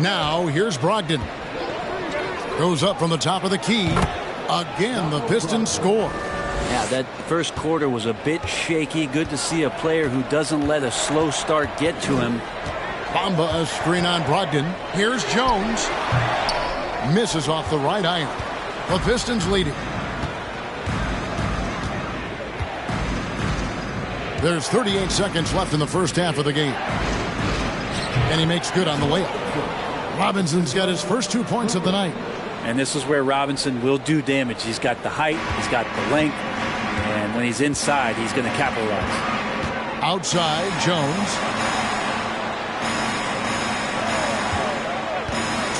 Now, here's Brogdon. Goes up from the top of the key. Again, the Pistons score. Yeah, that first quarter was a bit shaky. Good to see a player who doesn't let a slow start get to him. Bamba, a screen on Brogdon. Here's Jones. Misses off the right iron. The Pistons leading. There's 38 seconds left in the first half of the game. And he makes good on the layup. Robinson's got his first 2 points of the night. And this is where Robinson will do damage. He's got the height, he's got the length, and when he's inside, he's going to capitalize. Outside, Jones.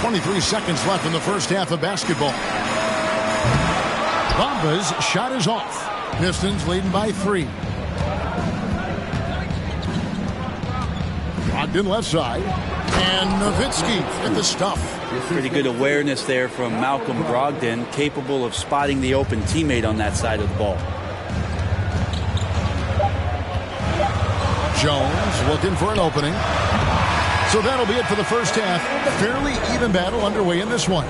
23 seconds left in the first half of basketball. Bamba's shot is off. Pistons leading by 3. Brogdon left side. And Nowitzki at the stuff. Pretty good awareness there from Malcolm Brogdon, capable of spotting the open teammate on that side of the ball. Jones looking for an opening. So that'll be it for the first half. Fairly even battle underway in this one.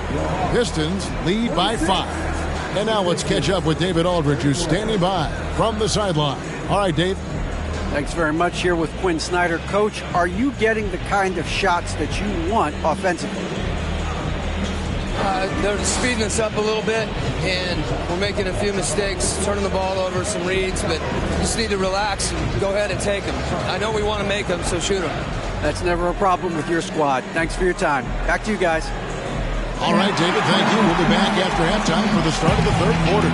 Pistons lead by 5. And now let's catch up with David Aldridge, who's standing by from the sideline. All right, Dave. Thanks very much. Here with Quinn Snyder. Coach, are you getting the kind of shots that you want offensively? They're speeding us up a little bit, and we're making a few mistakes, turning the ball over, some reads, but you just need to relax and go ahead and take them. I know we want to make them, so shoot them. That's never a problem with your squad. Thanks for your time. Back to you guys. All right, David, thank you. We'll be back after halftime for the start of the third quarter.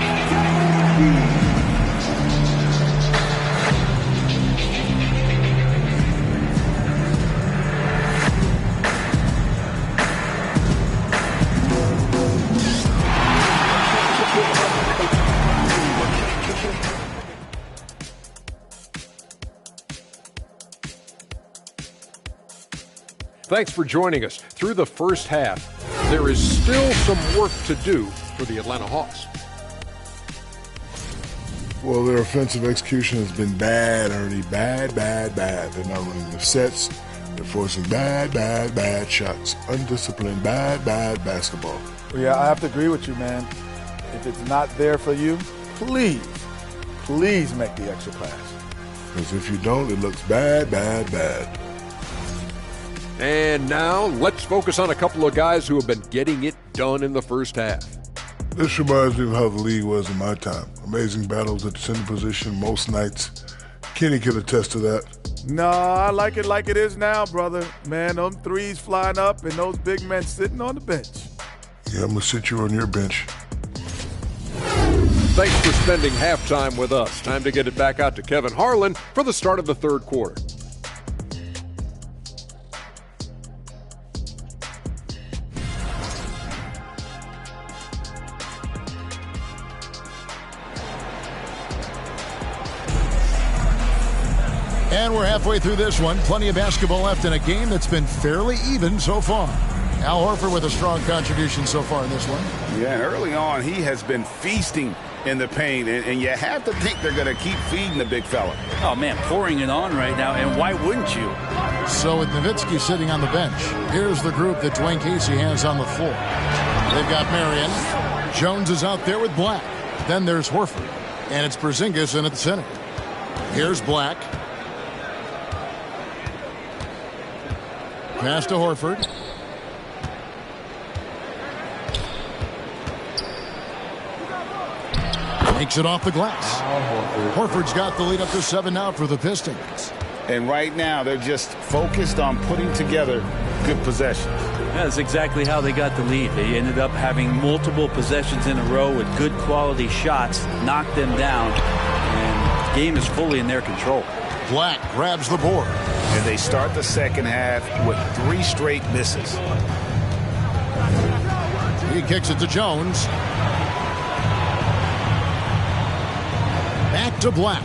Thanks for joining us. Through the first half, there is still some work to do for the Atlanta Hawks. Well, their offensive execution has been bad, Ernie. Bad. They're not running the sets. They're forcing bad shots. Undisciplined, bad basketball. Well, yeah, I have to agree with you, man. If it's not there for you, please make the extra pass. Because if you don't, it looks bad. And now, let's focus on a couple of guys who have been getting it done in the first half. This reminds me of how the league was in my time. Amazing battles at the center position most nights. Kenny could attest to that. No, I like it like it is now, brother. Man, them threes flying up and those big men sitting on the bench. Yeah, I'm going to sit you on your bench. Thanks for spending halftime with us. Time to get it back out to Kevin Harlan for the start of the third quarter. And we're halfway through this one. Plenty of basketball left in a game that's been fairly even so far. Al Horford with a strong contribution so far in this one. Yeah, and early on, he has been feasting in the paint, and you have to think they're going to keep feeding the big fella. Oh, man, pouring it on right now, and why wouldn't you? So with Nowitzki sitting on the bench, here's the group that Dwayne Casey has on the floor. They've got Marion. Jones is out there with Black. Then there's Horford, and it's Porzingis in at the center. Here's Black. Pass to Horford. Takes it off the glass. Horford's got the lead up to 7 now for the Pistons. And right now, they're just focused on putting together good possessions. Yeah, that's exactly how they got the lead. They ended up having multiple possessions in a row with good quality shots, knocked them down, and the game is fully in their control. Black grabs the board. And they start the second half with 3 straight misses. He kicks it to Jones. Back to Black.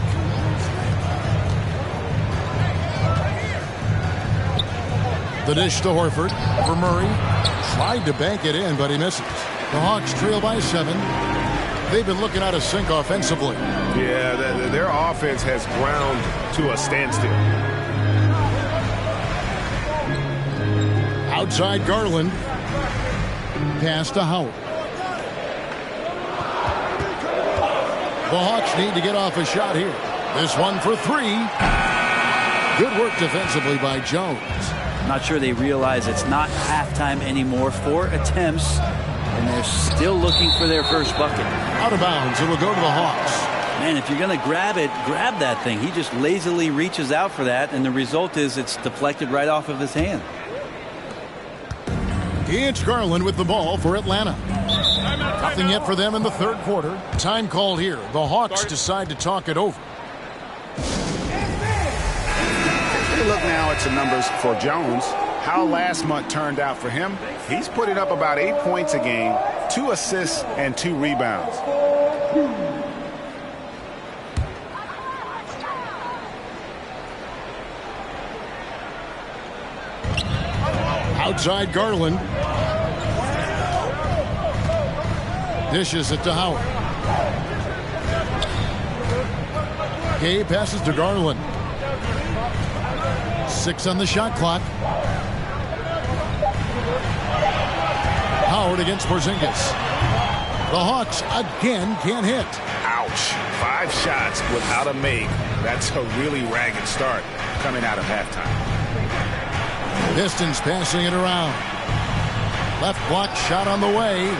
The dish to Horford for Murray. Tried to bank it in, but he misses. The Hawks trail by 7. They've been looking out of sync offensively. Yeah, their offense has ground to a standstill. Outside Garland. Pass to Howard. The Hawks need to get off a shot here. This one for 3. Good work defensively by Jones. Not sure they realize it's not halftime anymore. 4 attempts, and they're still looking for their first bucket. Out of bounds, it will go to the Hawks. Man, if you're going to grab it, grab that thing. He just lazily reaches out for that, and the result is it's deflected right off of his hand. It's Garland with the ball for Atlanta. Nothing yet for them in the third quarter. Time called here. The Hawks decide to talk it over. Take a look now at some numbers for Jones. how last month turned out for him. He's putting up about 8 points a game, 2 assists, and 2 rebounds. Outside Garland. Dishes it to Howard. Gay passes to Garland. 6 on the shot clock. Howard against Porzingis. The Hawks again can't hit. Ouch. 5 shots without a make. That's a really ragged start coming out of halftime. Pistons passing it around. Left block shot on the way.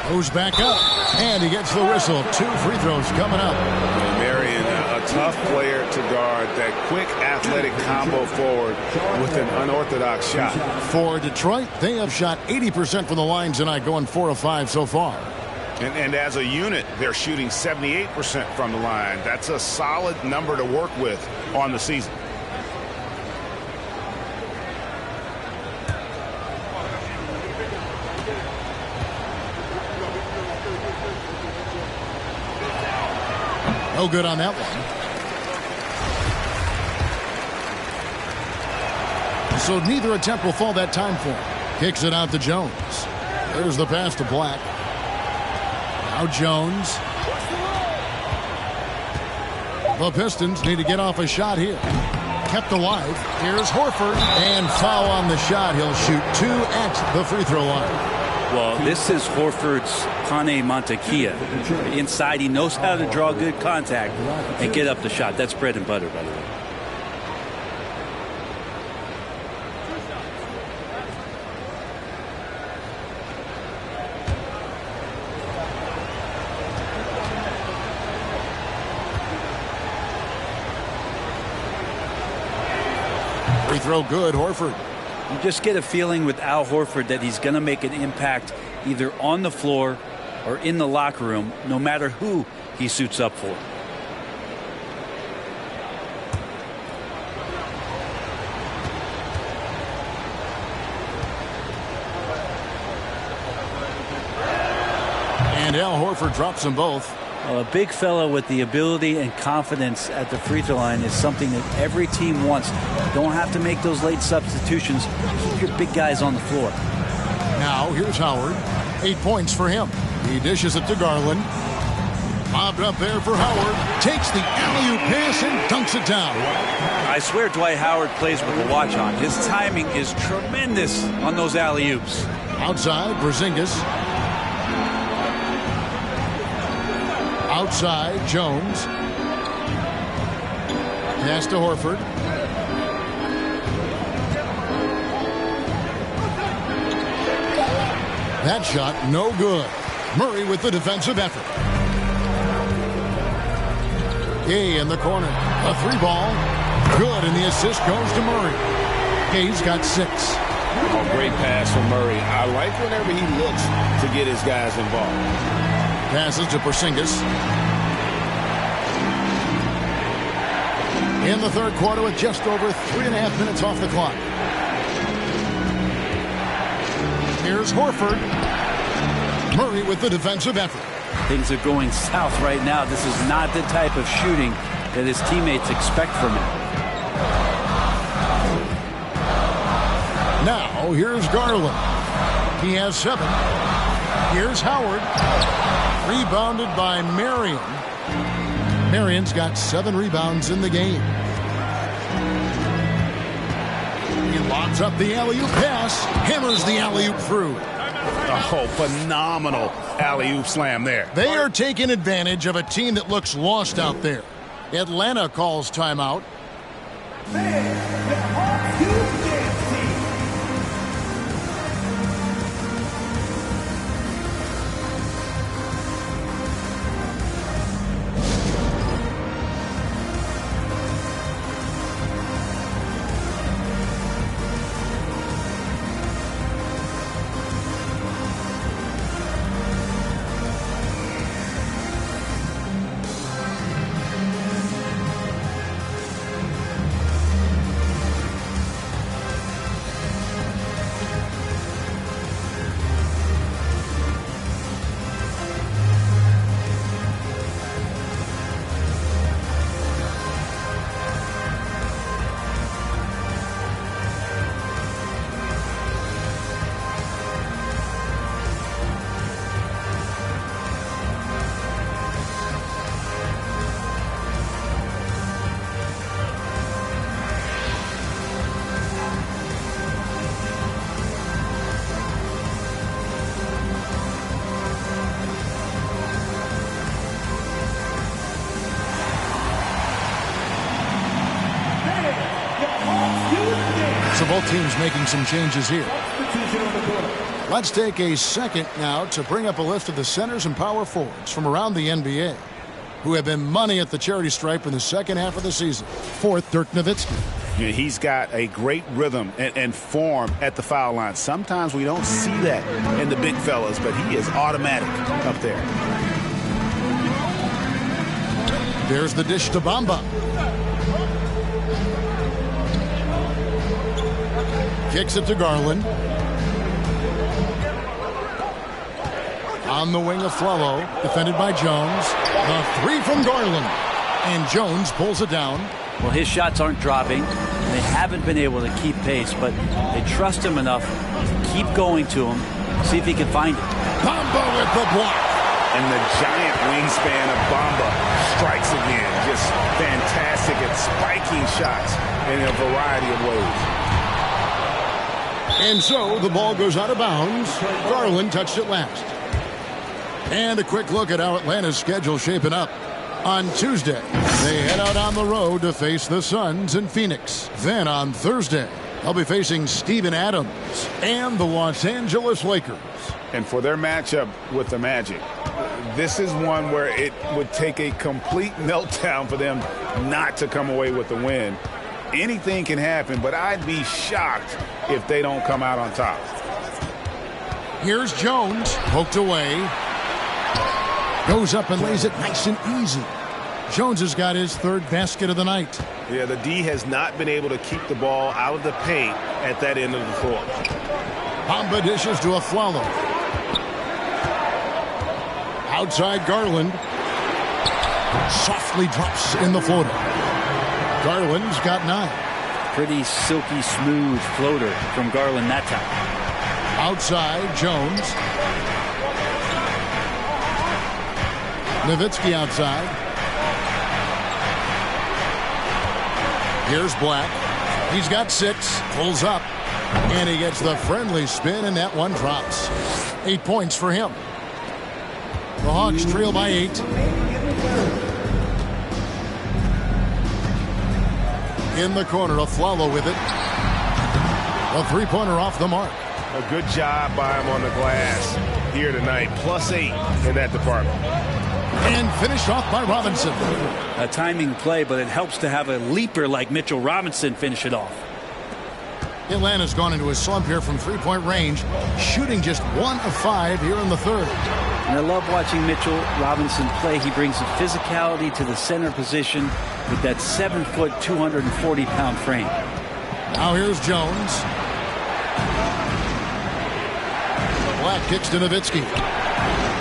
Goes back up. And he gets the whistle. 2 free throws coming up. Marion, a tough player to guard. That quick athletic combo forward with an unorthodox shot. For Detroit, they have shot 80% from the line tonight, going 4 of 5 so far. And as a unit, they're shooting 78% from the line. That's a solid number to work with on the season. No good on that one. So neither attempt will fall that time for him. Kicks it out to Jones. There's the pass to Black. Now Jones. The Pistons need to get off a shot here. Kept alive. Here's Horford. And foul on the shot. He'll shoot 2 at the free throw line. Well, this is Horford's Pane Montekia. Inside, he knows how to draw good contact and get up the shot. That's bread and butter, by the way. Free throw good, Horford. You just get a feeling with Al Horford that he's going to make an impact either on the floor or in the locker room, no matter who he suits up for. And Al Horford drops them both. Well, a big fella with the ability and confidence at the free throw line is something that every team wants. Don't have to make those late substitutions. Keep your big guys on the floor. Now here's Howard. 8 points for him. He dishes it to Garland. Bobbed up there for Howard. Takes the alley-oop pass and dunks it down. I swear Dwight Howard plays with the watch on. His timing is tremendous on those alley-oops. Outside, Porzingis. Outside, Jones. Pass to Horford. That shot, no good. Murray with the defensive effort. Gay in the corner. A 3-ball. Good, and the assist goes to Murray. Gay's got 6. Oh, great pass from Murray. I like whenever he looks to get his guys involved. Passes to Porzingis. In the third quarter with just over 3.5 minutes off the clock. Here's Horford. Murray with the defensive effort. Things are going south right now. This is not the type of shooting that his teammates expect from him. Now, here's Garland. He has 7. Here's Howard. Rebounded by Marion. Marion's got 7 rebounds in the game. He lobs up the alley-oop pass. Hammers the alley-oop through. Oh, phenomenal alley-oop slam there. They are taking advantage of a team that looks lost out there. Atlanta calls timeout. both teams making some changes here. Let's take a second now to bring up a list of the centers and power forwards from around the NBA who have been money at the charity stripe in the second half of the season. Fourth, Dirk Nowitzki. He's got a great rhythm and form at the foul line. Sometimes we don't see that in the big fellas, but he is automatic up there. There's the dish to Bamba. Kicks it to Garland. On the wing of Flalo, defended by Jones. The three from Garland. And Jones pulls it down. Well, his shots aren't dropping. They haven't been able to keep pace, but they trust him enough to keep going to him, see if he can find it. Bamba with the block. And the giant wingspan of Bamba strikes again. Just fantastic at spiking shots in a variety of ways. And so the ball goes out of bounds. Garland touched it last. And a quick look at how Atlanta's schedule shaping up. On Tuesday, they head out on the road to face the Suns in Phoenix. Then on Thursday, they'll be facing Steven Adams and the Los Angeles Lakers. And for their matchup with the Magic, this is one where it would take a complete meltdown for them not to come away with the win. Anything can happen, but I'd be shocked if they don't come out on top. Here's Jones, poked away. Goes up and lays it nice and easy. Jones has got his third basket of the night. Yeah, the D has not been able to keep the ball out of the paint at that end of the floor. Bamba dishes to a Flalo. Outside Garland. Softly drops in the floater. Garland's got 9. Pretty silky smooth floater from Garland that time. Outside Jones. Nowitzki outside. Here's Black. He's got 6. Pulls up. And he gets the friendly spin, and that one drops. 8 points for him. The Hawks trail by 8. In the corner, a Flalo with it. A three-pointer off the mark. A good job by him on the glass here tonight. +8 in that department. And finished off by Robinson. A timing play, but it helps to have a leaper like Mitchell Robinson finish it off. Atlanta's gone into a slump here from three-point range, shooting just 1 of 5 here in the third. And I love watching Mitchell Robinson play. He brings the physicality to the center position with that 7-foot, 240-pound frame. Now here's Jones. Black kicks to Nowitzki.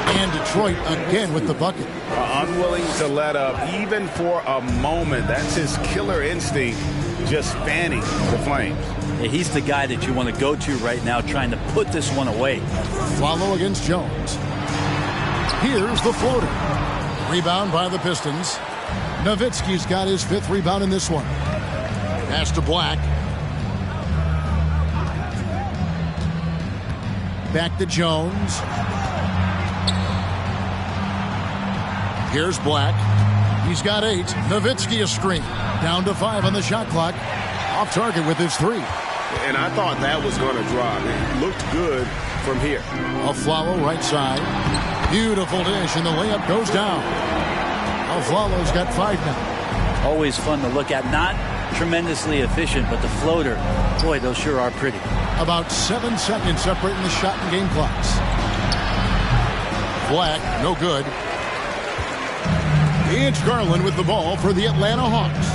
And Detroit again with the bucket. Unwilling to let up even for a moment. That's his killer instinct, just fanning the flames. Yeah, he's the guy that you want to go to right now, trying to put this one away. Follow against Jones. Here's the floater. Rebound by the Pistons. Nowitzki's got his 5th rebound in this one. Pass to Black. Back to Jones. Here's Black. He's got 8. Nowitzki a screen. Down to 5 on the shot clock. Off target with his 3. And I thought that was going to drop. It looked good from here. A Flalo right side. Beautiful dish, and the layup goes down. Flalo's got 5 now. Always fun to look at. Not tremendously efficient, but the floater, boy, those sure are pretty. About 7 seconds separating the shot and game clocks. Black, no good. It's Garland with the ball for the Atlanta Hawks.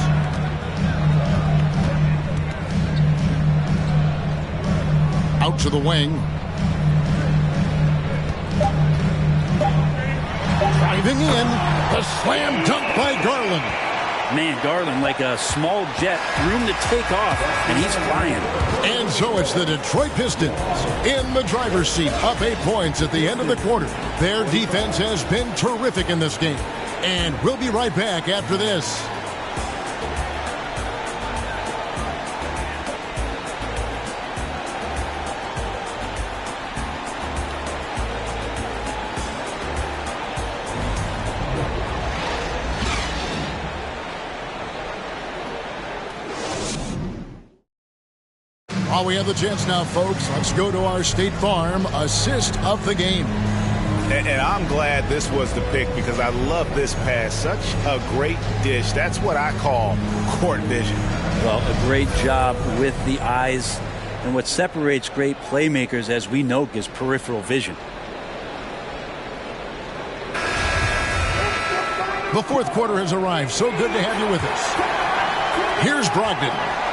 Out to the wing. Driving in. The slam dunk by Garland. Man, Garland, like a small jet, room to take off, and he's flying. And so it's the Detroit Pistons in the driver's seat, up 8 points at the end of the quarter. Their defense has been terrific in this game. And we'll be right back after this. While we have the chance now, folks, let's go to our State Farm assist of the game. And I'm glad this was the pick because I love this pass. Such a great dish. That's what I call court vision. Well, a great job with the eyes. And what separates great playmakers, as we know, is peripheral vision. The fourth quarter has arrived. So good to have you with us. Here's Brogdon.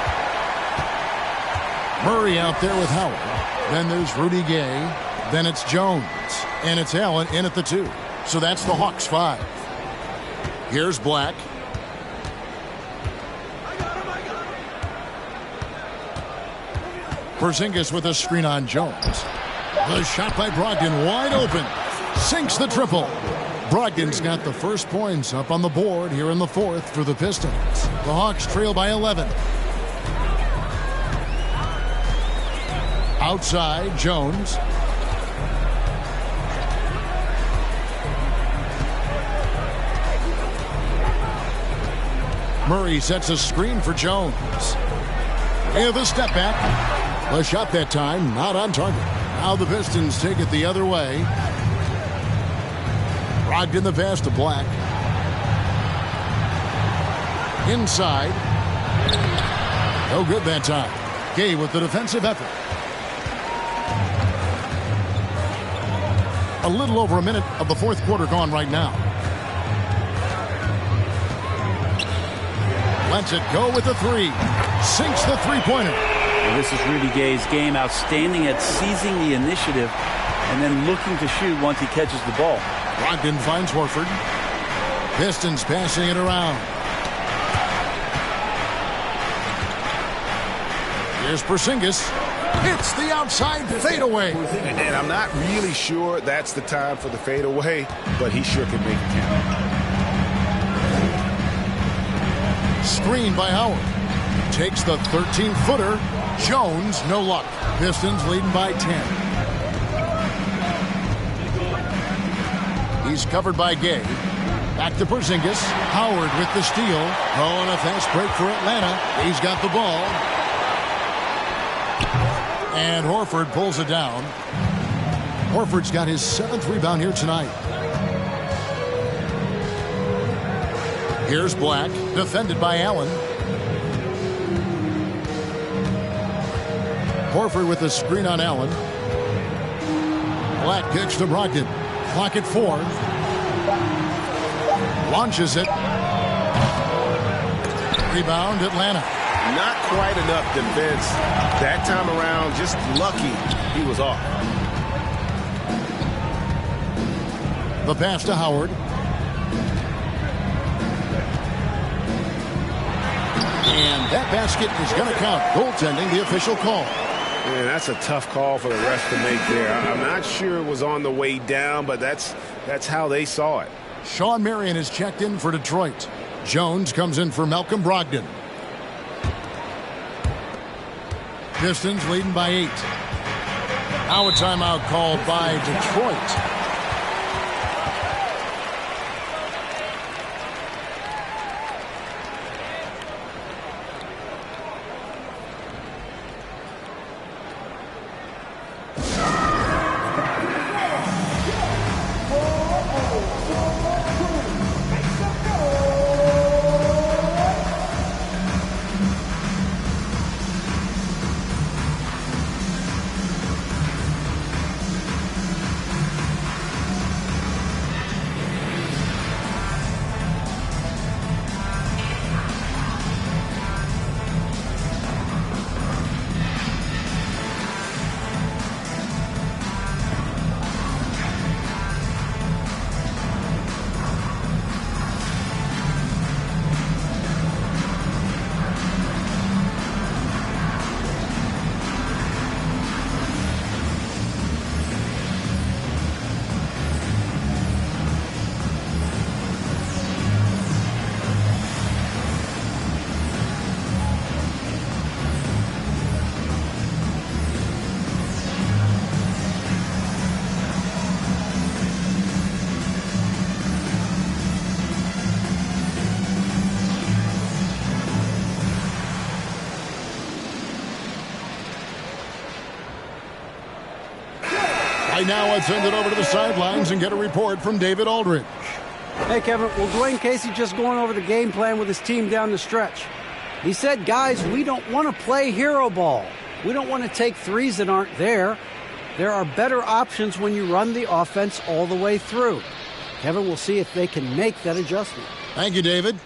Murray out there with Howard. Then there's Rudy Gay. Then it's Jones. And it's Allen in at the 2. So that's the Hawks 5. Here's Black. Porzingis with a screen on Jones. The shot by Brogdon wide open. Sinks the triple. Brogdon's got the first points up on the board here in the fourth for the Pistons. The Hawks trail by 11. Outside, Jones. Murray sets a screen for Jones. And the step back. The shot that time, not on target. Now the Pistons take it the other way. Brogdon the pass to Black. Inside. No good that time. Gay with the defensive effort. A little over a minute of the fourth quarter gone right now. Lets it go with the 3. Sinks the three-pointer. Well, this is Rudy Gay's game. Outstanding at seizing the initiative and then looking to shoot once he catches the ball. Brogdon finds Horford. Pistons passing it around. Here's Porzingis. Hits the outside fadeaway. And I'm not really sure that's the time for the fadeaway, but he sure can make it count. Screen by Howard. Takes the 13-footer. Jones, no luck. Pistons leading by 10. He's covered by Gay. Back to Porzingis. Howard with the steal. Oh, and a fast break for Atlanta. He's got the ball. And Horford pulls it down. Horford's got his 7th rebound here tonight. Here's Black, defended by Allen. Horford with the screen on Allen. Black kicks to Brogdon. Clock at 4. Launches it. Rebound, Atlanta. Not quite enough defense that time around. Just lucky he was off. The pass to Howard. And that basket is going to count. Goaltending, the official call. Man, that's a tough call for the refs to make there. I'm not sure it was on the way down, but that's how they saw it. Sean Marion is checked in for Detroit. Jones comes in for Malcolm Brogdon. Pistons leading by 8. Now a timeout called by Detroit. Right now, let's send it over to the sidelines and get a report from David Aldridge. Hey, Kevin, well, Dwayne Casey just going over the game plan with his team down the stretch. He said, guys, we don't want to play hero ball. We don't want to take threes that aren't there. There are better options when you run the offense all the way through. Kevin, we'll see if they can make that adjustment. Thank you, David.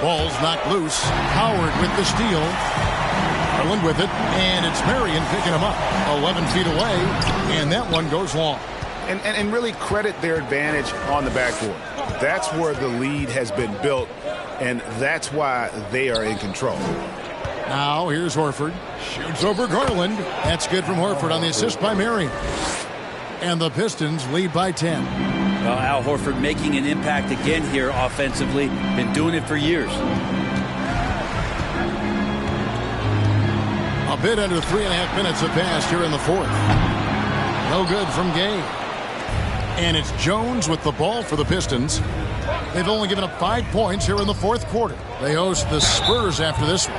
Ball's knocked loose. Howard with the steal. Garland with it, and it's Marion picking him up. 11 feet away, and that one goes long. And really credit their advantage on the backboard. That's where the lead has been built, and that's why they are in control. Now here's Horford. Shoots over Garland. That's good from Horford on the assist by Marion. And the Pistons lead by 10. Well, Al Horford making an impact again here offensively. Been doing it for years. A bit under 3.5 minutes have passed here in the fourth. No good from Gay. And it's Jones with the ball for the Pistons. They've only given up 5 points here in the fourth quarter. They host the Spurs after this one.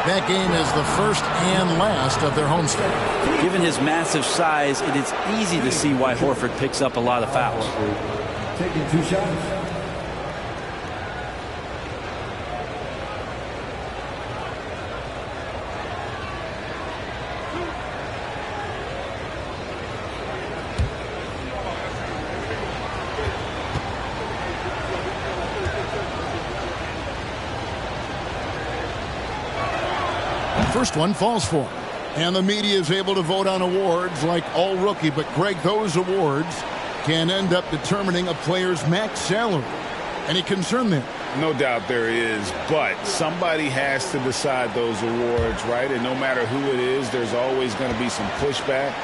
That game is the first and last of their homestand. Given his massive size, it is easy to see why Horford picks up a lot of fouls. Taking 2 shots. First one falls for him. And the media is able to vote on awards like all rookie. But, Greg, those awards can end up determining a player's max salary. Any concern there? No doubt there is, but somebody has to decide those awards, right? And no matter who it is, there's always going to be some pushback.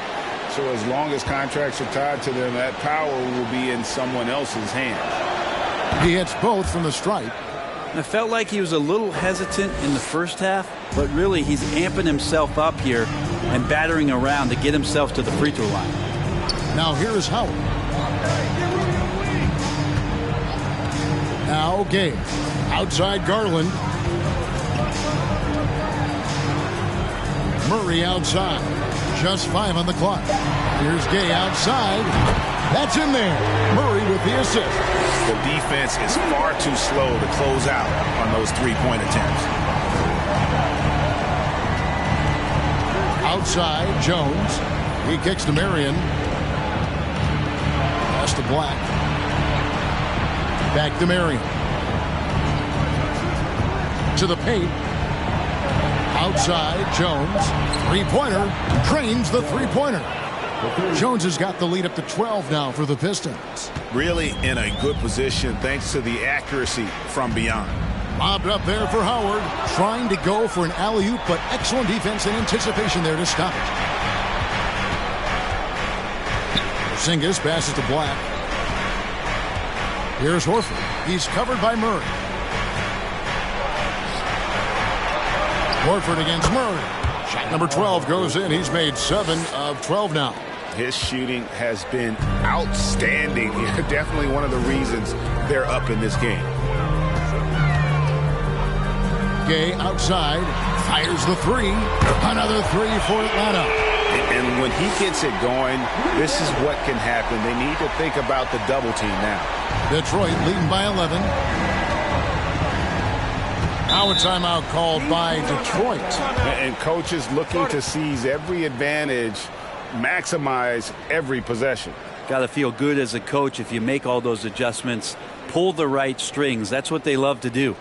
So as long as contracts are tied to them, that power will be in someone else's hands. He hits both from the stripe. I felt like he was a little hesitant in the first half, but really he's amping himself up here and battering around to get himself to the free throw line. Now here's Howard. Now Gay. Outside Garland. Murray outside. Just 5 on the clock. Here's Gay outside. That's in there. Murray with the assist. The defense is far too slow to close out on those three-point attempts. Outside, Jones. He kicks to Marion. Pass to Black. Back to Marion. To the paint. Outside, Jones. Three-pointer. Drains the three-pointer. Jones has got the lead up to 12 now for the Pistons. Really in a good position thanks to the accuracy from beyond. Lobbed up there for Howard. Trying to go for an alley-oop, but excellent defense and anticipation there to stop it. Porzingis passes to Black. Here's Horford. He's covered by Murray. Horford against Murray. Shot number 12 goes in. He's made 7 of 12 now. His shooting has been outstanding. Definitely one of the reasons they're up in this game. Gay outside. Fires the three. Another three for Atlanta. And when he gets it going, this is what can happen. They need to think about the double team now. Detroit leading by 11. Now a timeout called by Detroit. And coaches looking to seize every advantage, maximize every possession. Got to feel good as a coach if you make all those adjustments, pull the right strings. That's what they love to do.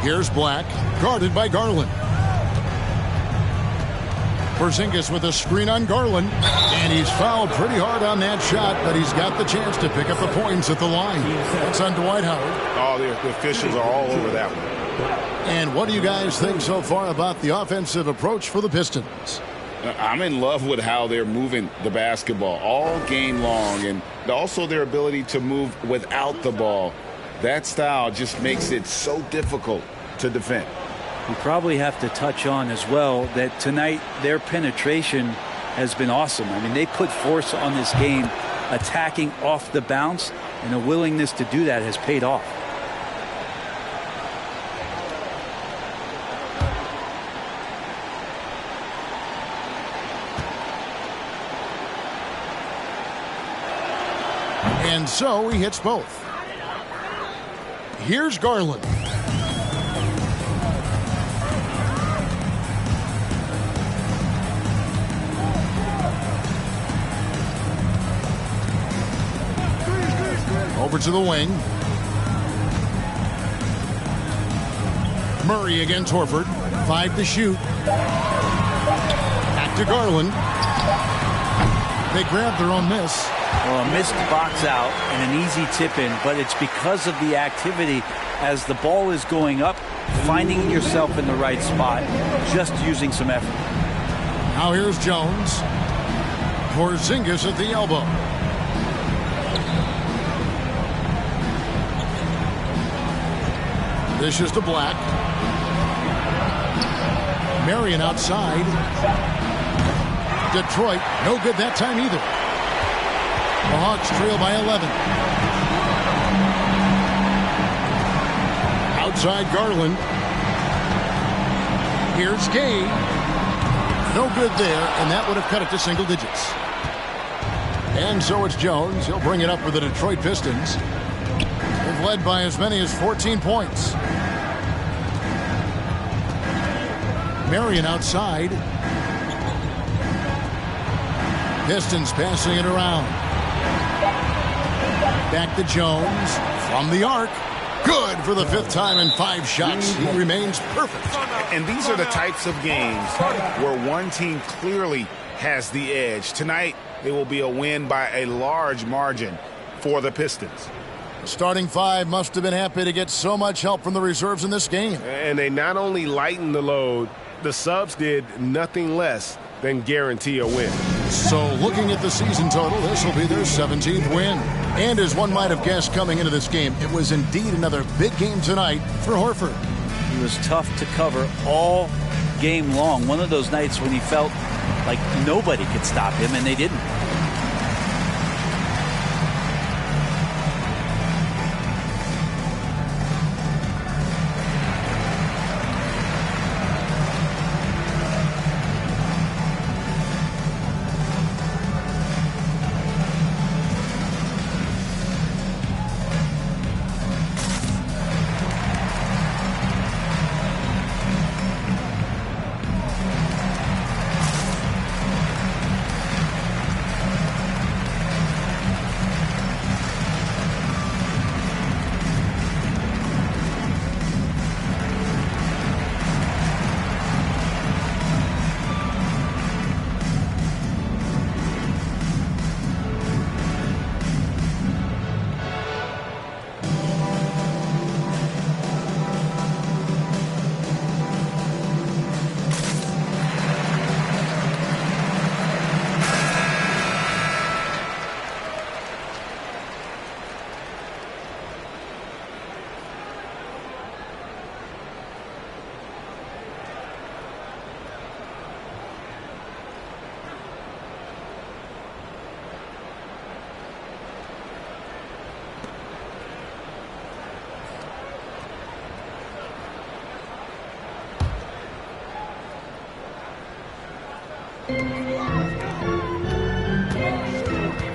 Here's Black, guarded by Garland. Porzingis with a screen on Garland, and he's fouled pretty hard on that shot, but he's got the chance to pick up the points at the line. That's on Dwight Howard. Oh, the officials are all over that one. And what do you guys think so far about the offensive approach for the Pistons? I'm in love with how they're moving the basketball all game long, and also their ability to move without the ball. That style just makes it so difficult to defend. We probably have to touch on as well that tonight their penetration has been awesome. I mean, they put force on this game, attacking off the bounce, and a willingness to do that has paid off. And so he hits both. Here's Garland. Over to the wing. Murray against Horford. 5 to shoot. Back to Garland. They grab their own miss. Well, a missed box out and an easy tip in, but it's because of the activity as the ball is going up, finding yourself in the right spot, just using some effort. Now here's Jones. Porzingis at the elbow. This is to Black. Marion outside. Detroit, no good that time either. The Hawks trail by 11. Outside Garland. Here's Gay. No good there, and that would have cut it to single digits. And so it's Jones. He'll bring it up for the Detroit Pistons. They've led by as many as 14 points. Marion outside. Pistons passing it around. Back to Jones from the arc. Good for the 5th time in 5 shots. He remains perfect. And these are the types of games where one team clearly has the edge. Tonight, it will be a win by a large margin for the Pistons. The starting 5 must have been happy to get so much help from the reserves in this game. And they not only lightened the load, the subs did nothing less than guarantee a win. So looking at the season total, this will be their 17th win. And as one might have guessed coming into this game, it was indeed another big game tonight for Horford. He was tough to cover all game long. One of those nights when he felt like nobody could stop him, and they didn't.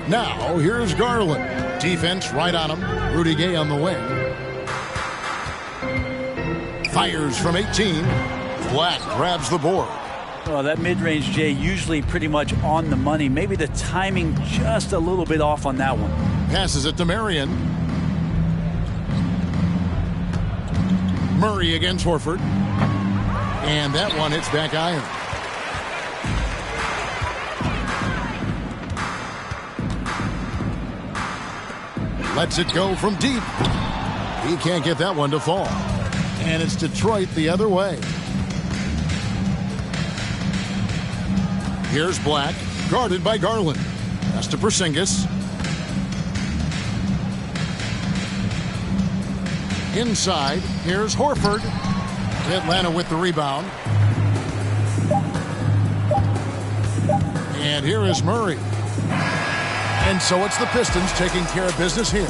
Now, here's Garland. Defense right on him. Rudy Gay on the wing. Fires from 18. Black grabs the board. Well, that mid-range, Jay, usually pretty much on the money. Maybe the timing just a little bit off on that one. Passes it to Marion. Murray against Horford. And that one hits back iron. Lets it go from deep. He can't get that one to fall. And it's Detroit the other way. Here's Black, guarded by Garland. Pass to Porzingis. Inside, here's Horford. Atlanta with the rebound. And here is Murray. And so it's the Pistons taking care of business here.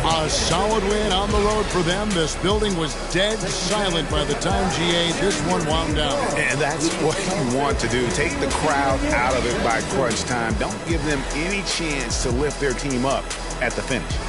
A solid win on the road for them. This building was dead silent by the time, GA, this one wound down. And that's what you want to do. Take the crowd out of it by crunch time. Don't give them any chance to lift their team up at the finish.